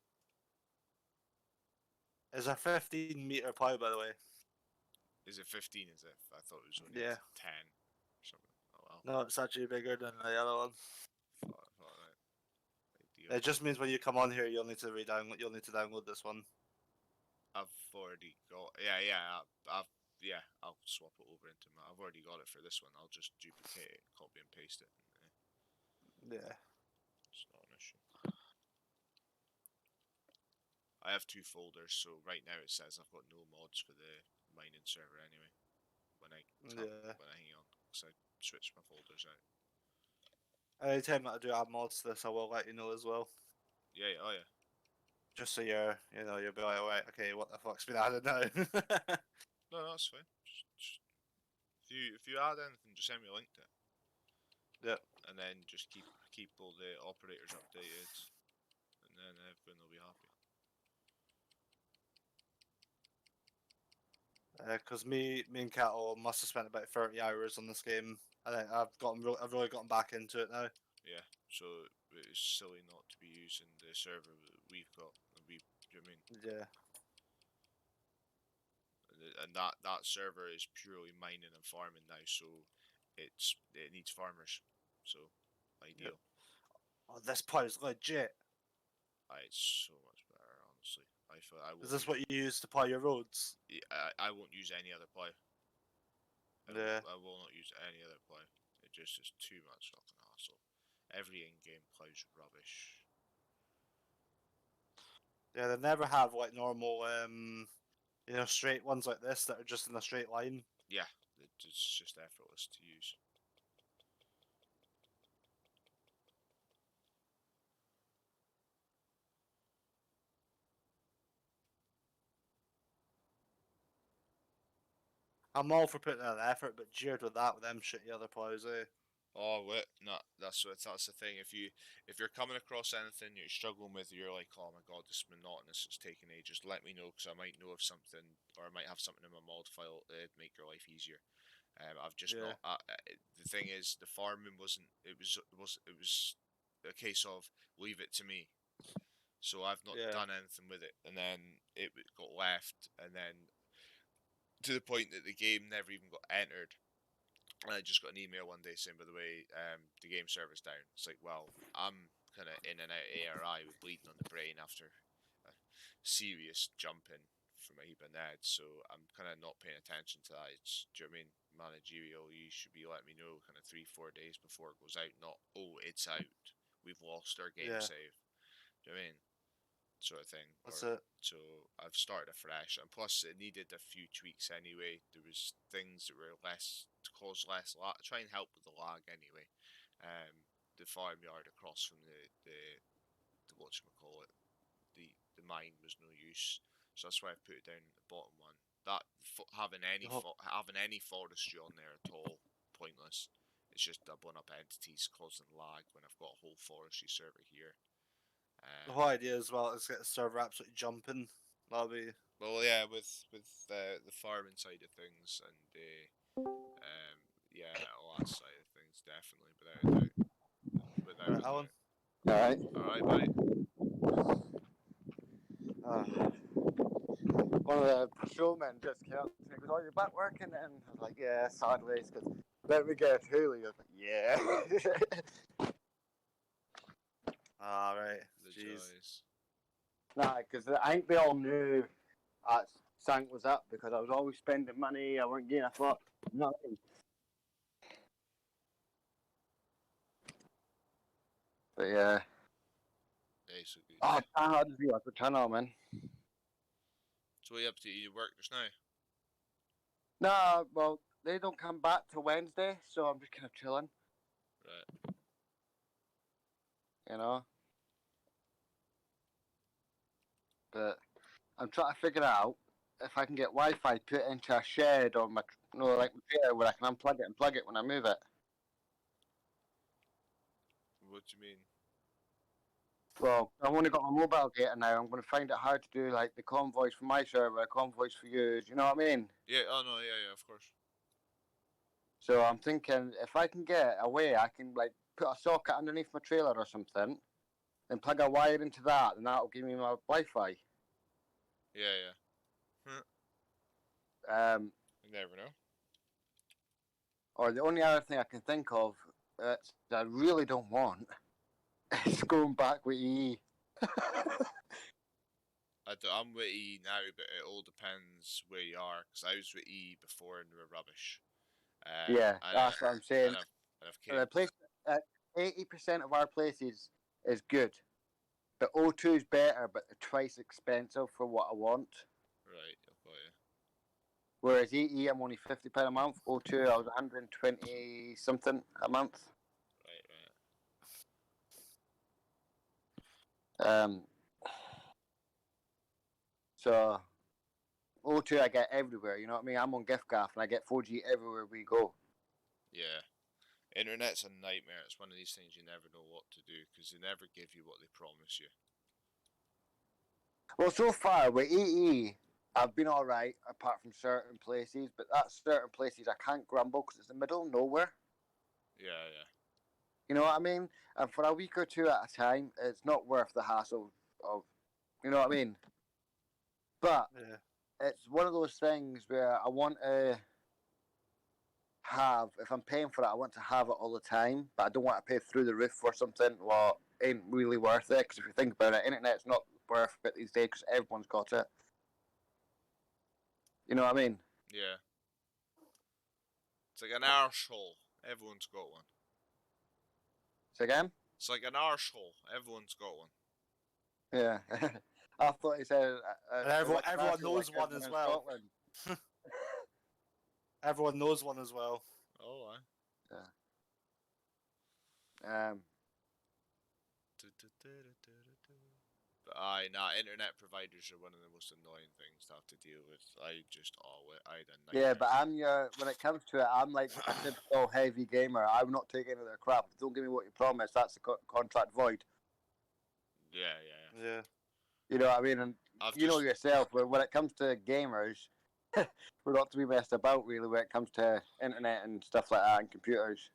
It's a 15-meter plough, by the way. Is it 15? Is it? I thought it was only Yeah. 10 or something. Oh well. No, it's actually bigger than the other one. Thought that. Ideal. It just means when you come on here, you'll need to re-download. You'll need to download this one. I've already got. I'll swap it over into my. I've already got it for this one. I'll just duplicate it, copy and paste it. Yeah. It's not an issue. I have 2 folders, so right now it says I've got no mods for the mining server anyway. When I hang on, because I switched my folders out. Anytime that I do add mods to this, I will let you know as well. Yeah, oh yeah. Just so you'll be like, alright, okay, what the fuck's been added now? No, that's fine. Just if you add anything, just send me a link to it. Yep. And then just keep all the operators updated, and then everyone will be happy. Because me and Cattle must have spent about 30 hours on this game. I think I've really gotten back into it now. Yeah, so it's silly not to be using the server that we've got. Do you know what I mean? Yeah. And that server is purely mining and farming now, so it needs farmers. So ideal. Oh, this plow's legit. It's so much better, honestly. I feel I Is this what you use to plow your roads? I won't use any other plough. I will not use any other plough. It just is too much fucking hassle. Every in-game plough's rubbish. Yeah, they never have like normal, straight ones like this that are just in a straight line. Yeah, it's just effortless to use. I'm all for putting in an effort, but jeered with that with them shitty other plows, eh? Oh wait, no, that's the thing. If you're coming across anything you're struggling with, you're like, oh my god, this is monotonous, it's taking ages. Let me know, because I might know of something, or I might have something in my mod file to make your life easier. I've just not. The thing is, the farming wasn't. It was a case of leave it to me. So I've not done anything with it, and then it got left, and then to the point that the game never even got entered. And I just got an email one day saying, by the way, the game server's down. It's like, well, I'm kind of in and out of ARI with bleeding on the brain after a serious jumping from a heap of Ned, so I'm kind of not paying attention to that. Do you know what I mean? Managerial, you should be letting me know kind of 3-4 days before it goes out, not, oh, it's out, we've lost our game save. Do you know what I mean? Sort of thing. That's it. So I've started afresh, and plus it needed a few tweaks anyway. There was things that were less to cause less lag, try and help with the lag anyway. The farmyard across from the whatchamacallit, the mine was no use, so that's why I put it down at the bottom one. That having any forestry on there at all, pointless. It's just doubling up entities causing lag when I've got a whole forestry server here. The whole idea as well is get the server absolutely jumping. That'll be. Well, yeah, with the farming side of things and all that side of things, definitely, without a doubt. Alan? Alright. Alright, buddy. One of the patrolmen just came up to me and goes, oh, you're back working then? I was like, yeah, sadly, because let me get a Thule. I was like, yeah. Alright. The Jeez. joys. Nah, because I think they all knew that something was up, because I was always spending money, I weren't getting a fuck, nothing. But yeah. basically. Oh, I just realised what time I'm in. So what are you up to? You work just now? No, well, they don't come back till Wednesday, so I'm just kind of chilling, Right. you know. But I'm trying to figure out if I can get Wi-Fi put into a shed or my like my trailer where I can unplug it and plug it when I move it. What do you mean? Well, I've only got my mobile data now. I'm going to find it hard to do like the convoys for my server, convoys for you. You know what I mean? Yeah. Oh no. Yeah. Of course. So I'm thinking if I can get a way, I can like put a socket underneath my trailer or something, and plug a wire into that, and that'll give me my Wi-Fi. Yeah. You never know. Or the only other thing I can think of that I really don't want is going back with EE. I'm with E now, but it all depends where you are. Because I was with E before and they were rubbish. Yeah, that's what I'm saying. And I've came. The place, 80% of our places is good, but O2 is better, but they're twice expensive for what I want. Right, I've got you. Whereas EE, I'm only £50 a month. O2, I was 120 something a month. Right. So O2 I get everywhere. You know what I mean? I'm on GiftGaff and I get 4G everywhere we go. Yeah. Internet's a nightmare. It's one of these things you never know what to do because they never give you what they promise you. Well, so far with EE, I've been all right apart from certain places, but that certain places I can't grumble because it's the middle of nowhere. Yeah. You know what I mean? And for a week or two at a time, it's not worth the hassle of, you know what I mean? But it's one of those things where I want to have, if I'm paying for it, I want to have it all the time, but I don't want to pay through the roof for something what ain't really worth it. Because if you think about it, internet's not worth it these days because everyone's got it. You know what I mean? Yeah. It's like an arsehole. Everyone's got one. Say again? It's like an arsehole. Everyone's got one. Yeah. I thought he said. And everyone knows one as well. Everyone knows one as well. Oh, aye. Yeah. But aye, nah, internet providers are one of the most annoying things to have to deal with. I had a nightmare. Yeah, but when it comes to it, I'm like a typical heavy gamer. I'm not taking any of their crap. Don't give me what you promised. That's the contract void. Yeah. You know what I mean? And know yourself, when it comes to gamers, we're not to be messed about really when it comes to internet and stuff like that and computers.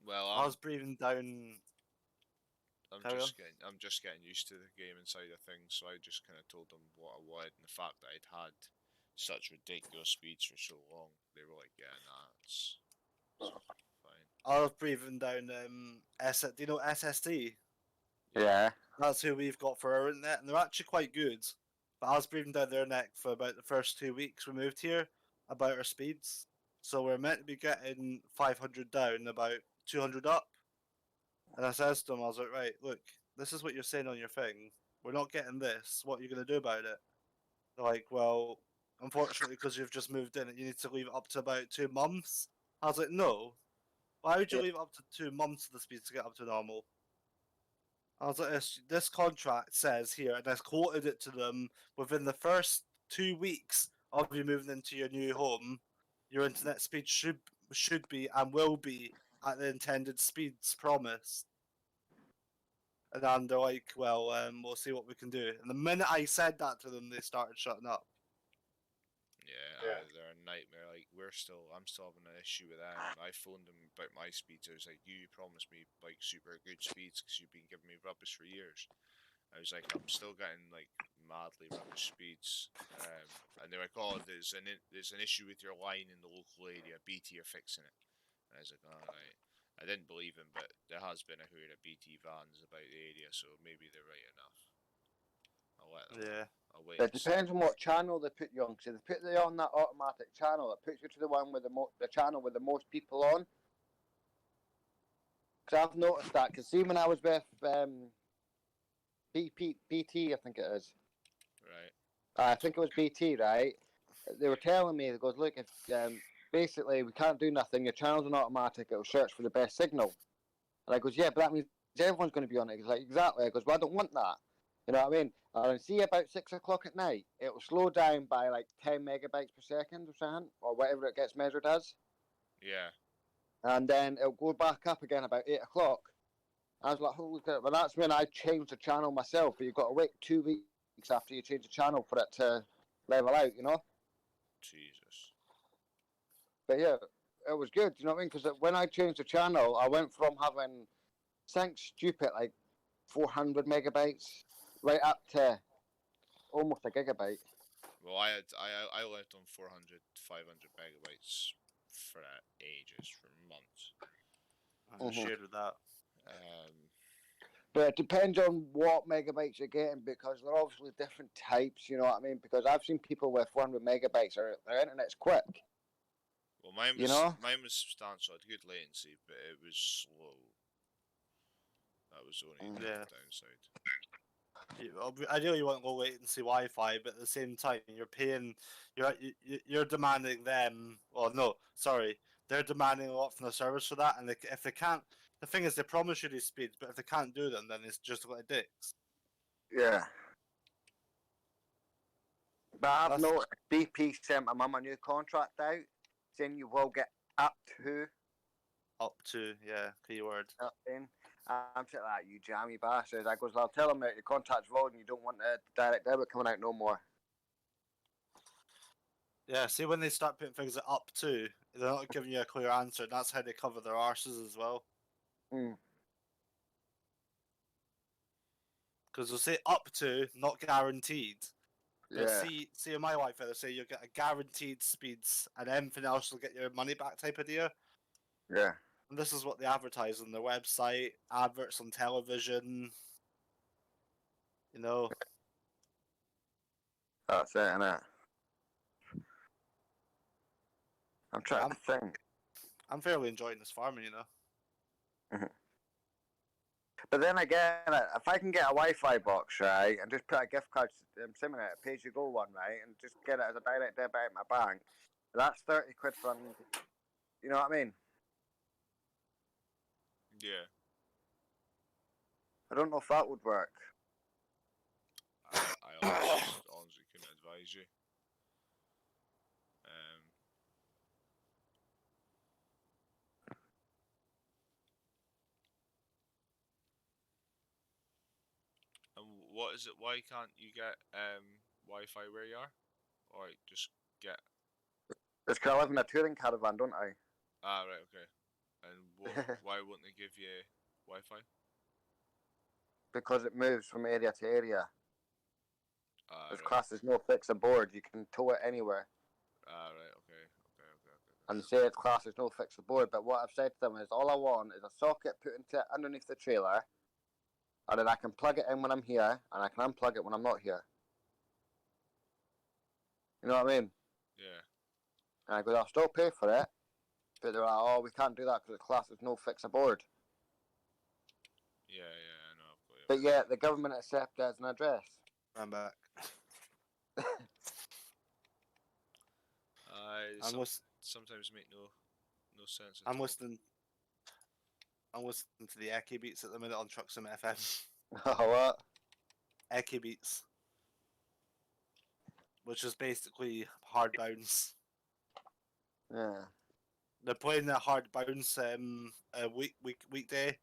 Well, I was breathing down. I'm just getting used to the gaming side of things, so I just kind of told them what I wanted, and the fact that I'd had such ridiculous speeds for so long, they were like, "Yeah, nah, it's fine." I was breathing down. Do you know SSD? Yeah. That's who we've got for our internet, and they're actually quite good. But I was breathing down their neck for about the first 2 weeks we moved here about our speeds. So we're meant to be getting 500 down, about 200 up. And I says to them, I was like, right, look, this is what you're saying on your thing. We're not getting this. What are you going to do about it? They're like, well, unfortunately, because you've just moved in, you need to leave it up to about 2 months. I was like, no. Why would you leave it up to 2 months of the speed to get up to normal? I was like, this contract says here, and I quoted it to them, within the first 2 weeks of you moving into your new home, your internet speed should be and will be at the intended speeds promised. And then they're like, well, we'll see what we can do. And the minute I said that to them, they started shutting up. Yeah. They're a nightmare. Like I'm still having an issue with them. I phoned them about my speeds. I was like, you promised me like super good speeds because you've been giving me rubbish for years. I was like, I'm still getting like madly rubbish speeds. And they're like, oh, there's an issue with your line in the local area. BT are fixing it. And I was like, alright. I didn't believe him, but there has been a herd of BT vans about the area, so maybe they're right enough. I'll let them. Yeah. I'll wait. It depends on what channel they put you on. Because if they put you on that automatic channel, it puts you to the one with the channel with the most people on. Because I've noticed that. Because see, when I was with BT, I think it is. Right. I think it was BT, right? They were telling me, it goes, look, if basically we can't do nothing, your channel's an automatic, it'll search for the best signal. And I goes, yeah, but that means everyone's going to be on it. He's like, exactly. I goes, well, I don't want that. You know what I mean? And see, about 6 o'clock at night, it will slow down by like 10 megabytes per second or something, or whatever it gets measured as. Yeah. And then it'll go back up again about 8 o'clock. I was like, holy crap. Well, that's when I changed the channel myself, but you've got to wait 2 weeks after you change the channel for it to level out, you know? Jesus. But yeah, it was good, you know what I mean? Because when I changed the channel, I went from having, something stupid, like 400 megabytes, right up to almost a gigabyte. Well, I lived on 400, 500 megabytes for ages, for months. I shared with that. But it depends on what megabytes you're getting, because they're obviously different types, you know what I mean? Because I've seen people with 400 megabytes, their internet's quick. Well, mine You was know? mine was substantial. It had good latency, but it was slow. That was the only downside. Ideally, you want low latency Wi-Fi, but at the same time, you're demanding them. Well, no, sorry, they're demanding a lot from the service for that, and if they can't, the thing is, they promise you these speeds, but if they can't do them, then it's just like dicks. Yeah. But I've noticed BP sent my mum a new contract out, saying you will get up to. Keyword. I'm sitting like, you jammy bastards. I goes, well, I'll tell them that your contract's void and you don't want the direct debit coming out no more. Yeah, see, when they start putting things at up to, they're not giving you a clear answer, and that's how they cover their arses as well. Because they'll say up to, not guaranteed. But see in my Wi-Fi, they say you'll get a guaranteed speeds, and everything else will get your money back type of deal. Yeah. And this is what they advertise on their website, adverts on television. You know. That's it, innit? I'm trying to think. I'm fairly enjoying this farming, you know. But then again, if I can get a Wi-Fi box, right, and just put a gift card, similar a pay-as-you-go one, right, and just get it as a direct debit out of my bank, that's 30 quid for, you know what I mean? Yeah. I don't know if that would work. I honestly couldn't advise you. And what is it? Why can't you get Wi-Fi where you are, or just get? It's because I live in a touring caravan, don't I? Ah, right, okay. And why wouldn't they give you Wi-Fi? Because it moves from area to area. It's Right. classed as no fixed aboard. You can tow it anywhere. Right, okay. And say it's classed as no fixed aboard, but what I've said to them is all I want is a socket put into underneath the trailer, and then I can plug it in when I'm here, and I can unplug it when I'm not here. You know what I mean? Yeah. And I go, I'll still pay for it, but they're like, oh, we can't do that because it's classed as no fixed aboard. Yeah, I know. But yeah, the government accepts it as an address. I'm back. Sometimes make no sense. I'm listening to the Eki Beats at the minute on Truck Sim FM. Oh, what? Eki Beats, which is basically hard bounce. Yeah. They're playing a hard bounce weekday.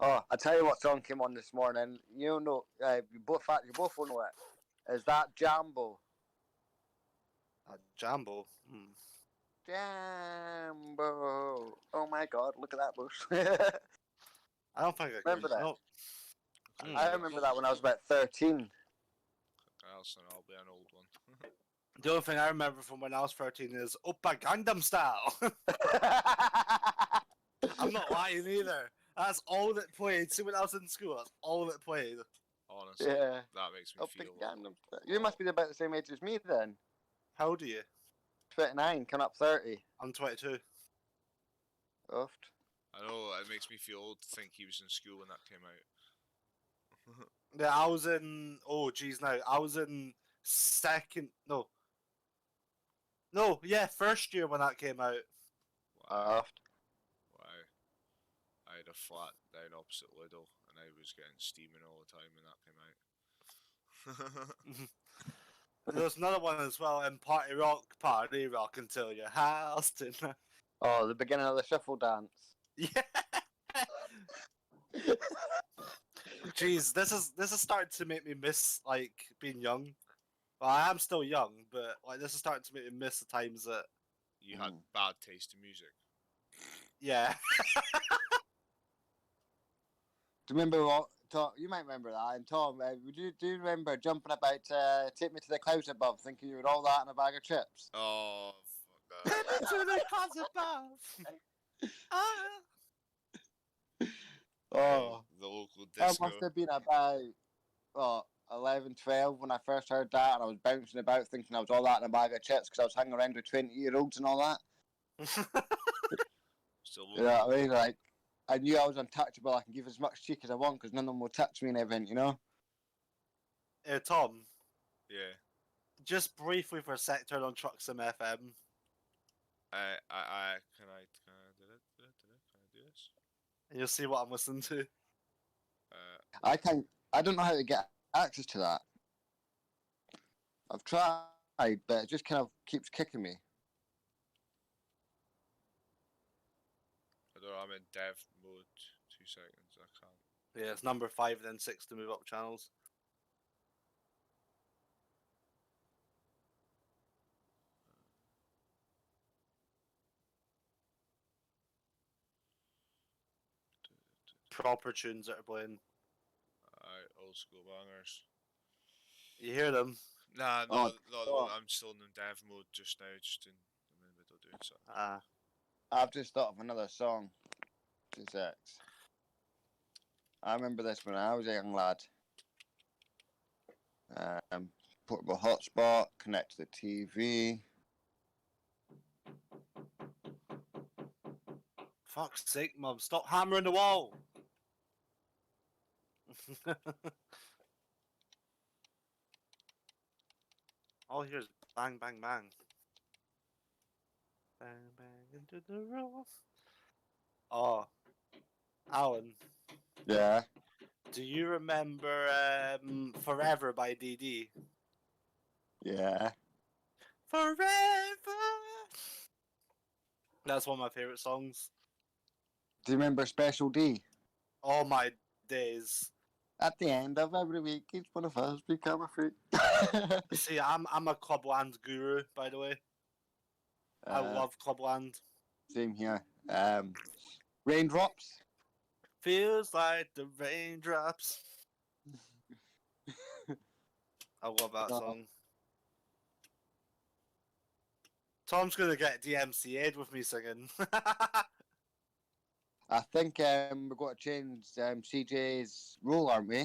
Oh, I tell you what song came on this morning. You know, you both will know it. Is that Jambo? Jambo. Jambo. Oh my God! Look at that bush. I don't think I remember that. No. I remember that when I was about 13. I'll be an old one. The only thing I remember from when I was 13 is Oppa Gundam Style. I'm not lying either. That's all that played. See, when I was in school, that's all that played. Honestly, yeah. That makes me feel. Gundam Style. You must be about the same age as me then. How old are you? 29, coming up 30. I'm 22. Oft. I know, it makes me feel old to think he was in school when that came out. Yeah, I was in. Oh, geez, now I was in second. No, yeah, first year when that came out. Wow. Wow. I had a flat down opposite Lidl, and I was getting steaming all the time when that came out. There's another one as well in Party Rock until your house tonight. Oh, the beginning of the shuffle dance. Yeah. Jeez, this is starting to make me miss like being young. Well, I am still young, but like this is starting to make me miss the times that You had bad taste in music. yeah. Do you remember what? Tom, you might remember that. And Tom, do you remember jumping about "Take Me to the Clouds Above," thinking you were all that in a bag of chips? Oh, fuck that. To the clouds above. Ah. Oh, The local that disco. must have been about 11, 12 when I first heard that, and I was bouncing about thinking I was all that in a bag of chips because I was hanging around with 20-year-olds and all that. Still You know what I mean? Like, I knew I was untouchable. I can give as much cheek as I want because none of them will touch me and everything, you know? Tom, Yeah. just briefly for a sec, turn on Trucks FM. Can I do it? Can I do this? And you'll see what I'm listening to. I don't know how to get access to that. I've tried, but it just kind of keeps kicking me. I don't know, I'm in dev mode. 2 seconds, I can't. Yeah, it's number 5 and then 6 to move up channels. Proper tunes that are playing. Alright, old school bangers. You hear them? Nah, Oh, no, I'm still in dev mode just now, just in the middle of doing something. Ah. I've just thought of another song. 2 secs. I remember this when I was a young lad. Portable hotspot, connect to the TV. Fuck's sake, Mum, stop hammering the wall! All here is bang, bang, bang. Bang, bang into the room. Oh, Alan, Yeah. do you remember Forever by DD? Yeah. Forever! That's one of my favourite songs. Do you remember Special D? All my days. At the end of every week, each one of us become a freak. See, I'm a Clubland guru, by the way. I love Clubland. Same here. Raindrops. Feels like the raindrops. I love that song. Tom's gonna get DMCA'd with me singing. I think we're going to change CJ's role, aren't we?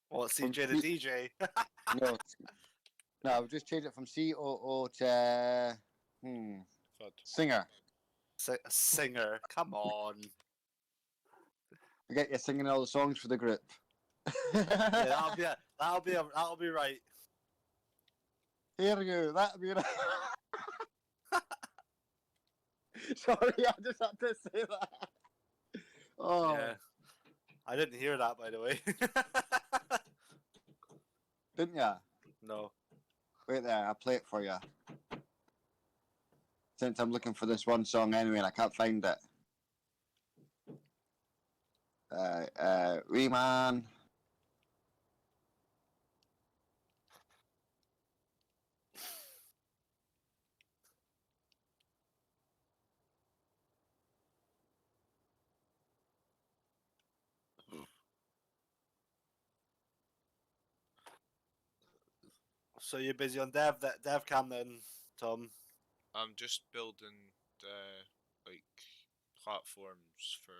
What, CJ the DJ? No, we'll just change it from COO to singer. Singer, come on. We get you singing all the songs for the group. Yeah, that'll be right. Here you, that'll be right. Sorry, I just had to say that. Oh, Yeah. I didn't hear that, by the way. didn't ya? No. Wait there, I'll play it for you. Since I'm looking for this one song anyway and I can't find it. Reman. So you're busy on dev cam then, Tom? I'm just building like platforms for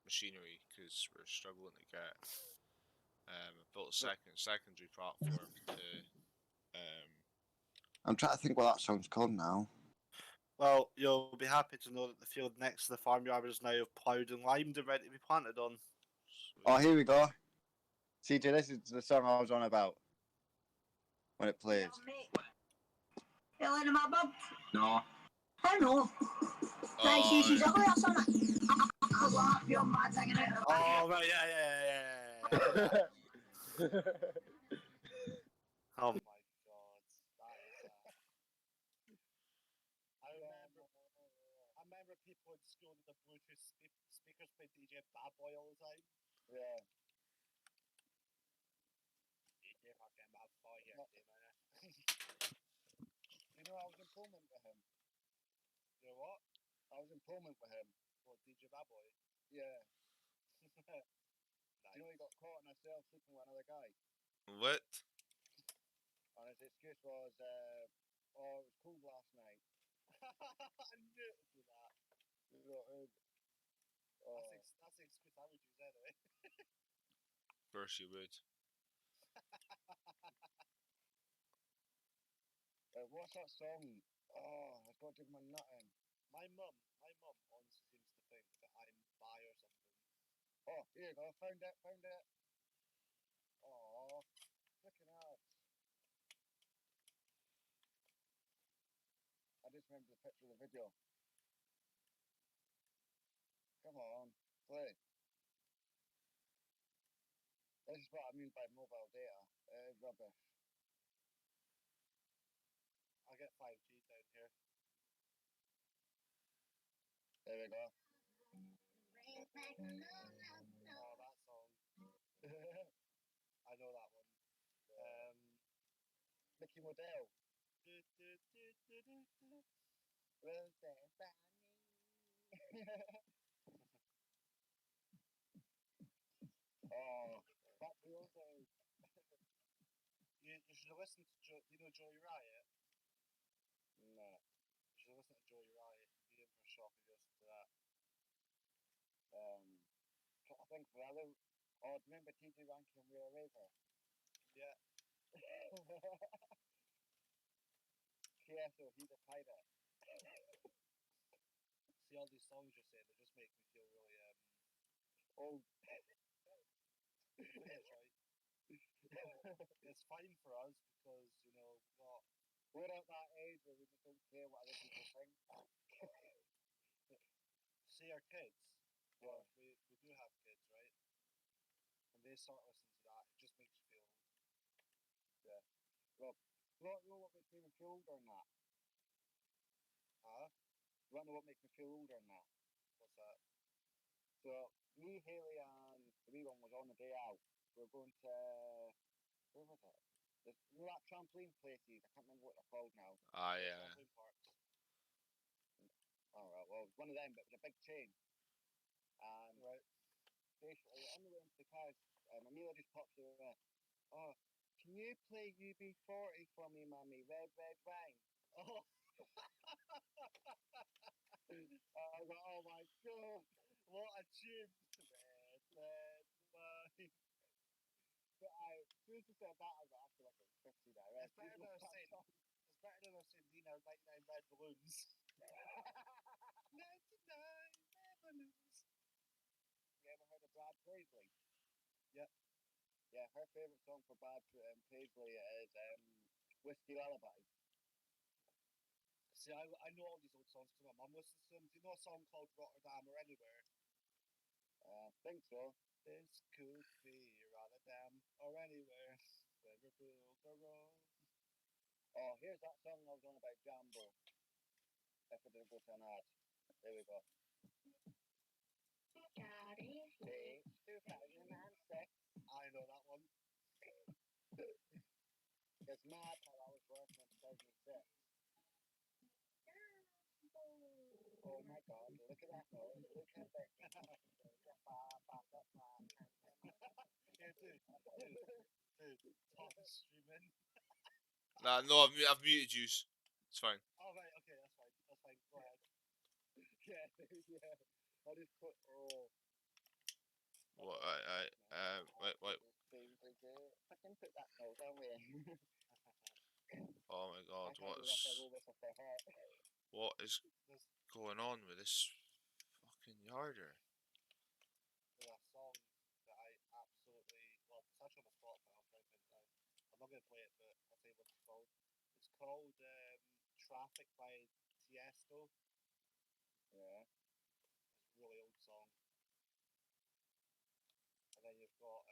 machinery because we're struggling to get. I built a secondary platform to. I'm trying to think what that song's called now. Well, you'll be happy to know that the field next to the farmyard is now ploughed and limed and ready to be planted on. Oh, here we go. CJ, this is the song I was on about when it plays. Feeling in my bum? No. I know. Like, Oh, she's ugly or something. I love your mad hanging out of the back. Oh, right, yeah. Oh my god. That is I remember people in school with the Bluetooth speakers play DJ Bad Boy all the time. Yeah. DJ fucking Bad Boy here, man. You know, I was in Pullman with him. You know what? I was in Pullman with him. What, DJ Bad Boy? Yeah. Nice. You know, he got caught in a cell sleeping with another guy. what? And his excuse was, oh, it was cold last night. I knew it would do that. You know, That's the excuse I would use anyway. Of course you would. what's that song? Oh, I've got to give my nut in. My mum honestly seems to think that I'm bi or something. Oh, here you go. Found it. Oh, freaking hell. I just remember the picture of the video. Come on, play. This is what I mean by mobile data. Rubbish. I get 5G down here. There we go. Oh, that song. I know that one. Mickey Modell. Oh, back to the old days. You should have listened to Joey Riot. No. You should have listened to Joey Riot. You'd be in for a shock if you listened to that. I think for other. Oh, do you remember TJ Rankin and Real Raver? Yeah. KSO, he's a pirate. See all these songs you're saying, they just make me feel really Oh, it's right. It's fine for us because, you know, we're at that age where we just don't care what other people think. see our kids. Yeah. Well, we do have kids, right? When they start listening to that, it just makes you feel You know what makes me feel older than that? You want to know what makes me feel older than that? what's that? So, me, Haley, and the wee one was on the day out. We were going to. Where was it? You know that trampoline places? I can't remember what they're called now. Yeah. Trampoline parks. Alright, well, it was one of them, but it was a big chain. And Right. basically, on the way into the cars, Amelia just pops in there. Oh, can you play UB40 for me, Mummy? Red, red wine. Oh. I was like, oh my god. What a tune! Red, red wine. But as soon as you said that, I was like, I feel like I was 50 now. It's better than us saying Nina 99 red balloons. 99 red balloons. You ever heard of Brad Paisley? Yeah. Yeah, her favourite song for Brad Paisley is Whiskey Lullaby. See, I know all these old songs because my mum listens to them. Do you know a song called Rotterdam or Anywhere? I think so. This could be Rotterdam or anywhere. Liverpool or Rome. Oh, here's that song I was on about Jambo. If it didn't go to an ad. There we go. Day 2006. I know that one. It's mad how I was working in 2006. Oh my god, look at that noise. Look at that. Here, dude, Tom's streaming. Nah, no, I've muted you. It's fine. Oh, right, okay, that's fine. Go ahead. Yeah. I just put, oh. What? Wait. Fucking put that note away. Oh my god, what is There's going on with this fucking yarder? a song that I actually on my Spotify. I'll type it now. I'm not gonna play it, but I'll tell you what it's called. It's called "Traffic" by Tiesto. Yeah. It's a really old song. And then you've got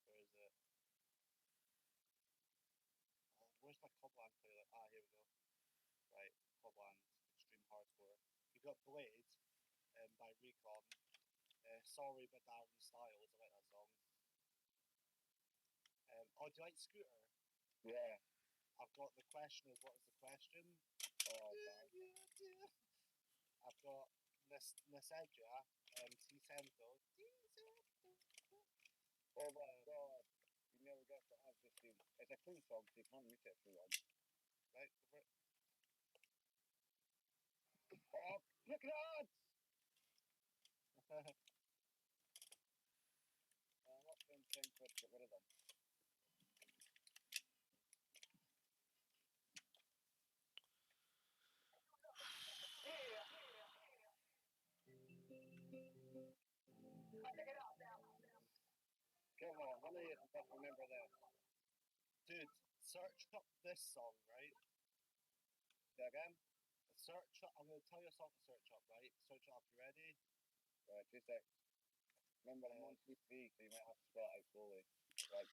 where is it? Oh, where's my Cobland playlist? Ah, here we go. Right, Cobland Extreme Hardcore. You got Blade by Recon. Sorry, but Darren Styles. I like that song. Oh, do you like Scooter? Yeah. I've got The Question Is What Is the Question? Oh, I've got Nesedja, T-Cento. oh my god. You never got to have this thing. It's a clean song, so you can't mute it for one. Right, go for it. Oh, look at that! I'm not going to get rid of them. Come on, one of you can remember that. Dude, search up this song, right? Say again? Search up, I'm going to tell you a song to search up, right? Search it up, you ready? Right, 2 seconds. Remember, I'm on 2-3, so you might have to spell it out slowly. Right.